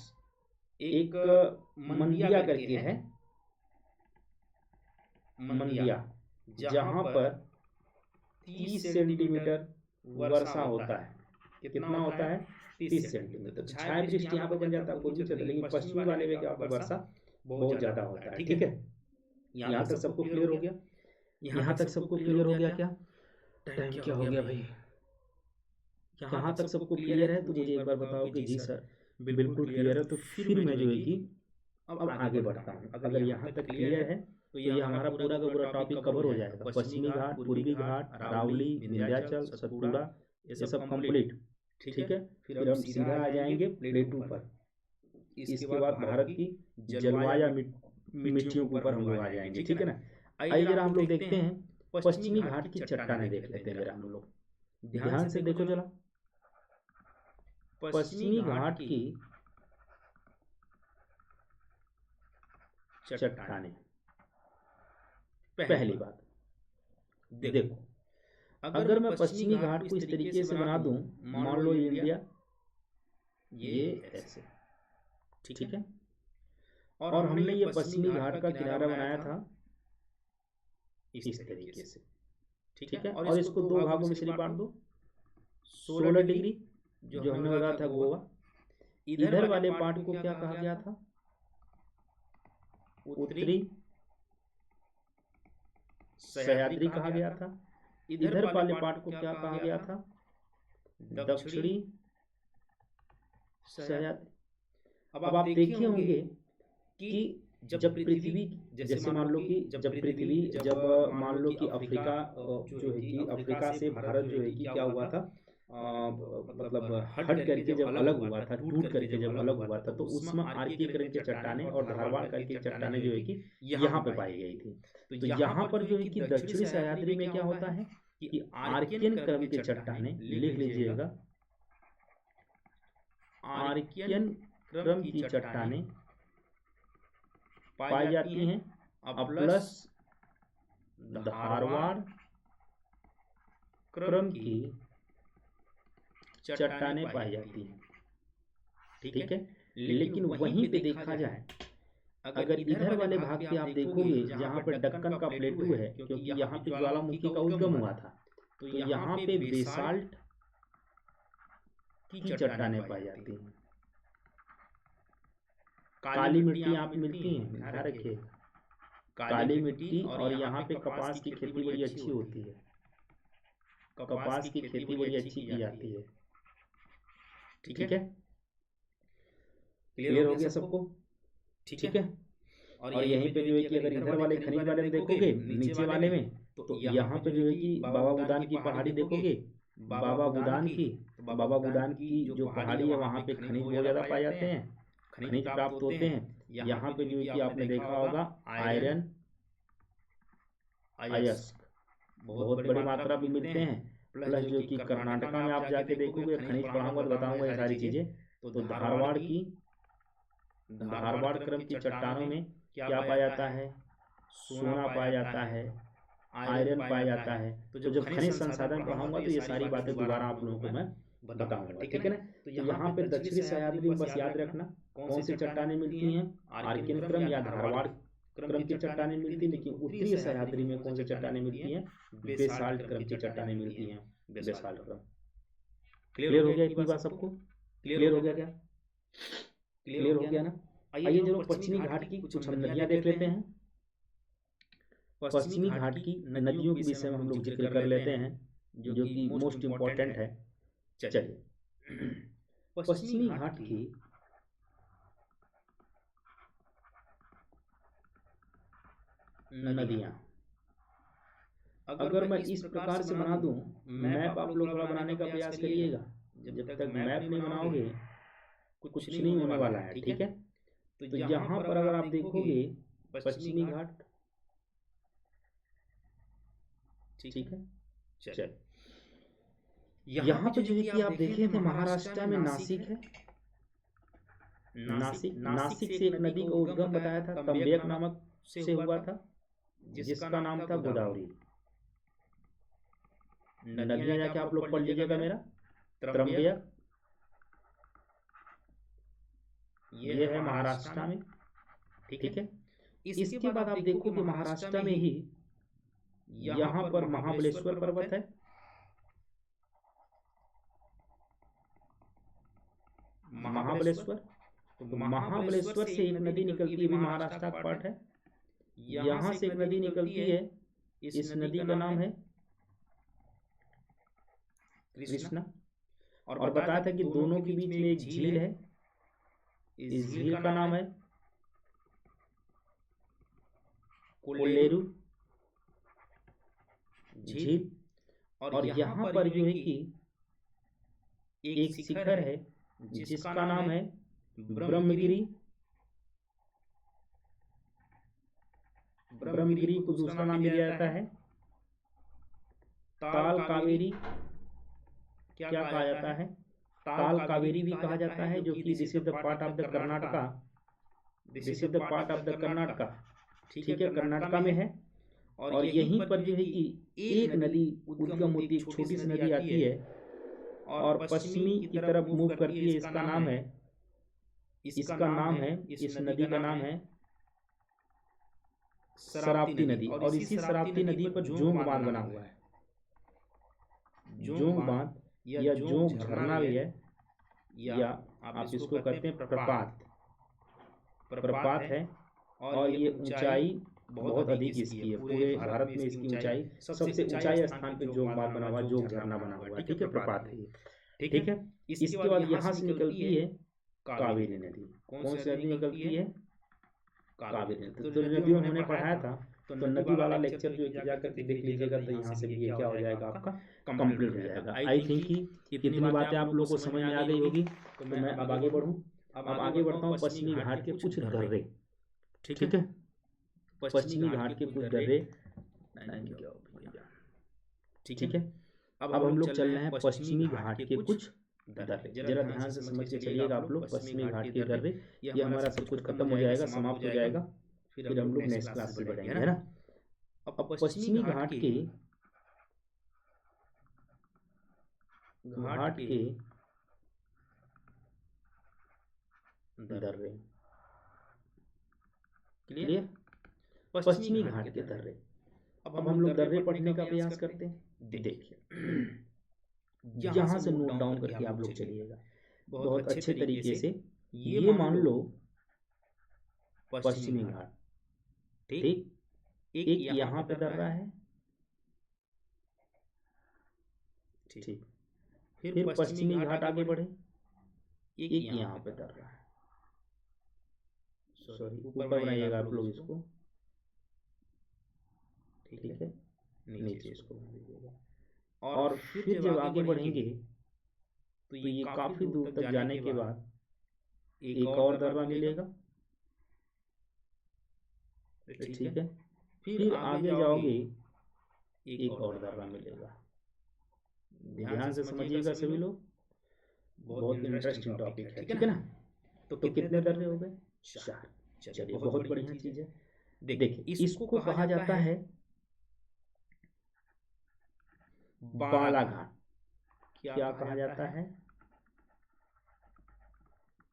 एक मंदिया करके है, मंदिया, जहां पर 30 सेंटीमीटर वर्षा होता है। कितना होता है? 30 सेंटीमीटर। छाया वृष्टि यहाँ पर बन जाता है, कोई भी क्षेत्र, लेकिन पश्चिमी वाले में क्या होता है? वर्षा बहुत ज्यादा होता है। ठीक है, यहाँ तक सबको क्लियर हो गया? यहाँ तक सबको क्लियर हो गया? क्या टाइम क्या हो गया भाई? यहाँ तक सबको क्लियर है? तो मुझे एक बार बताओ कि जी सर बिल्कुल क्लियर है। तो फिर मैं जो है कि अब आगे बढ़ता हूँ। अगर यहाँ तक क्लियर है तो ये हमारा पूरा का पूरा टॉपिक कवर हो जाएगा। पश्चिमी घाट, पूर्वी घाट, अरावली, विंध्याचल, सतपुड़ा, ये सब कंप्लीट। ठीक है, फिर हम सीधा आ जाएंगे प्लेटू पर। इसके बाद भारत की जलवायु मिट्टियों के ऊपर हम लोग आ जाएंगे। ठीक है ना, आइए जरा हम लोग देखते हैं पश्चिमी घाट की चट्टानें देख लेते हैं जरा हम लोग, ध्यान से देखो जरा। पश्चिमी घाट की चट्टानें, पहली बात देखो, अगर मैं पश्चिमी घाट को इस तरीके से बना दूं, मान लो इंडिया ये ऐसे, ठीक है। और हमने ये पश्चिमी घाट का किनारा बनाया था इस तरीके से, ठीक है। और इसको दो भागों में से बांट दो। 16 डिग्री जो हमने बताया था गोवा, इधर वाले पार्ट को क्या कहा गया था? उत्तरी सह्याद्री कहा गया था। इधर वाले पार्ट को क्या कहा गया था? दक्षिणी सह्याद्री। अब आप देखे होंगे कि जब पृथ्वी, जैसे मान लो कि जब मान लो कि अफ्रीका जो है कि अफ्रीका से भारत जो है कि क्या हुआ था, मतलब हट करके जब अलग हुआ था, टूट करके जब अलग हुआ था, तो उसमें आर्कियन की चट्टानें और धारवाड़ करके चट्टानें जो है कि यहाँ पे पाई गई थी। तो यहाँ पर जो है कि दक्षिणी सह्याद्री में क्या होता है कि आर्कियन क्रम की चट्टानें, लिख लीजिएगा, आर्कियन क्रम की चट्टानें पाई जाती हैं, प्लस धारवाड़ क्रम की चट्टानें पाई जाती हैं, ठीक है। लेकिन वहीं पे देखा जाए, अगर इधर वाले भाग पे आप देखोगे जहाँ पे दक्कन का प्लेटू है, क्योंकि यहाँ पे ज्वालामुखी का उद्गम हुआ था, तो यहाँ पे बेसाल्ट की चट्टानें पाई जाती हैं। काली मिट्टी यहाँ पे मिलती है, ध्यान रखिए, काली मिट्टी। और यहाँ पे कपास की खेती बड़ी अच्छी होती है, कपास की खेती बड़ी अच्छी की जाती है, ठीक है। क्लियर हो गया सबको? ठीक है। और यहीं पे जो है कि अगर इधर वाले खनिज वाले में देखोगे, नीचे वाले में, तो यहाँ पे जो है कि बाबा बुदान की पहाड़ी देखोगे, बाबा बुदान की जो पहाड़ी है वहाँ पे खनिज बहुत ज्यादा पाए जाते हैं, खनिज प्राप्त होते हैं। यहाँ पे जो है कि आपने देखा होगा आयरन, अयस्क बहुत बड़ी मात्रा में मिलते हैं। प्लस जो कि कर्नाटका में आप जाके देखोगे, खनिज पढ़ाऊंगा तो बताऊंगा ये सारी चीजें। तो धारवाड़ क्रम की चट्टानों में क्या पाया जाता है? सोना पाया जाता है, आयरन पाया जाता है। तो जब खनिज संसाधन पढ़ाऊंगा तो ये सारी बातें दोबारा आप लोगों को मैं बताऊंगा, ठीक है ना। तो यहाँ पे दक्षिणी सह्याद्री में बस याद रखना कौन सी चट्टानें मिलती हैं, आर्कियन क्रम या धारवाड़ क्रम की चट्टानें मिलती हैं। लेकिन उत्तरी सह्याद्री में कौन सी चट्टानें मिलती हैं? बेसाल्ट क्रम की चट्टानें मिलती हैं, बेसाल्ट क्रम। क्लियर हो गया इतनी बात सबको? क्लियर हो गया क्या? क्लियर हो गया ना? आइए चलो पश्चिमी घाट की कुछ हम नदियां देख लेते हैं। पश्चिमी घाट की नदियों के विषय में हम लोग जिक्र कर लेते हैं, जो कि मोस्ट इम्पोर्टेंट है। चलिए, पश्चिमी घाट की नदियां अगर मैं इस प्रकार से बना दूं, मैप आप लोग थोड़ा बनाने का प्रयास करिएगा। जब तक मैप नहीं बनाओगे कुछ नहीं होने वाला है, ठीक है। तो यहाँ पर अगर आप देखोगे पश्चिमी घाट, ठीक है। चल, यहाँ पे जो है कि आप देखें थे महाराष्ट्र में नासिक है, नासिक से एक नदी का उद्गम बताया था, तंबेक नामक से हुआ था, जिसका नाम था गोदावरी। नदियां जाके आप लोग पढ़ लीजिएगा मेरा, त्रंबक, ये है महाराष्ट्र में, ठीक है। इसके बाद आप देखोगे महाराष्ट्र में ही यहाँ पर महाबलेश्वर पर्वत है, महाबलेश्वर। तो महाबलेश्वर से एक नदी निकलती है, भी महाराष्ट्र का पार्ट है। यहाँ से एक नदी निकलती है, इस नदी का नाम है कृष्णा। और बताया था कि दोनों के बीच में एक झील है, इस झील का नाम है कोल्लेरू झील। और यहाँ पर जो है कि एक शिखर है जिसका नाम है ब्रह्मगिरी। ब्रह्मगिरी को दूसरा नाम दिया जाता है ताल कावेरी। क्या कहा जाता है? ताल कावेरी भी कहा जाता है, जो कि this is the part of the Karnataka, this is the part of the Karnataka, ठीक है, कर्नाटका में है। और यहीं पर जो है कि एक नदी उद्गम होती है, एक छोटी सी नदी आती है और पश्चिमी की तरफ मूव करती है, इसका नाम है इसका नाम है, इस नदी का नाम है शरावती नदी, और इसी शरावती नदी पर जोंग बांध बना हुआ है। जोंग बांध या जोंग झरना भी है, या आप इसको कहते हैं प्रपात। प्रपात है, और ये ऊंचाई बहुत अधिक इसकी है। पूरे भारत में इसकी ऊंचाई, सबसे ऊंचाई स्थान पे जोग बांध बना हुआ, जोग झरना बना हुआ है, ठीक है, प्रपात है ये, ठीक है। इसके बाद यहाँ से निकलती है कावेरी नदी। कौन सी नदी निकलती है? कावेरी नदी। तो नदियों में हमने पढ़ाया था, तो नदी वाला लेक्चर जो है जाकर के देख लीजिएगा, तो यहाँ से भी ये क्या हो जाएगा, आपका कंप्लीट हो जाएगा। आई थिंक कि इतनी बातें आप लोगों को समझ में आ गई होगी। तो मैं अब आगे बढ़ूँ, अब आगे बढ़ता हूँ पश्चिमी घाट के कुछ दर्रे, ठीक है। पश्चिमी घाट के कुछ दर्रे, ठीक है। अब हम लोग चल रहे हैं पश्चिमी घाट के कुछ दर्रे। जरा ध्यान से समझ के चलिएगा आप लोग। पश्चिमी घाट के दर्रे, ये हमारा सब कुछ खत्म हो जाएगा, समाप्त हो जाएगा, फिर हम लोग नेक्स्ट क्लास से बढ़ेंगे, है ना। अब पश्चिमी घाट के दर्रे, क्लियर? पश्चिमी घाट के दर्रे। अब हम लोग दर्रे पढ़ने का प्रयास करते हैं। देखिए, यहाँ से नोट डाउन करके आप लोग चलिएगा बहुत अच्छे तरीके से। ये मान लो पश्चिमी घाट, ठीक, एक यहाँ पे दर्रा है, ठीक, फिर पश्चिमी घाट आगे बढ़े, एक यहाँ पे दर्रा है, सॉरी ऊपर बनाइएगा आप लोग इसको, ठीक है, नीचे इसको बना दीजिएगा। और फिर जब आगे बढ़ेंगे तो ये काफी दूर तक जाने के बाद एक और दर्रा मिलेगा, ठीक है। फिर आगे जाओगे एक और दर्रा मिलेगा। ध्यान से समझिएगा सभी लोग, बहुत इंटरेस्टिंग टॉपिक है, ठीक है ना। तो कितने दर्रे हो गए? 4। चलिए, बहुत बढ़िया चीज है। देखिए, इसको कहा जाता है बालाघाट। क्या कहा जाता है?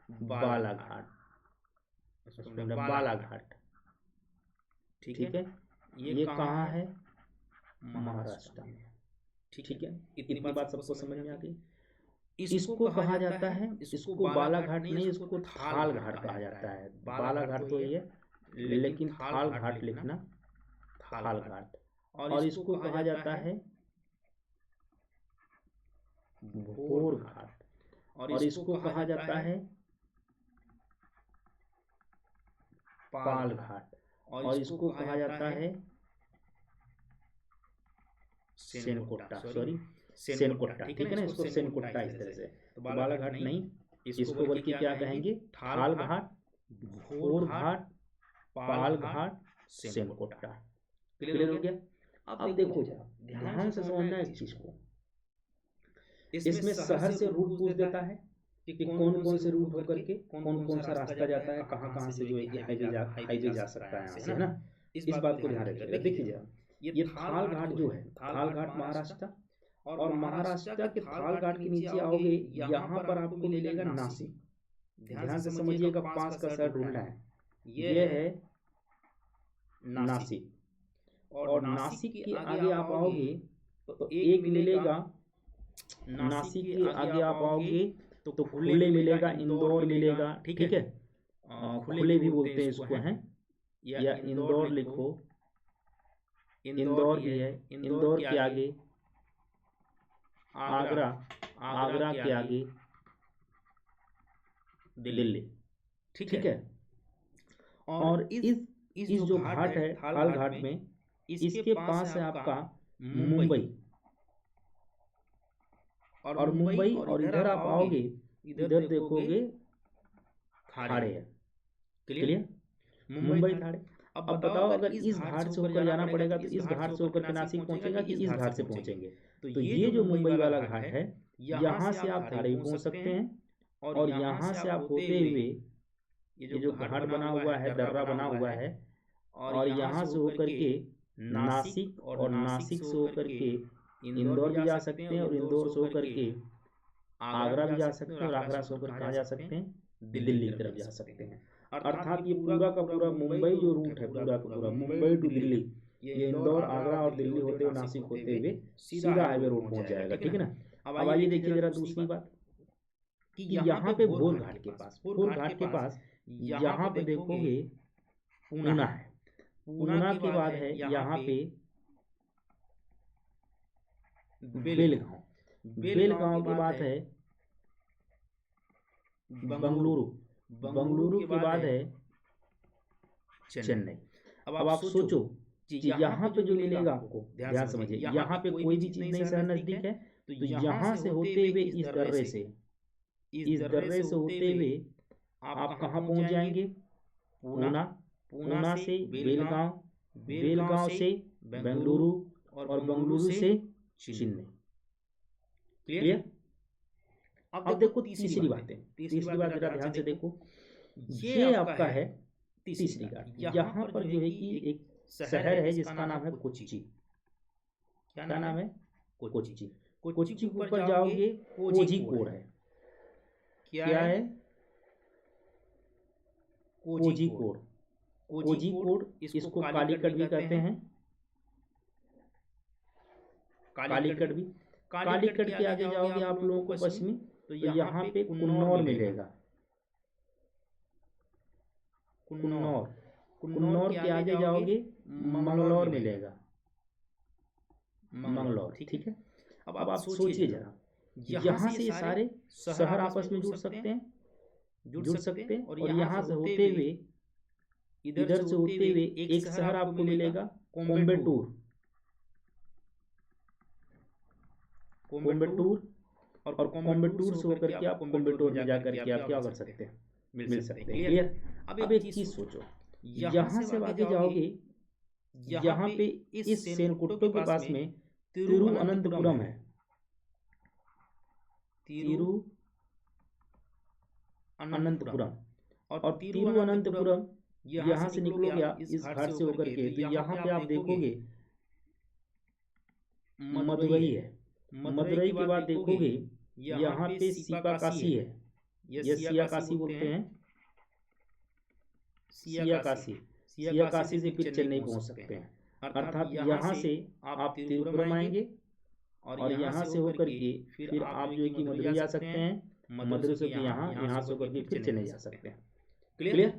बालाघाट, बालाघाट, ठीक है। ये कहाँ है? महाराष्ट्र में, ठीक है। इतनी बात सबको समझ में आ गई। इसको कहा जाता है, इसको बालाघाट नहीं, इसको थाल घाट कहा जाता है। बालाघाट तो ये, लेकिन थाल घाट लिखना, थाल घाट। और इसको कहा जाता है भोर घाट, और इसको कहा जाता है पाल घाट, और इसको कहा जाता है सेनकोट्टा, सॉरी सेनकोट्टा, ठीक है ना। इसको सेनकोट्टा इस तरह से, तो बालाघाट नहीं, इसको बल्कि क्या कहेंगे? थाल घाट, भोर घाट, पाल घाट, सेनकोट्टा। क्लियर हो गया? अब देखो जरा ध्यान से समझना इस चीज को। इसमें शहर से रूट पूछ देता है कि कौन कौन से रूट होकर के कौन कौन सा रास्ता जाता है, कहाँ कहाँ से जो है कि हाईवे जा सकता है यहाँ से, है ना। इस बात को ध्यान रखिएगा। देखिए जरा, ये थाल घाट जो है, थाल घाट महाराष्ट्र, और महाराष्ट्र के थाल घाट के नीचे आओगे, यहाँ पर आपको मिलेगा नासिक। ध्यान से समझिएगा, 5 का शहर ढूंढना है। ये है नासिक, और नासिक के आगे आप आओगे तो एक मिलेगा, नासिक के आगे आप आओगे तो खुले मिलेगा, इंदौर मिलेगा, ठीक है। खुले भी बोलते हैं इसको, हैं, या इंदौर लिखो, इंदौर भी है। इंदौर के आगे आगरा, आगरा के आगे दिल्ली, ठीक है। और इस जो घाट है थाल घाट में, इसके पास है आपका मुंबई, और मुंबई, और इधर आप आओगे, इधर देखोगे थाड़े है। क्लियर? मुंबई थाड़े। अब बताओ, अगर इस घाट से होकर जाना पड़ेगा तो इस घाट से होकर के नासिक पहुंचेगा कि इस घाट से पहुंचेंगे? तो ये जो मुंबई वाला घाट है, यहाँ से आप थाड़े भी पहुंच सकते हैं, और यहाँ से आप होते हुए ये जो घाट बना हुआ है, दर्रा बना हुआ है, और यहाँ से होकर के नासिक, और नासिक से होकर के इंदौर भी जा सकते हैं, और इंदौर से होकर के आगरा भी जा सकते हैं, और आगरा से होकर कहाँ जा सकते हैं? दिल्ली की तरफ जा सकते हैं। अर्थात ये पूरा का पूरा मुंबई जो रूट है, पूरा का पूरा मुंबई टू दिल्ली, ये इंदौर, आगरा और दिल्ली होते हुए, नासिक होते हुए सीधा हाईवे रोड पहुंच जाएगा। ठीक है ना। अब आइए देखिए जरा दूसरी बात कि यहाँ पे भोर घाट के पास, भोर घाट के पास यहाँ पे देखोगे पूना है, पूना के बाद है यहाँ पे बेलगांव, बेलगांव के बाद है बंगलुरु, बंगलुरु के बाद है चेन्नई। अब आप सोचो कि यहाँ पे जो मिलेगा आपको, ध्यान समझिए, यहाँ पे कोई भी चीज नहीं शहर नजदीक है, तो यहाँ से होते हुए इस दर्रे से, इस दर्रे से होते हुए आप कहाँ पहुंच जाएंगे? पूना, पूना से बेलगांव, बेलगांव से बेंगलुरु और बेंगलुरु से चेन्नई। क्लियर। अब देखो तीसरी बात है, तीसरी बात जरा ध्यान से देखो, ये आपका है तीसरी घाट। यहाँ पर जो है कि एक शहर है जिसका नाम है कोच्चि। क्या नाम है? कोच्चि। कोच्चि के ऊपर जाओगे कोझिकोड है। क्या है? कोझिकोड। कोझिकोड, इसको कालीकट भी कहते हैं, कालीकट भी। कालीकट के आगे जाओगे आप लोगों को पश्चिमी, तो यहाँ पे कुन्नौर मिलेगा। कुन्नौर, कुन्नौर के आगे जाओगे मंगलौर मिलेगा, मंगलौर। ठीक है। अब आप सोचिए जरा, यहाँ से ये सारे शहर आपस में जुड़ सकते हैं, जुड़ सकते हैं, और यहाँ से होते हुए, इधर से होते हुए एक शहर आपको मिलेगा कोयम्बटूर, कोयम्बटूर, और कोयम्बटूर से होकर के आप कोयम्बटूर में जाकर के आप क्या कर सकते हैं? मिल सकते हैं। क्लियर। अब एक चीज सोचो, यहाँ से आगे जाओगे, यहाँ पे इस सेनकुट्टो के पास में तिरुवनंतपुरम है, तिरुवनंतपुरम, और तिरुवनंतपुरम यहाँ से निकलोगे आप इस घाट से होकर के, तो यहाँ पे आप देखोगे मदुरई है। मदुरई के बाद देखोगे यहाँ पे सियाकाशी है, ये सियाकाशी बोलते हैं, सियाकाशी। सियाकाशी से फिर चेन्नई पहुंच सकते हैं। अर्थात यहाँ से आप तिरुपुरम आएंगे, और यहाँ से होकर के फिर आप जो है कि मदुरई आ सकते हैं, मदुरई से यहाँ, यहाँ से होकर के फिर चेन्नई जा सकते हैं। क्लियर।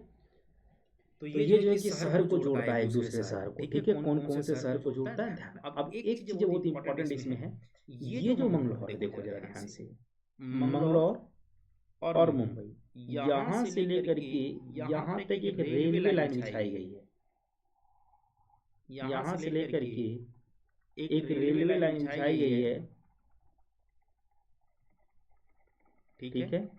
तो ये जो है कि शहर को जोड़ता है एक दूसरे शहर को। ठीक है। कौन कौन से शहर को जोड़ता है, ध्यान। अब एक चीज बहुत इंपॉर्टेंट इसमें है, ये जो मंगलौर है, देखो जरा ध्यान से, मंगलौर और मुंबई, यहाँ से लेकर के यहाँ तक एक रेलवे लाइन बिछाई गई है। यहाँ से लेकर के एक रेलवे लाइन बिछाई गई है। ठीक है।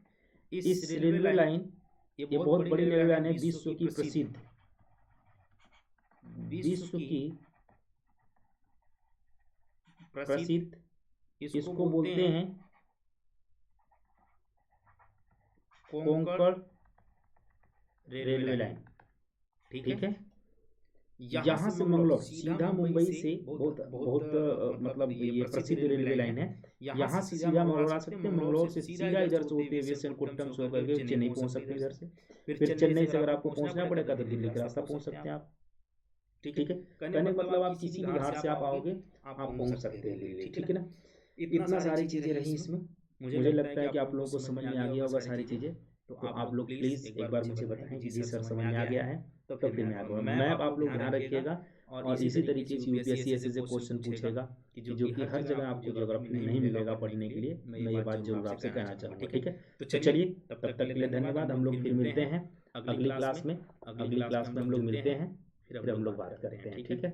इस रेलवे लाइन, ये बहुत बड़ी रेलवे लाइन है, विश्व की प्रसिद्ध, विश्व की प्रसिद्ध, इसको बोलते हैं कोंकण रेलवे लाइन। ठीक है। यहाँ से मंगलौर सीधा मुंबई से बहुत मतलब ये प्रसिद्ध रेलवे लाइन है। यहाँ से सीधा मंगलौर आ सकते हैं, मंगलौर से सीधा इधर से होते हुए सेनकुट्टम से होकर के चेन्नई पहुंच सकते हैं इधर से। फिर चेन्नई से अगर आपको पहुंचना पड़ेगा तो दिल्ली का रास्ता पहुंच सकते हैं आप। ठीक है। कहने का मतलब आप किसी भी घाट से आप आओगे, आप पहुंच सकते हैं दिल्ली। ठीक है ना। इतना सारी चीजें रही इसमें, मुझे लगता है कि आप लोगों को समझ में आ गया होगा सारी चीजें। तो आप लोग प्लीज एक बार मुझे बताएं कि जी सर समझ में आ गया है, तो फिर मैं आगे मैप आप लोग ध्यान रखिएगा। और इसी तरीके से यूपीएससी ऐसे क्वेश्चन पूछेगा कि जो कि हर जगह आपको ज्योग्राफी में नहीं मिलेगा पढ़ने के लिए। मैं ये बात जरूर आपसे कहना चाहूँगा। ठीक है। तो चलिए तब तक के लिए धन्यवाद। हम लोग फिर मिलते हैं अगली क्लास में। अगली क्लास में हम लोग मिलते हैं, फिर हम लोग बात करते हैं। ठीक है।